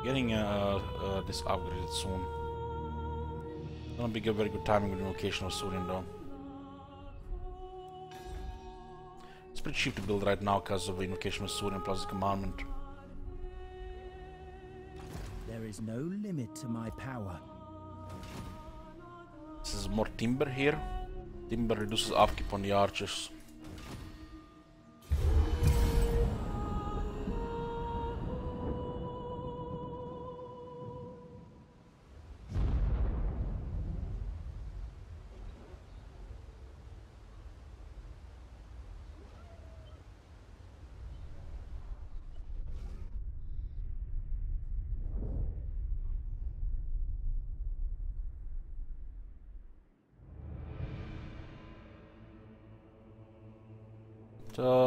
Getting this upgraded soon. Gonna be a very good timing with invocation of Surian though. It's pretty cheap to build right now because of invocation of Surian plus the commandment. There is no limit to my power. This is more timber here. Timber reduces upkeep on the archers.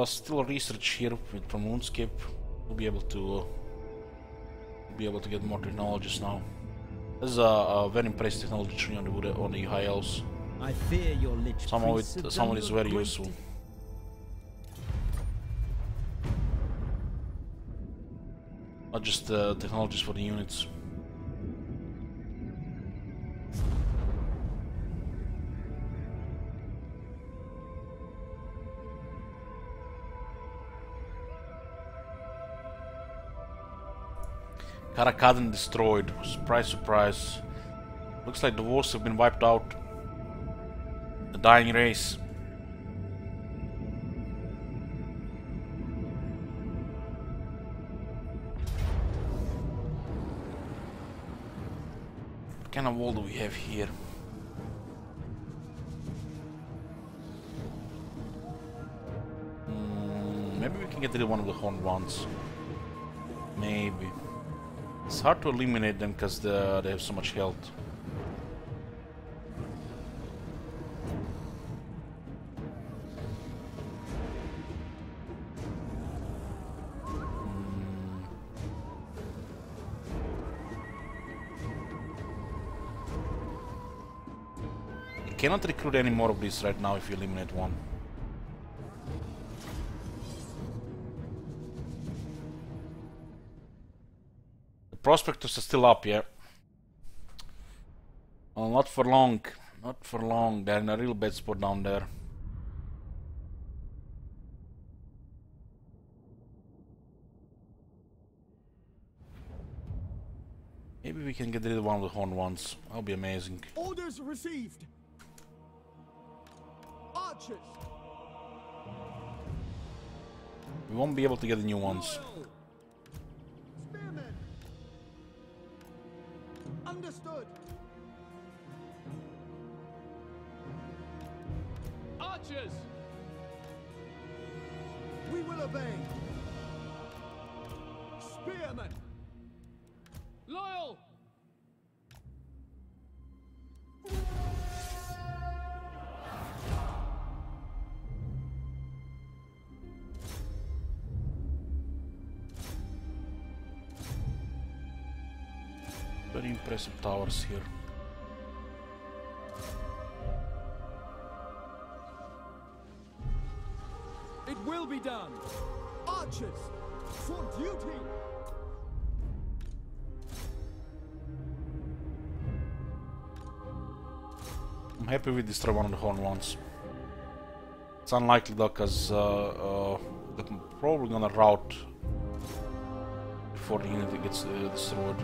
Still research here from RuneScape. We'll be able to get more technologies now. This is a very impressive technology tree on the high elves. I fear your lich. Some of it is very useful. Not just technologies for the units. Karakadan destroyed. Surprise, surprise. Looks like the wars have been wiped out. The dying race. What kind of wall do we have here? Maybe we can get rid of one of the horned ones. Maybe. It's hard to eliminate them because they have so much health. You cannot recruit any more of these right now if you eliminate one. Prospectors are still up, yeah. Well, not for long. Not for long. They're in a real bad spot down there. Maybe we can get rid of one of the horned ones. That'll be amazing. Orders received. Archers. We won't be able to get the new ones. Understood. Archers! We will obey. Spearmen! Loyal! Very impressive towers here. It will be done. Archers, for duty. I'm happy with destroy one of the horn ones. It's unlikely though, cause they're probably gonna rout before the unit gets destroyed.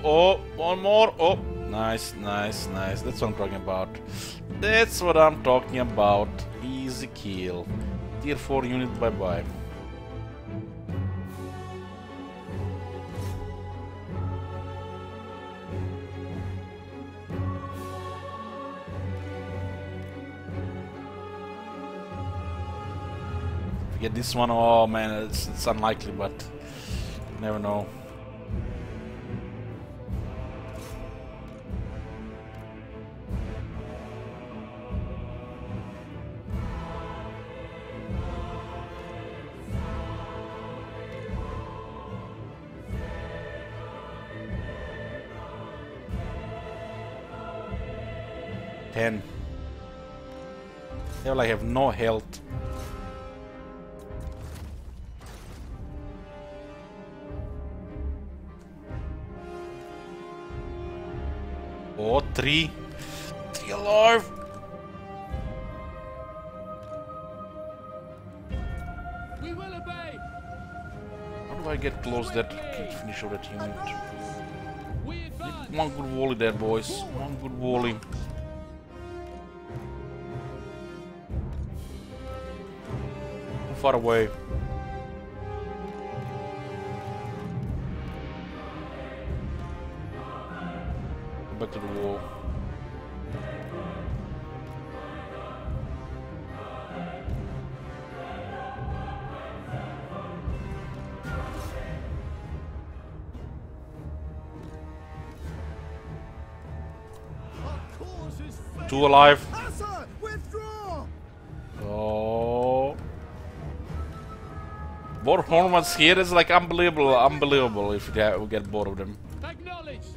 Oh, one more. Oh, nice, nice, nice. That's what I'm talking about. That's what I'm talking about. Easy kill. Tier 4 unit, bye-bye. If we get this one, oh man, it's unlikely, but you never know. They like have no health. Oh, three alive. We will obey. How do I get close that to finish all that unit? We advance. One good volley there, boys. One good volley. Far away. Back to the wall. Two alive. Oh. More hormones here is like unbelievable if we get both of them. Acknowledged.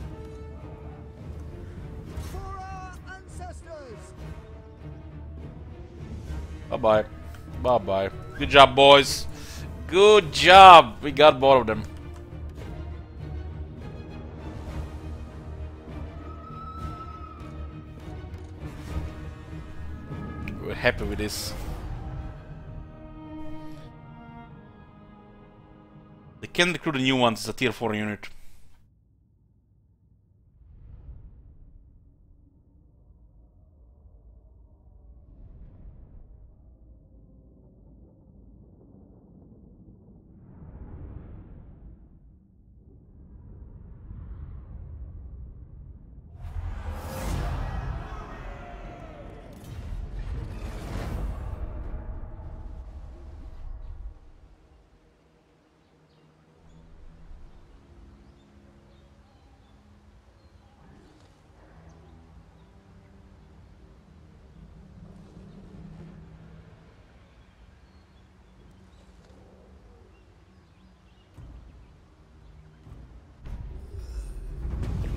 For our ancestors. Bye-bye. Bye-bye. Good job, boys. Good job. We got both of them. We're happy with this. They can recruit the new ones, it's a tier 4 unit.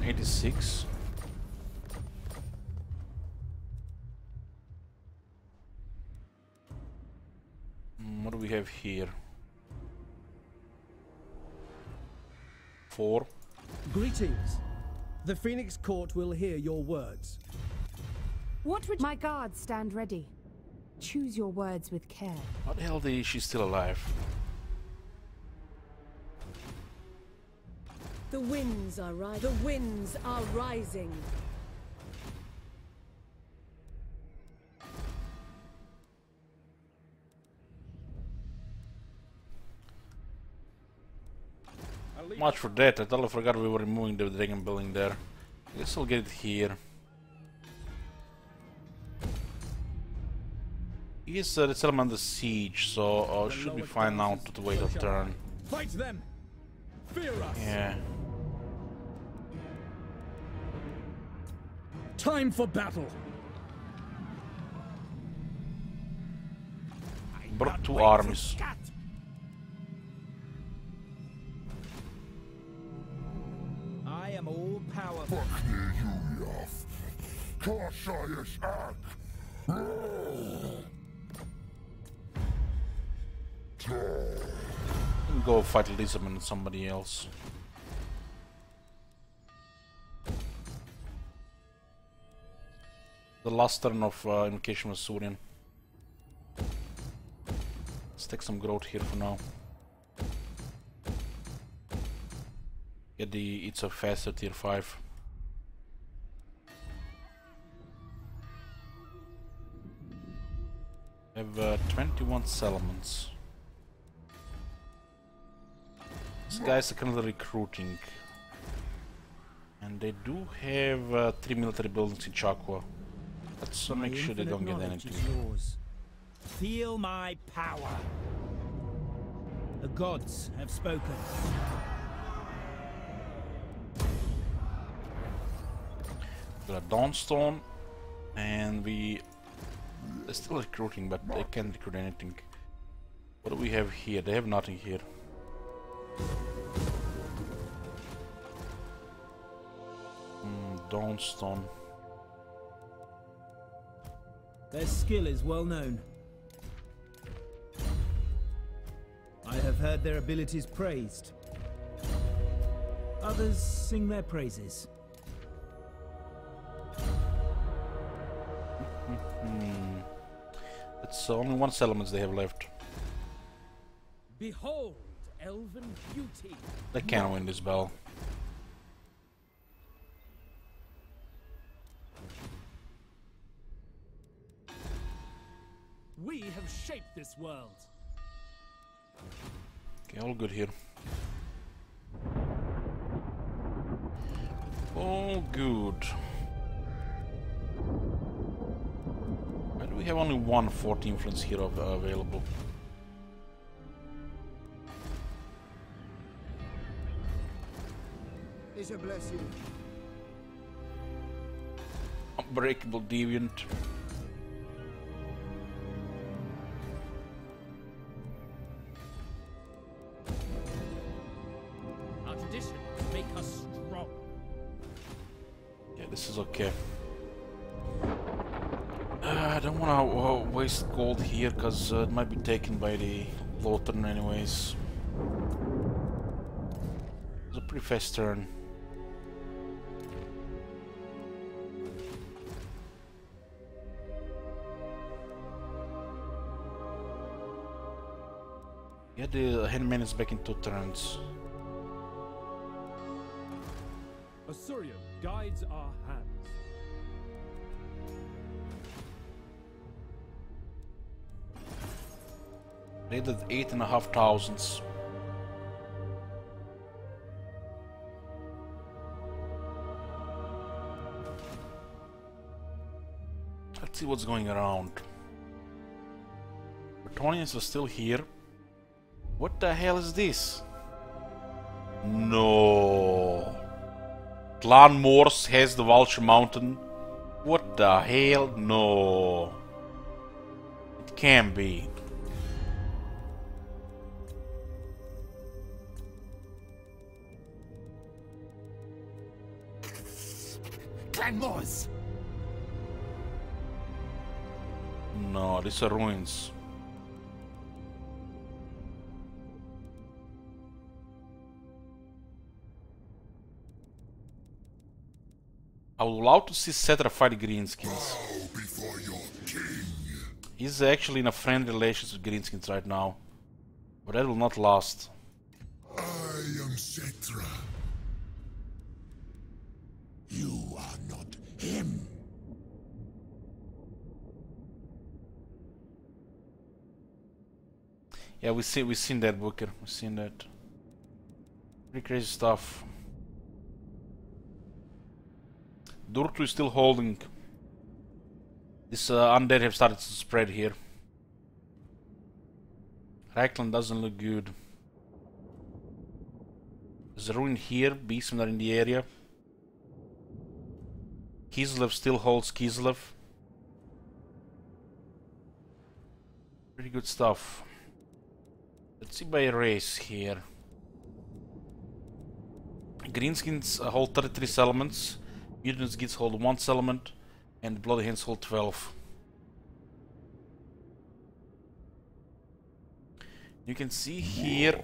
'86. What do we have here? 4. Greetings. The Phoenix Court will hear your words. What would my guards stand ready? Choose your words with care. How the hell is she still alive? The winds are rising. The winds are rising. Much for that. I totally forgot we were removing the dragon building there. I guess I'll get it here. Yes, the settlement under siege, so should be fine now to wait a turn. Fight them! Fear us! Yeah. Time for battle! Brought two armies. I am all powerful. Go fight Elizabeth and somebody else. The last turn of Invocation was Surian. Let's take some growth here for now. Get the Itza faster tier 5. Have 21 settlements. These guys are currently recruiting. And they do have 3 military buildings in Chakwa. Let's make sure they don't get anything. Feel my power. The gods have spoken. Got a Dawnstone, and they're still recruiting, but they can't recruit anything. What do we have here? They have nothing here. Dawnstone. Their skill is well known. I have heard their abilities praised. Others sing their praises. It's only one settlement they have left. Behold, elven beauty. They can't win this battle. We have shaped this world. Okay, all good here. All good. Why do we have only one fort influence here available? It's a blessing. Unbreakable Deviant. Our traditions make us strong. Yeah, this is okay. I don't want to waste gold here, because it might be taken by the low turn anyways. It's a pretty fast turn. Get the Handman is back in 2 turns. Assyrian guides our hands. Raided 8,500. Let's see what's going around. Bretonians are still here. What the hell is this? No. Clan Morse has the Vulture Mountain. What the hell? No. It can't be. Clan Morse! No, these are ruins. I would love to see Cetra fight Greenskins. He's actually in a friendly relations with Greenskins right now. But that will not last. I am Cetra. You are not him. Yeah, we've seen that, Booker. We've seen that. Pretty crazy stuff. Durtu is still holding. This undead have started to spread here. Reichland doesn't look good. There's a ruin here, beastmen are in the area. Kislev still holds Kislev. Pretty good stuff. Let's see by race here. Greenskins hold 33 settlements. Mutants Gits hold 1 settlement. And Bloody Hands hold 12. You can see here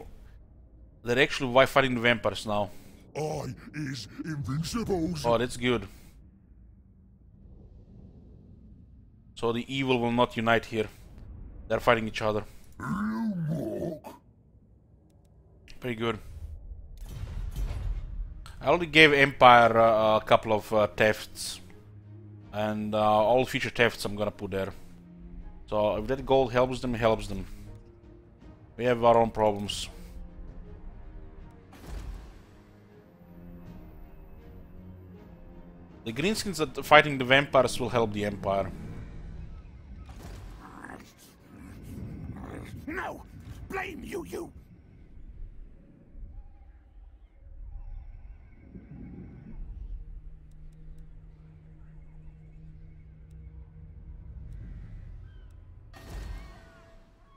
they're actually fighting the vampires now. I is invincible. Oh, that's good. So the evil will not unite here. They're fighting each other. Pretty good. I already gave Empire a couple of thefts. And all future thefts I'm gonna put there. So if that gold helps them, it helps them. We have our own problems. The Greenskins that are fighting the vampires will help the Empire. No! Blame you!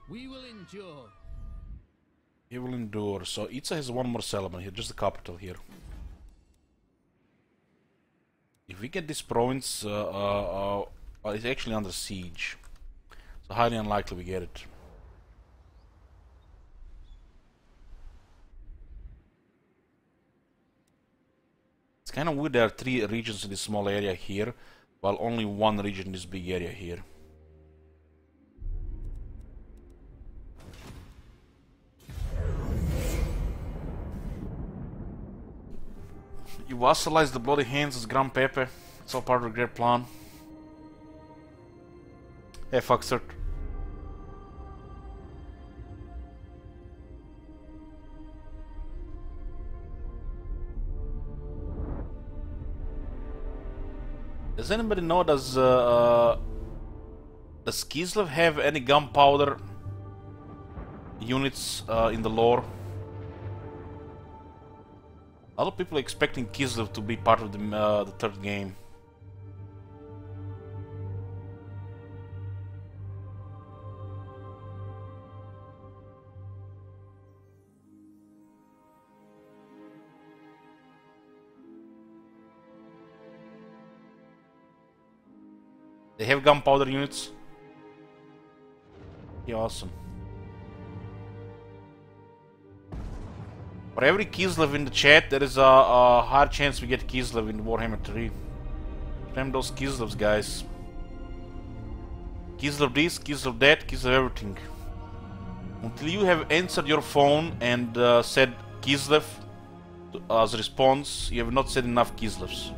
We will endure. He will endure. So Itza has one more settlement here, just the capital here. If we get this province, it's actually under siege. So highly unlikely we get it. It's kind of weird there are 3 regions in this small area here, while only 1 region in this big area here. You vassalize the Bloody Hands as Grand Pepe. It's all part of the great plan. Hey, Fuxert. Does anybody know, does Kislev have any gunpowder units in the lore? A lot of people are expecting Kislev to be part of the 3rd game. They have gunpowder units. Yeah, awesome. For every Kislev in the chat, there is a higher chance we get Kislev in Warhammer 3. Damn those Kislevs, guys. Kislev this, Kislev that, Kislev everything. Until you have answered your phone and said Kislev as a response, you have not said enough Kislevs.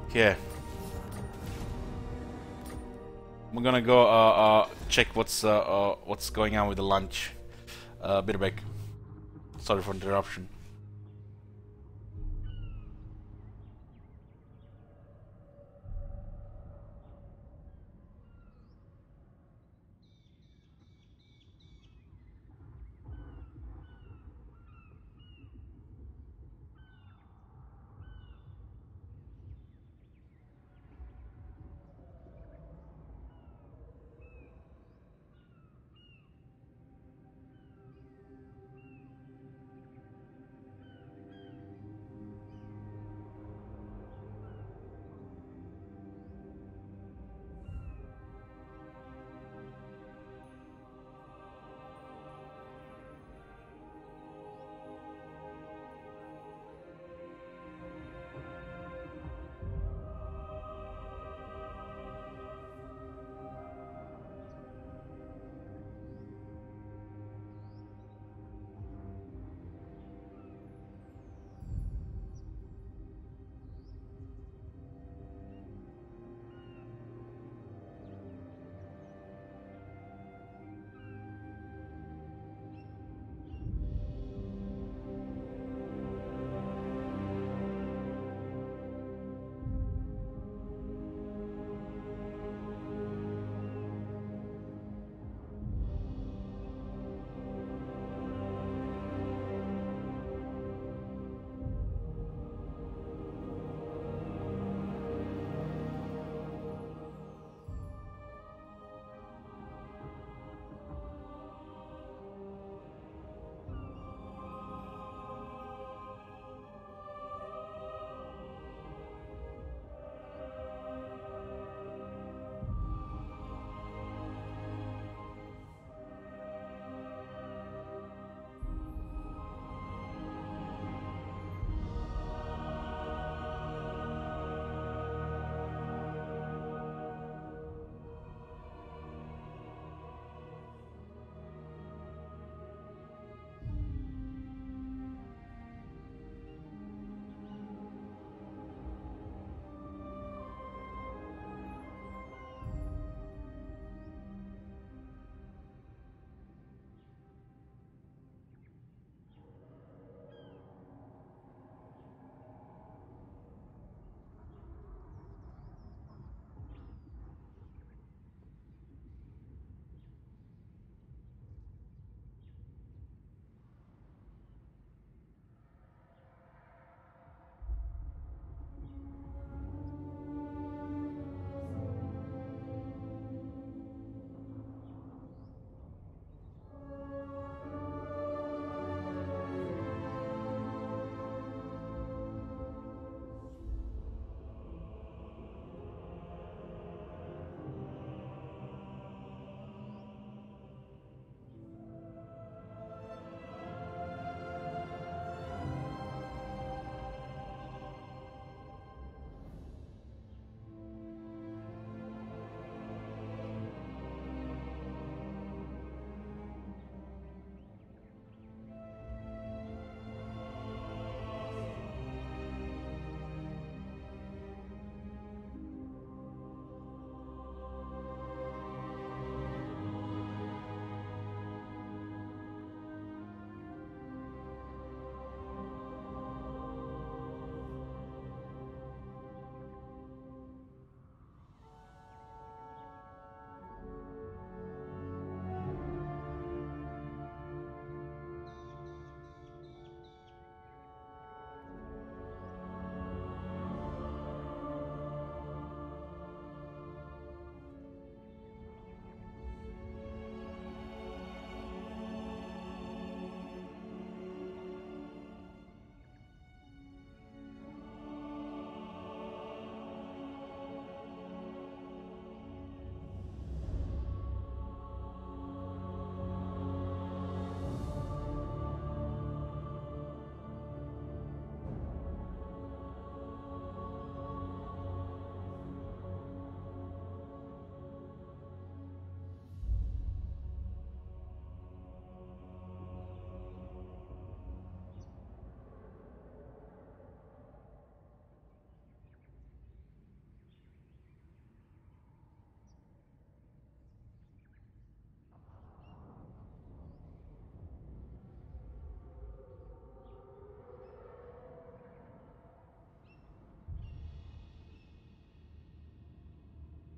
Okay. I'm gonna go check what's going on with the lunch. Be right back. Sorry for the interruption.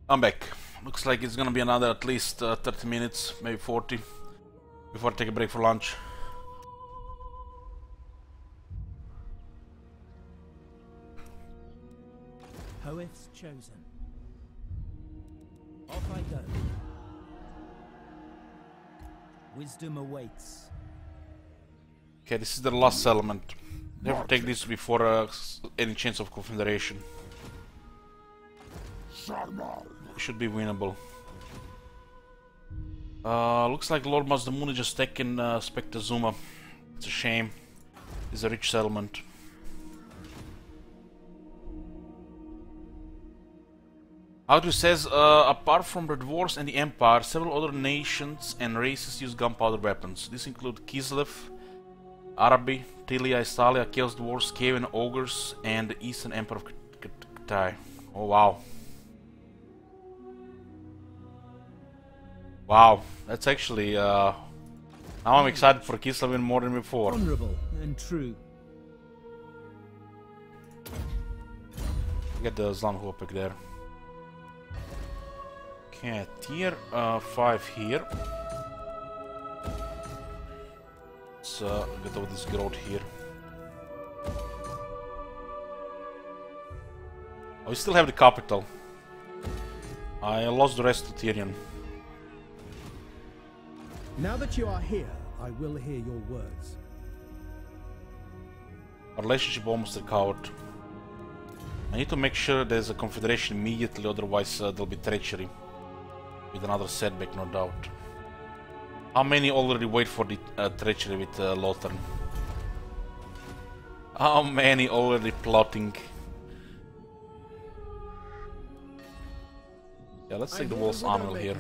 I'm back. Looks like it's gonna be another at least 30 minutes, maybe 40, before I take a break for lunch. Hoeth's chosen. Off I go. Wisdom awaits. Okay, this is the last settlement. Never take this before any chance of confederation. It should be winnable. Looks like Lord Mazdamun is just taking Spectazuma. It's a shame. It's a rich settlement. Outro says, apart from the dwarves and the Empire, several other nations and races use gunpowder weapons. These include Kislev, Arabi, Tilia, Estalia, Chaos Dwarves, Kaven Ogres, and the Eastern Empire of Kitai. Oh wow. Wow, that's actually, now I'm excited for Kislev more than before. Honorable and true. Get the Zlanhopek there. Okay, tier 5 here. Let's get over this growth here. Oh, we still have the capital. I lost the rest to Tyrion. Now that you are here, I will hear your words. Our relationship almost recovered. I need to make sure there's a confederation immediately, otherwise there'll be treachery. With another setback, no doubt. How many already wait for the treachery with Lothar? How many already plotting? Yeah, let's take the Wolf's Armor here.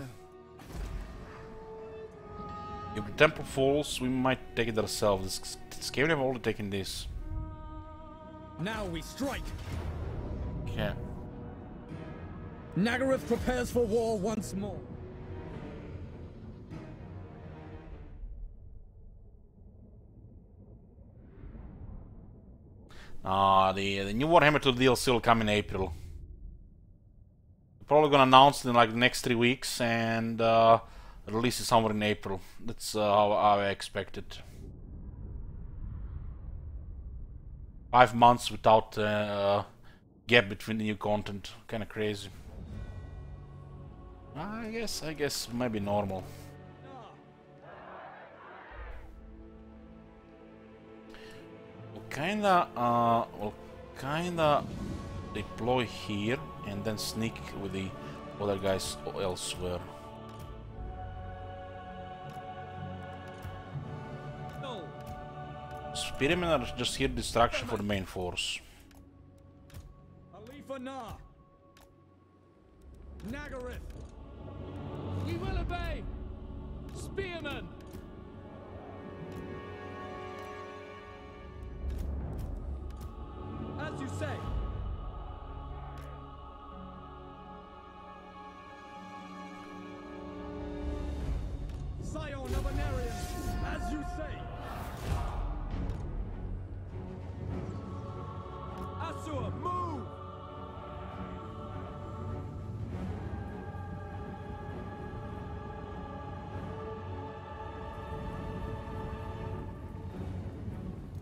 If the temple falls, we might take it ourselves. This game have already taken this. Now we strike. Okay. Nagaroth prepares for war once more. The new Warhammer 2 DLC will come in April. Probably gonna announce it in like the next 3 weeks and release it somewhere in April. That's how I expect it. 5 months without gap between the new content. Kinda crazy. I guess maybe normal. We'll kinda deploy here and then sneak with the other guys elsewhere. Spearmen are just here distraction for the main force. Nagaroth. We will obey! Spearmen! As you say. Scion of an area, as you say. Asur, move!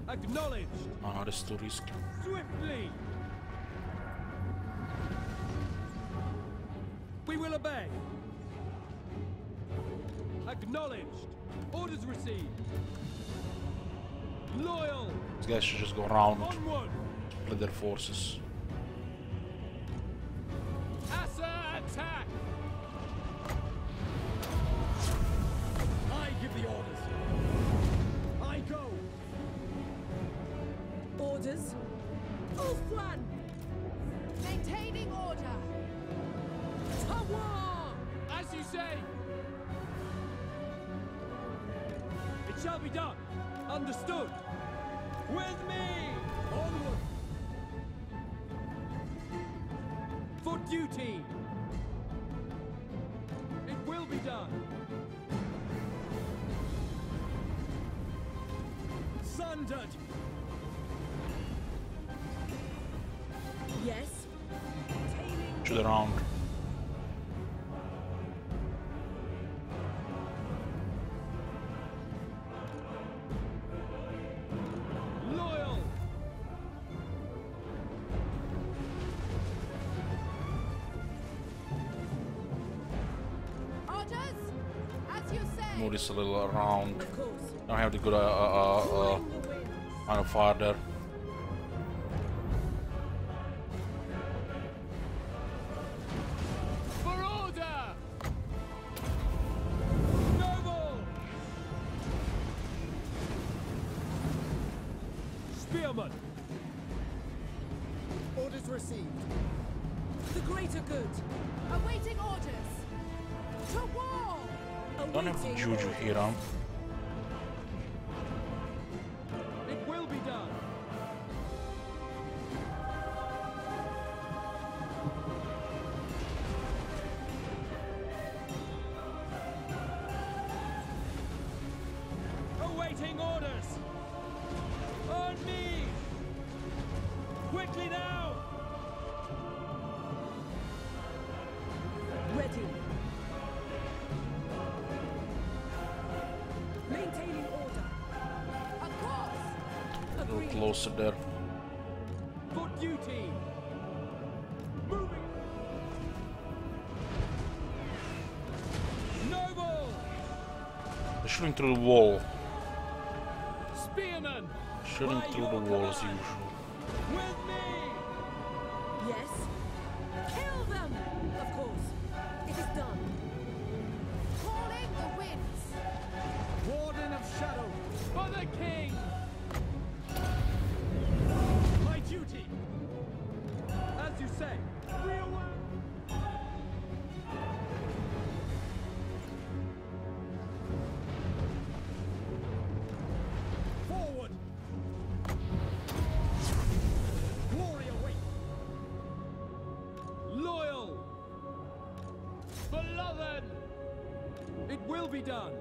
Acknowledged. Ah, that's too risky. Swiftly. We will obey. Acknowledged. Orders received. Loyal. These guys should just go around, Onward. split their forces. Asa attack. I give the orders. I go. Orders. Ulfwan! Maintaining order. To war! As you say. It shall be done. Understood. With me. Onward. For duty. It will be done. Sundered. Yes. To the round. move this a little around. Of course. Don't have the good line of fire there. For order! Noble! Spearman! Orders received. The greater good. Awaiting orders. To war! Don't have the Awaiting juju orders. here, huh? It will be done. Awaiting orders! On me! Quickly now! Ready. Maintaining order. Of course! A little Agreed. closer there. For duty! Moving! Noble! They're shooting through the wall. Spearman! Shooting By through the your wall as command. usual. With me! Yes. Kill them! Of course. It is done. Calling the winds. Warden of Shadow! For the king! My duty! As you say. Real work! Forward! Glory await! Loyal! Beloved! It will be done!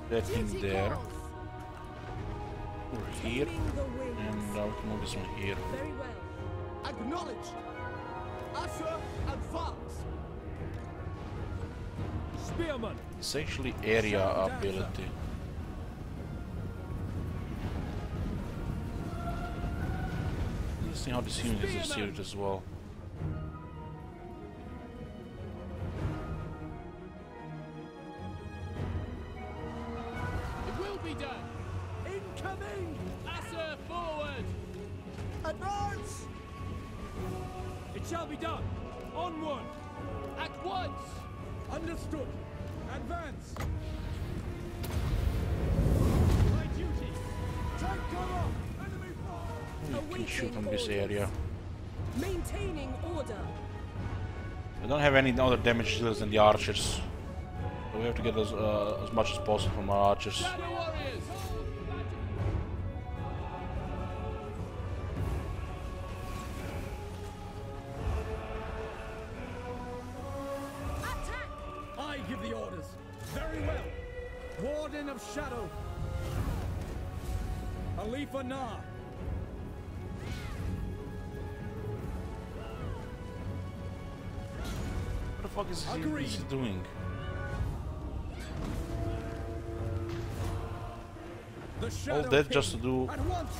That thing Duty there. calls. Over here. Taming the winds. And I'll move this one here. Very well. Acknowledge! Usher, advance! Spearman! It's actually area ability. Let's see how this unit is received as well. It will be done! Incoming! Asser forward! Advance! It shall be done! Onward! At once! Understood! Advance! My duty! Take cover! Enemy fire! You can shoot Awaiting from this orders. area. Maintaining order. I don't have any other damage dealers than the archers. So we have to get as much as possible from our archers. Shadow warriors! Attack! I give the orders! Very well! Warden of Shadow! Alifa Na! What the fuck is Agreed. he doing? The Shadow that King. just to do- At once!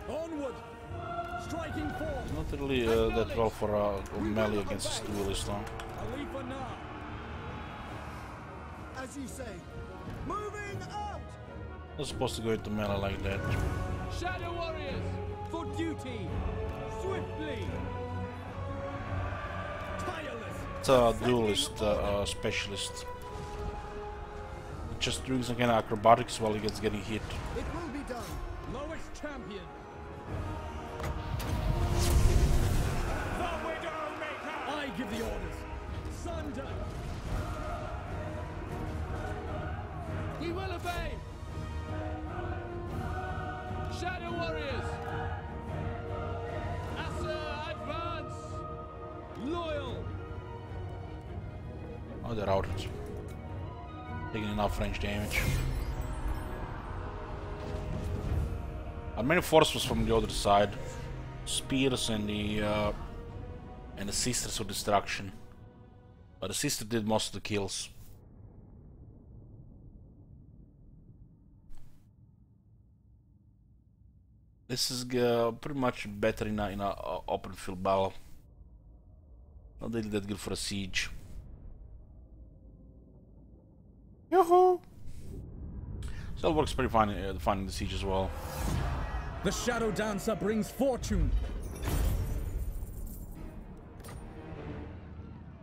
Onward! Striking forth! Not really that well for melee against this duelist, huh? Alifa Na! As you say. Moving out! Not supposed to go into melee like that. Shadow warriors! For duty! Swiftly! Tireless! It's a duelist specialist. Just doing some kind of acrobatics while he gets getting hit. It will be done. Lowest champion! I give the orders! Sunder! We will obey! Shadow warriors! Asser advance! Loyal! Oh, they're out. Taking enough range damage. Our main force was from the other side. Spears and the Sisters of Destruction. But the Sister did most of the kills. This is pretty much better in a open field battle. Not really that good for a siege. Yoo-hoo! Still works pretty fine in the siege as well. The Shadow Dancer brings fortune.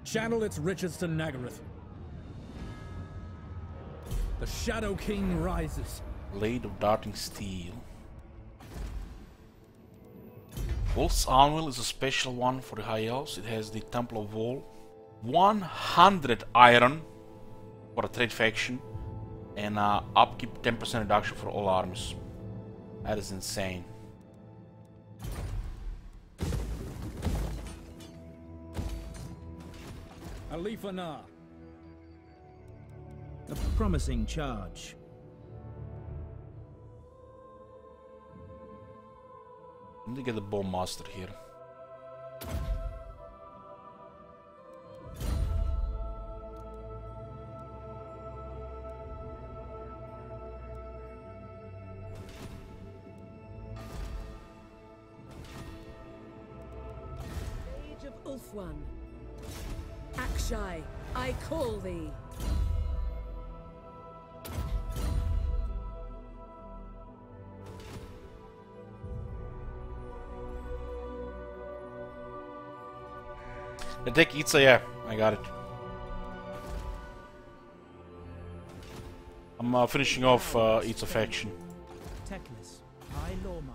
Channel its riches to Nagaroth. The Shadow King rises. Blade of Darting Steel. Wolf's Anvil is a special one for the High Elves. It has the Temple of Wall. 100 iron for a trade faction. And upkeep 10% reduction for all armies. That is insane. Alifana. A promising charge. I need to get the Bowmaster here. Age of Ulfwan. Akshai, I call thee. Take Itza, yeah, I got it. I'm finishing off Itza faction. Teclis, High Loremaster.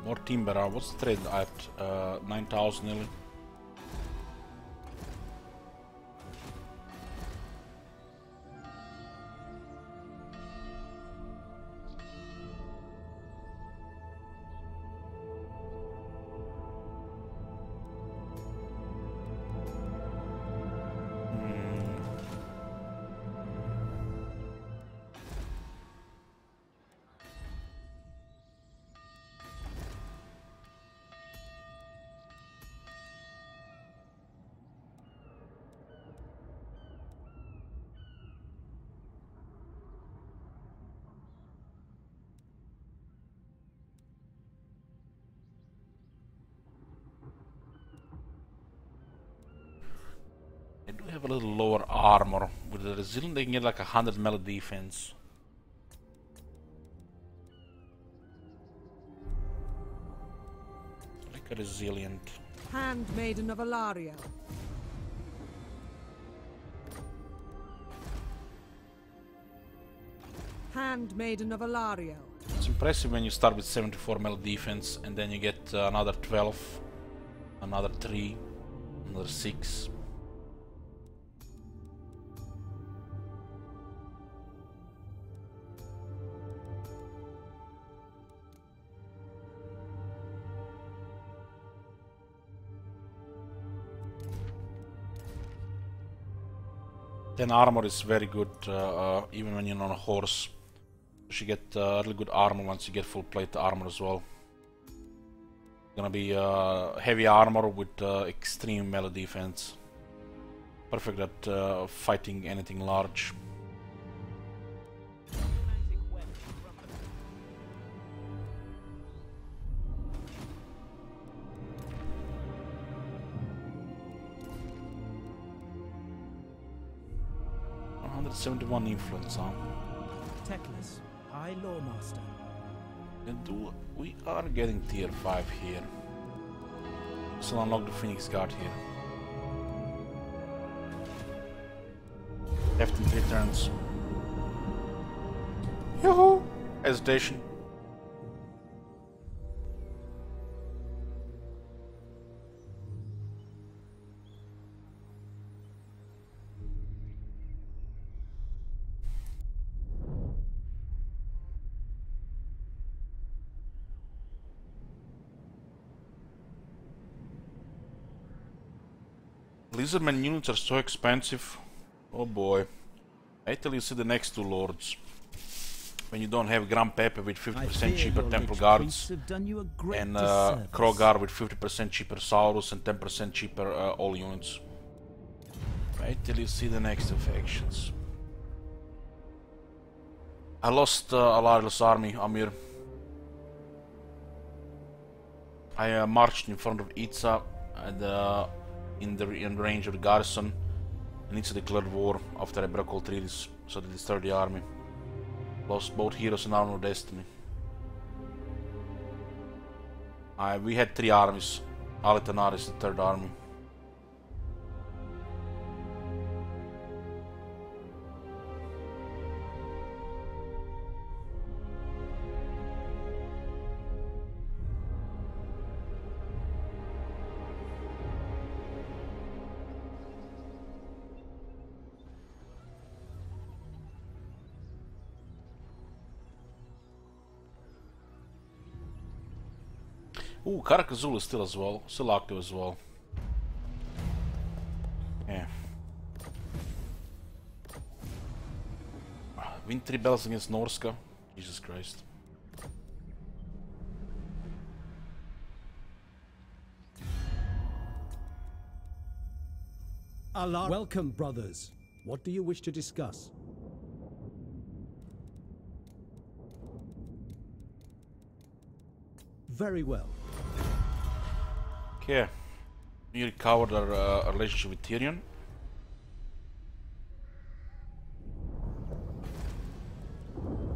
More timber. What's the trade at? 9,000 nearly. I do have a little lower armor. With the resilient they can get like 100 melee defense. Like a resilient. Handmaiden of Alaria. Handmaiden of Alaria. It's impressive when you start with 74 melee defense and then you get another 12, another 3, another 6. Then armor is very good, even when you're on a horse. You should get really good armor once you get full plate armor as well. Gonna be heavy armor with extreme melee defense. Perfect at fighting anything large. $171 influence, huh? Teclis, High Loremaster. And we are getting tier 5 here. Still unlock the Phoenix Guard here. Left in 3 turns. Yoo-hoo! Hesitation. Lizardman units are so expensive. Oh boy. Wait till you see the next two lords. when you don't have Grand Pepe with 50% cheaper your Temple lich Guards priests have done you a great and disservice. Krogar with 50% cheaper Saurus and 10% cheaper all units. Wait till you see the next factions. I lost Alariel's army, Amir. I marched in front of Itza and in range of the garrison, and Itza declared war after I broke all treaties, so they disturbed the army. Lost both heroes and armor of destiny. We had 3 armies. Alitanar is the 3rd army. Ooh, Karakazul is still active as well. Yeah. Win 3 battles against Norska. Jesus Christ. Allah. Welcome, brothers. What do you wish to discuss? Very well. Okay. We recovered our relationship with Tyrion.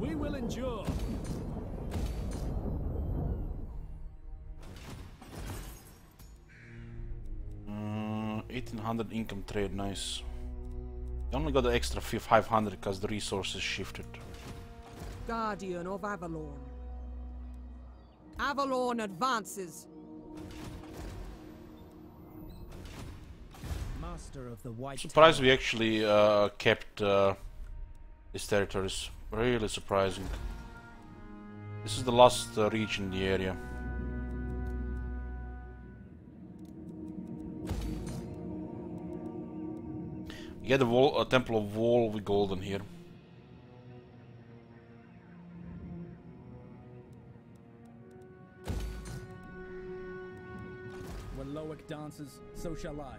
We will endure. 1800 income trade, nice. I only got the extra 500 because the resources shifted. Guardian of Avalon. Avalon advances. Master of the White Surprised Tower. we actually kept these territories. Really surprising. This is the last region in the area. We get a Temple of Wall with golden here. When Loic dances, so shall I.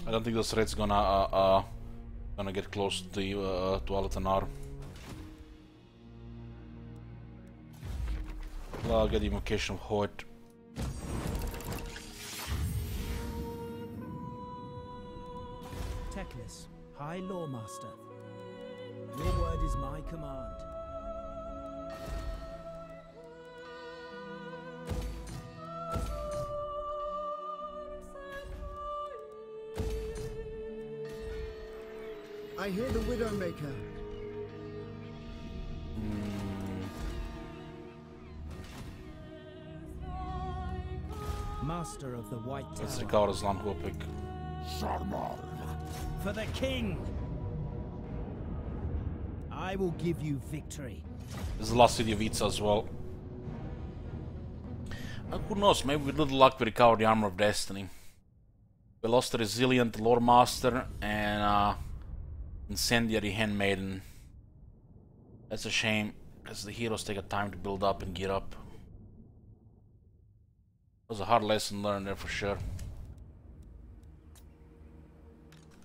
I don't think those reds gonna get close to Alitanar. Well, I'll get the invocation of Hoyt. Teclis, High Loremaster. Your word is my command. I hear the Widowmaker. Master of the White Tower. Let's recover Aslan Hopik. For the king! I will give you victory. This is the last city of Itza as well. Who knows, maybe with little luck we recover the Armor of Destiny. We lost a resilient Loremaster and incendiary Handmaiden. That's a shame, because the heroes take a time to build up and gear up. It was a hard lesson learned there for sure.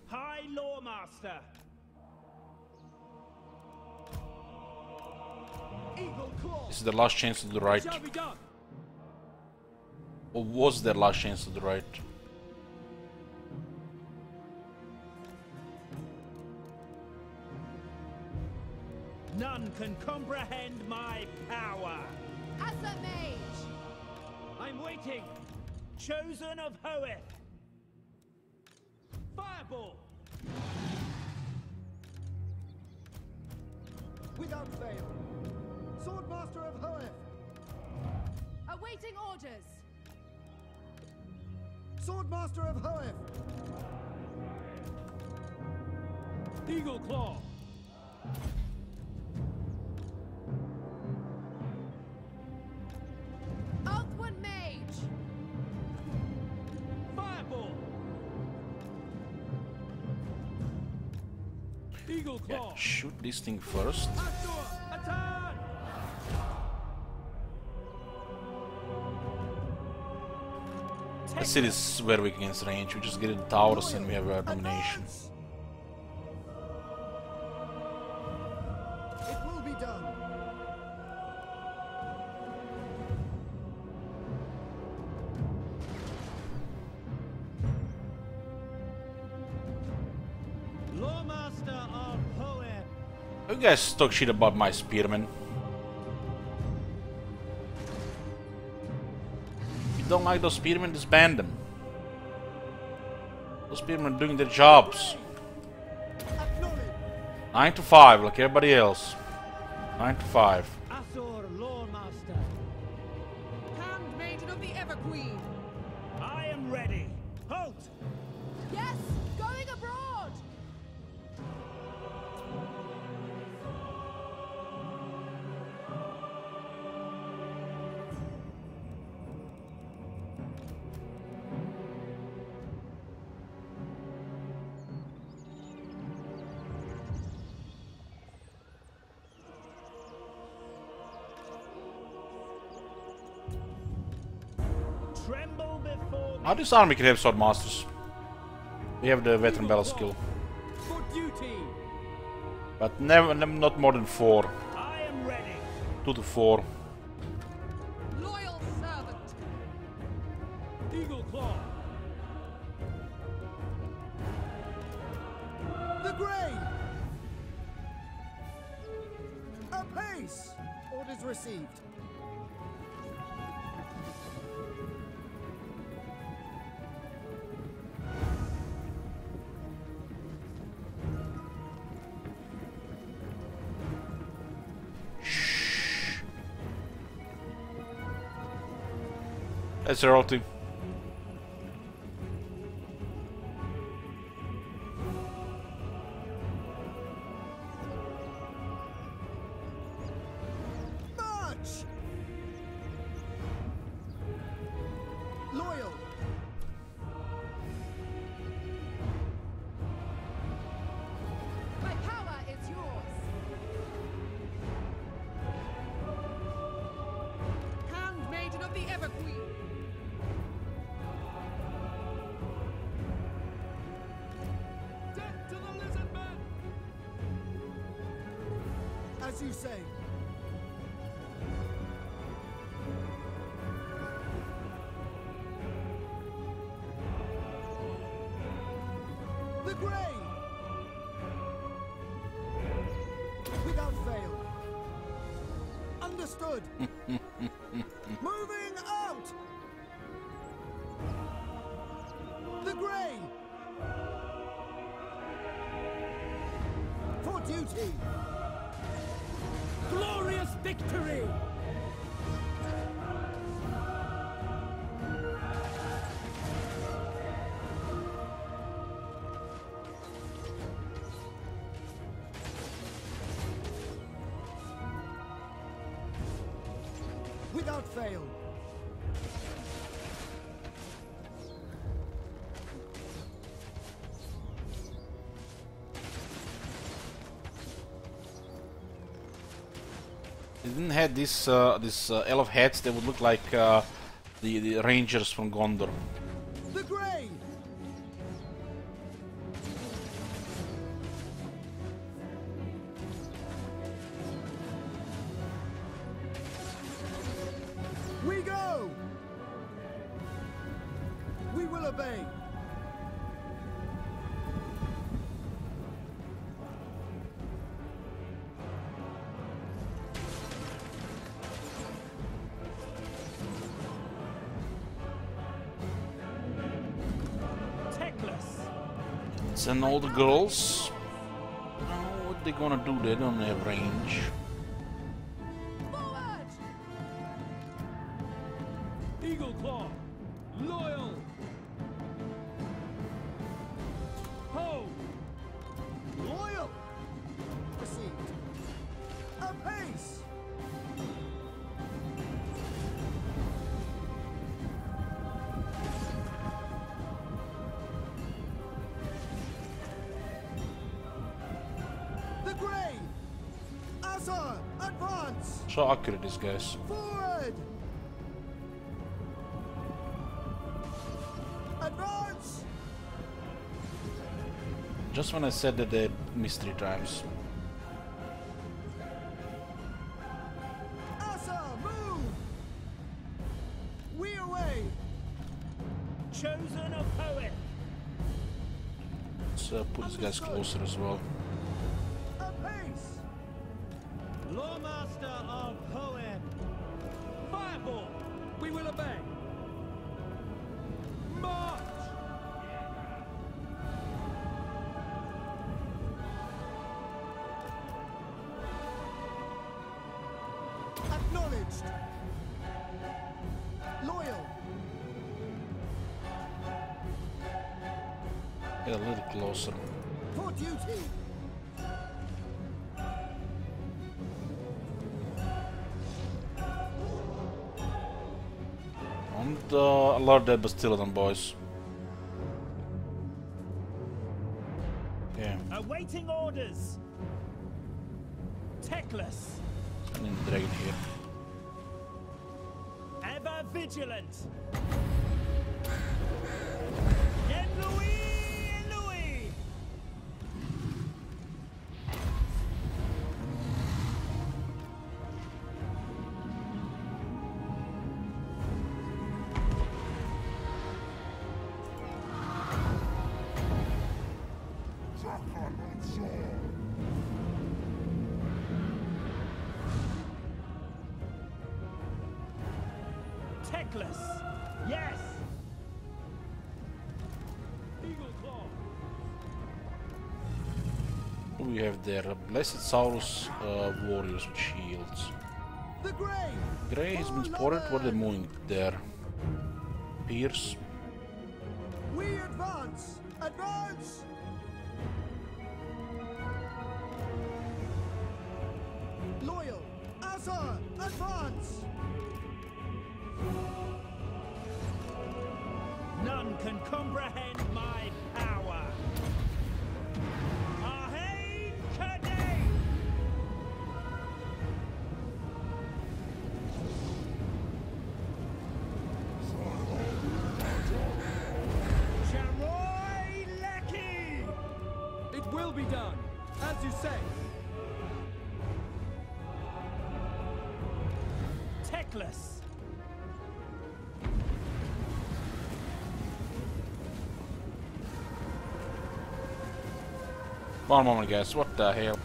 High Loremaster! Eagle Claw. This is their last chance to the right. Shall be done. Or was their last chance to the right? None can comprehend my power! As a mage. I'm waiting! Chosen of Hoeth! Fireball. Without fail. Swordmaster of Hoeth. Awaiting orders. Swordmaster of Hoeth. Eagle Claw. Earthwind Mage. Fireball. Eagle Yeah, Claw. shoot this thing first. Azure, attack! The city is very weak against range. We just get the towers and we have domination. It will be done. Loremaster of Hoer. You guys talk shit about my spearmen. If you don't like those spearmen, disband them. Those spearmen are doing their jobs. 9 to 5, like everybody else. 9 to 5. Azure Loremaster. Handmaiden of the Everqueen. I am ready. Halt! Yes, going abroad. Tremble before me. How this army can have sword masters? We have the veteran battle skill, For duty. but not more than 4. I am ready. 2 to 4. Loyal servant. Eagle Claw. The Grey! Apace! Orders received. That's a royalty. March! Loyal! My power is yours. Handmaiden of the Everqueen. Death to the lizard men. As you say. The Grey! Without fail. Understood. Moving out! The Grey! For duty! Glorious victory. Without fail. They didn't have this elf heads. They would look like the rangers from Gondor. The Grey! We go! We will obey. Techless. Send all the girls. Oh, what they gonna do? They don't have range. Forward. Eagle Claw. Loyal. Ho. Loyal! Received. Apace! grave! Azar, advance! So accurate, these guys. Forward! Advance! Just when I said that they missed 3 times. Azar, move! We away! Chosen a poet. Let's put these guys closer as well. Apace! Loremaster of Poem. Fireball! We will obey. March! Acknowledged! Loyal! Get a little closer. For duty! And a lot of dead, but still them boys. Yeah. Awaiting orders. Techless. Sending the dragon here. Ever vigilant. Yen Louis, Louis. Techless. Yes. Eagle Claw. Who we have there? Blessed Saurus warriors with shields. The grave! Grey has been spotted. What are they moving there? Pierce. We advance! Advance! Loyal! Azar! Advance! None can comprehend my power. Arhain Kadane. Charoy Lecky. It will be done, as you say. Techless. One moment, guys. What the hell?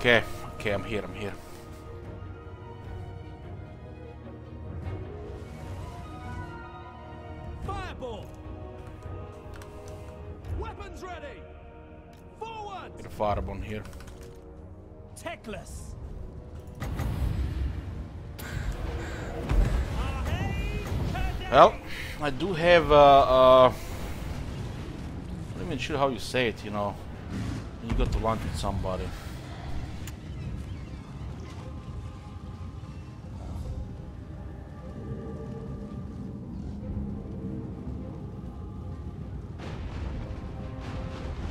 Okay, I'm here. Fireball! Weapons ready! Forward! Get a firebomb here. Techless. Well, I do have I'm not even sure how you say it, you know, when you got to lunch with somebody.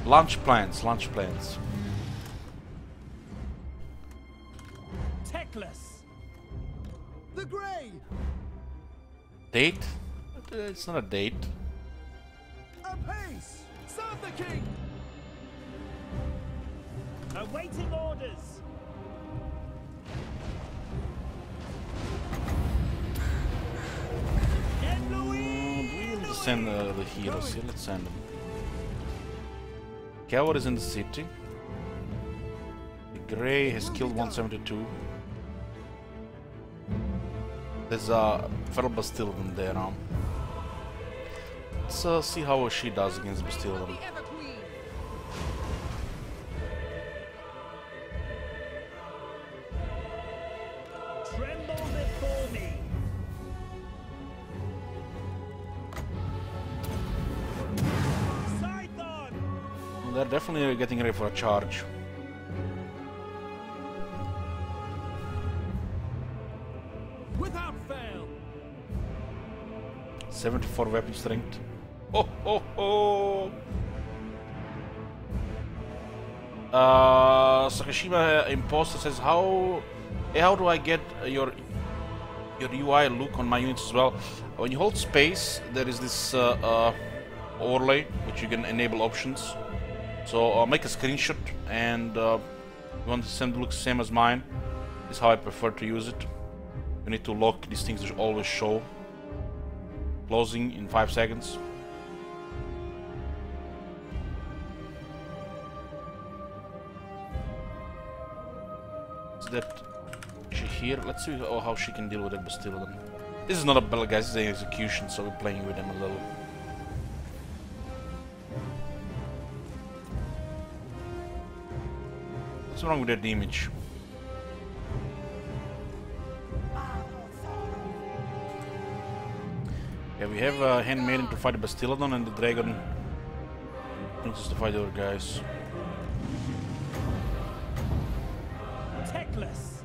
Lunch plans. Techless. The grey! Date? It's not a date. Apace! Serve the king! Awaiting orders. Yen Do we Louis, need to send the heroes here? Let's send them. Cavalry is in the city. Grey has killed 172. There's a Feral Bastillon there now. Let's see how she does against Bastillon. Tremble before me. Well, they're definitely getting ready for a charge. Without fail. 74 weapon strength. Oh, oh, oh! Sakashima Imposter says, how do I get your UI look on my units as well? When you hold space, there is this overlay which you can enable options. So I'll make a screenshot, and you want the same look same as mine. This is how I prefer to use it. You need to lock these things to always show. Closing in 5 seconds. Is that she here? Let's see how she can deal with that Bastillon. This is not a battle, guys, this is an execution, so we're playing with them a little. What's wrong with that damage? Yeah, we have a Handmaiden to fight the Bastillon, and the Dragon Princess to fight the other guys. Techless.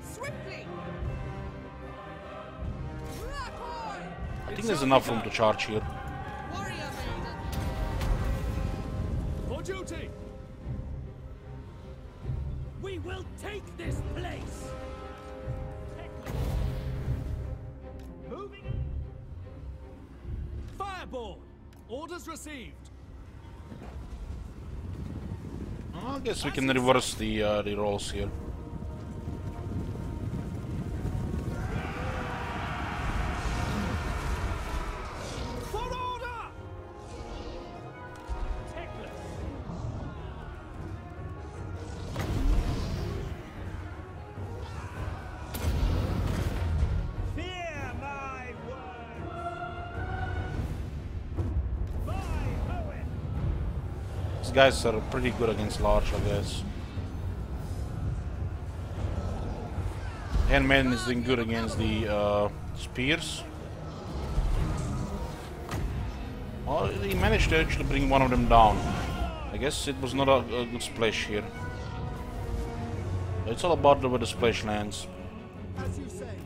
Swiftly. I think there's enough room to charge here. Warrior maiden. For duty. We will take this place. Moving. Fireball. Orders received. I guess we can reverse the rolls here. For order. Fear my words. My poet. These guys are pretty good against large, I guess. Handmaiden is doing good against the spears. Well, he managed to actually bring one of them down. I guess it was not a good splash here. It's all about where the splash lands. As you say.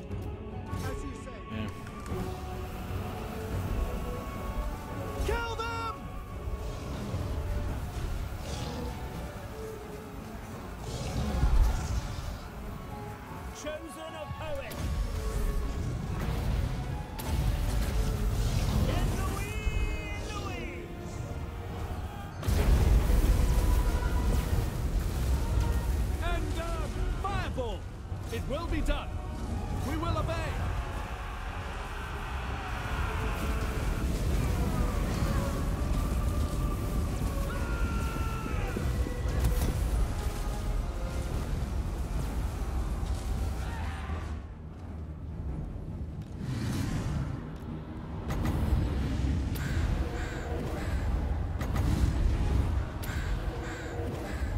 As you say. Yeah. Kill them. Chosen a poet. And fireball. It will be done. We will obey.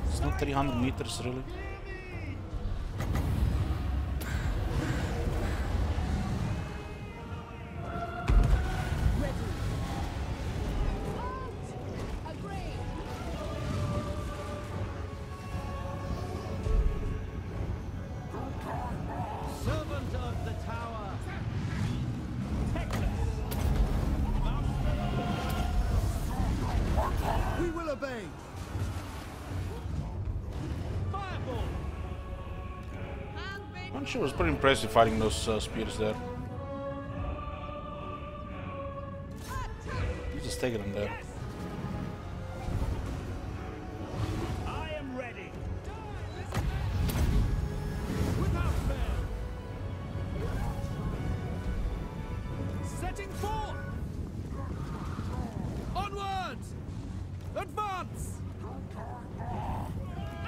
It's not 300 meters, really. Servant of the tower. We will obey. Fireball. She was pretty impressive fighting those spears there. He's just taking them there. I am ready. Without fail. Setting forth. advance!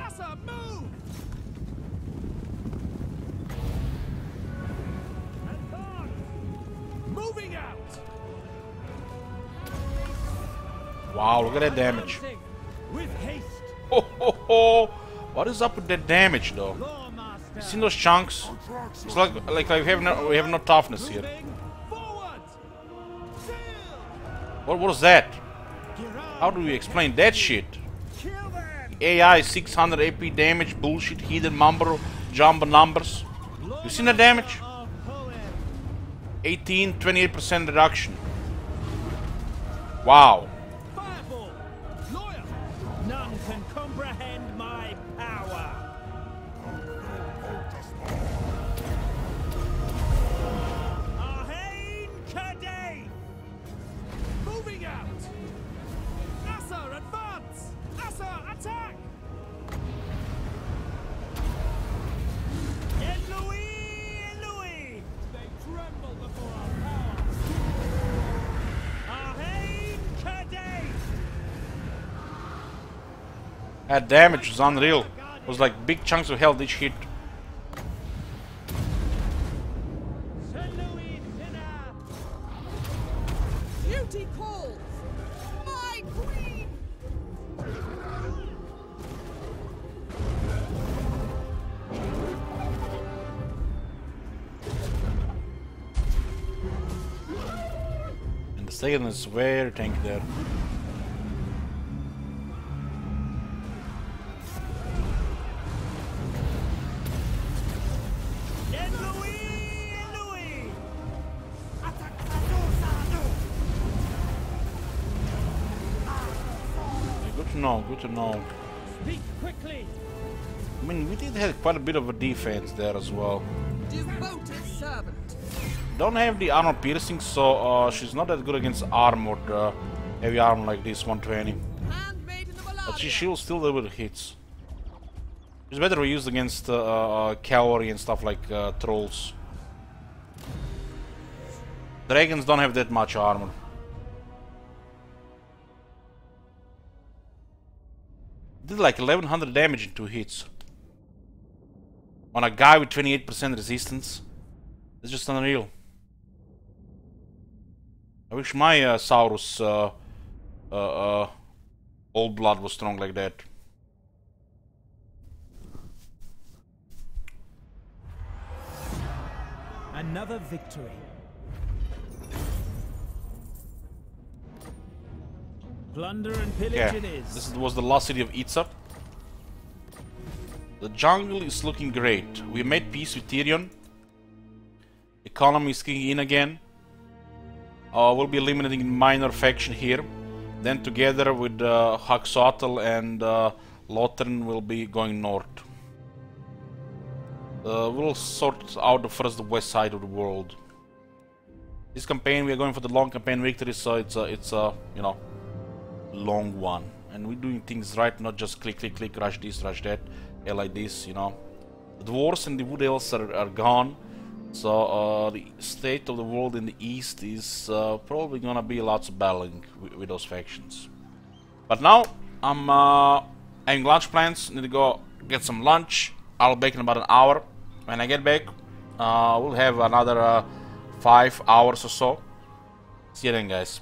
Asa, move! Advance! Moving out! Wow, look at that damage. Advancing with haste! Ho ho ho! What is up with that damage though? Loremasters! You seen those chunks? It's like we have no toughness here. Moving forward! Sail! What was that? Gear up! How do we explain that shit? Kill them! AI 600 AP damage, bullshit, hidden mumbo jumbo numbers. You seen the damage? 18, 28% reduction. Wow. Fireball! Lawyer! None can comprehend my power! Arhain Kadei! Moving out! Asa, advance! Asa, attack! Louis! They tremble before our power! Arhain Kadei! That damage was unreal. It was like big chunks of health each hit. Duty calls! My queen! And the second is very tanky there. Louis! Good to know, good to know. Speak quickly! I mean, we did have quite a bit of a defense there as well. Devoted servant! Don't have the armor piercing, so she's not that good against armored, heavy armor like this 120. Handmaiden of Alaria! But she'll still deliver the hits. It's better we used against cavalry and stuff like trolls. Dragons don't have that much armor. Did like 1100 damage in 2 hits. On a guy with 28% resistance. It's just unreal. I wish my Saurus old blood was strong like that. Another victory. Plunder and pillage Yeah, it is. this was the last city of Itza. The jungle is looking great. We made peace with Tyrion. Economy is kicking in again. We'll be eliminating minor faction here. Then together with Haxoatl and Lothern we'll be going north. We'll sort out the west side of the world. This campaign we are going for the long campaign victory, so it's a you know, long one, and we're doing things right, not just click, rush this, rush that, like this, you know. The dwarves and the wood elves are gone, so the state of the world in the east is probably gonna be lots of battling with those factions. But now I'm having lunch plans. Need to go get some lunch. I'll be back in about an hour. When I get back, we'll have another 5 hours or so. See you then, guys.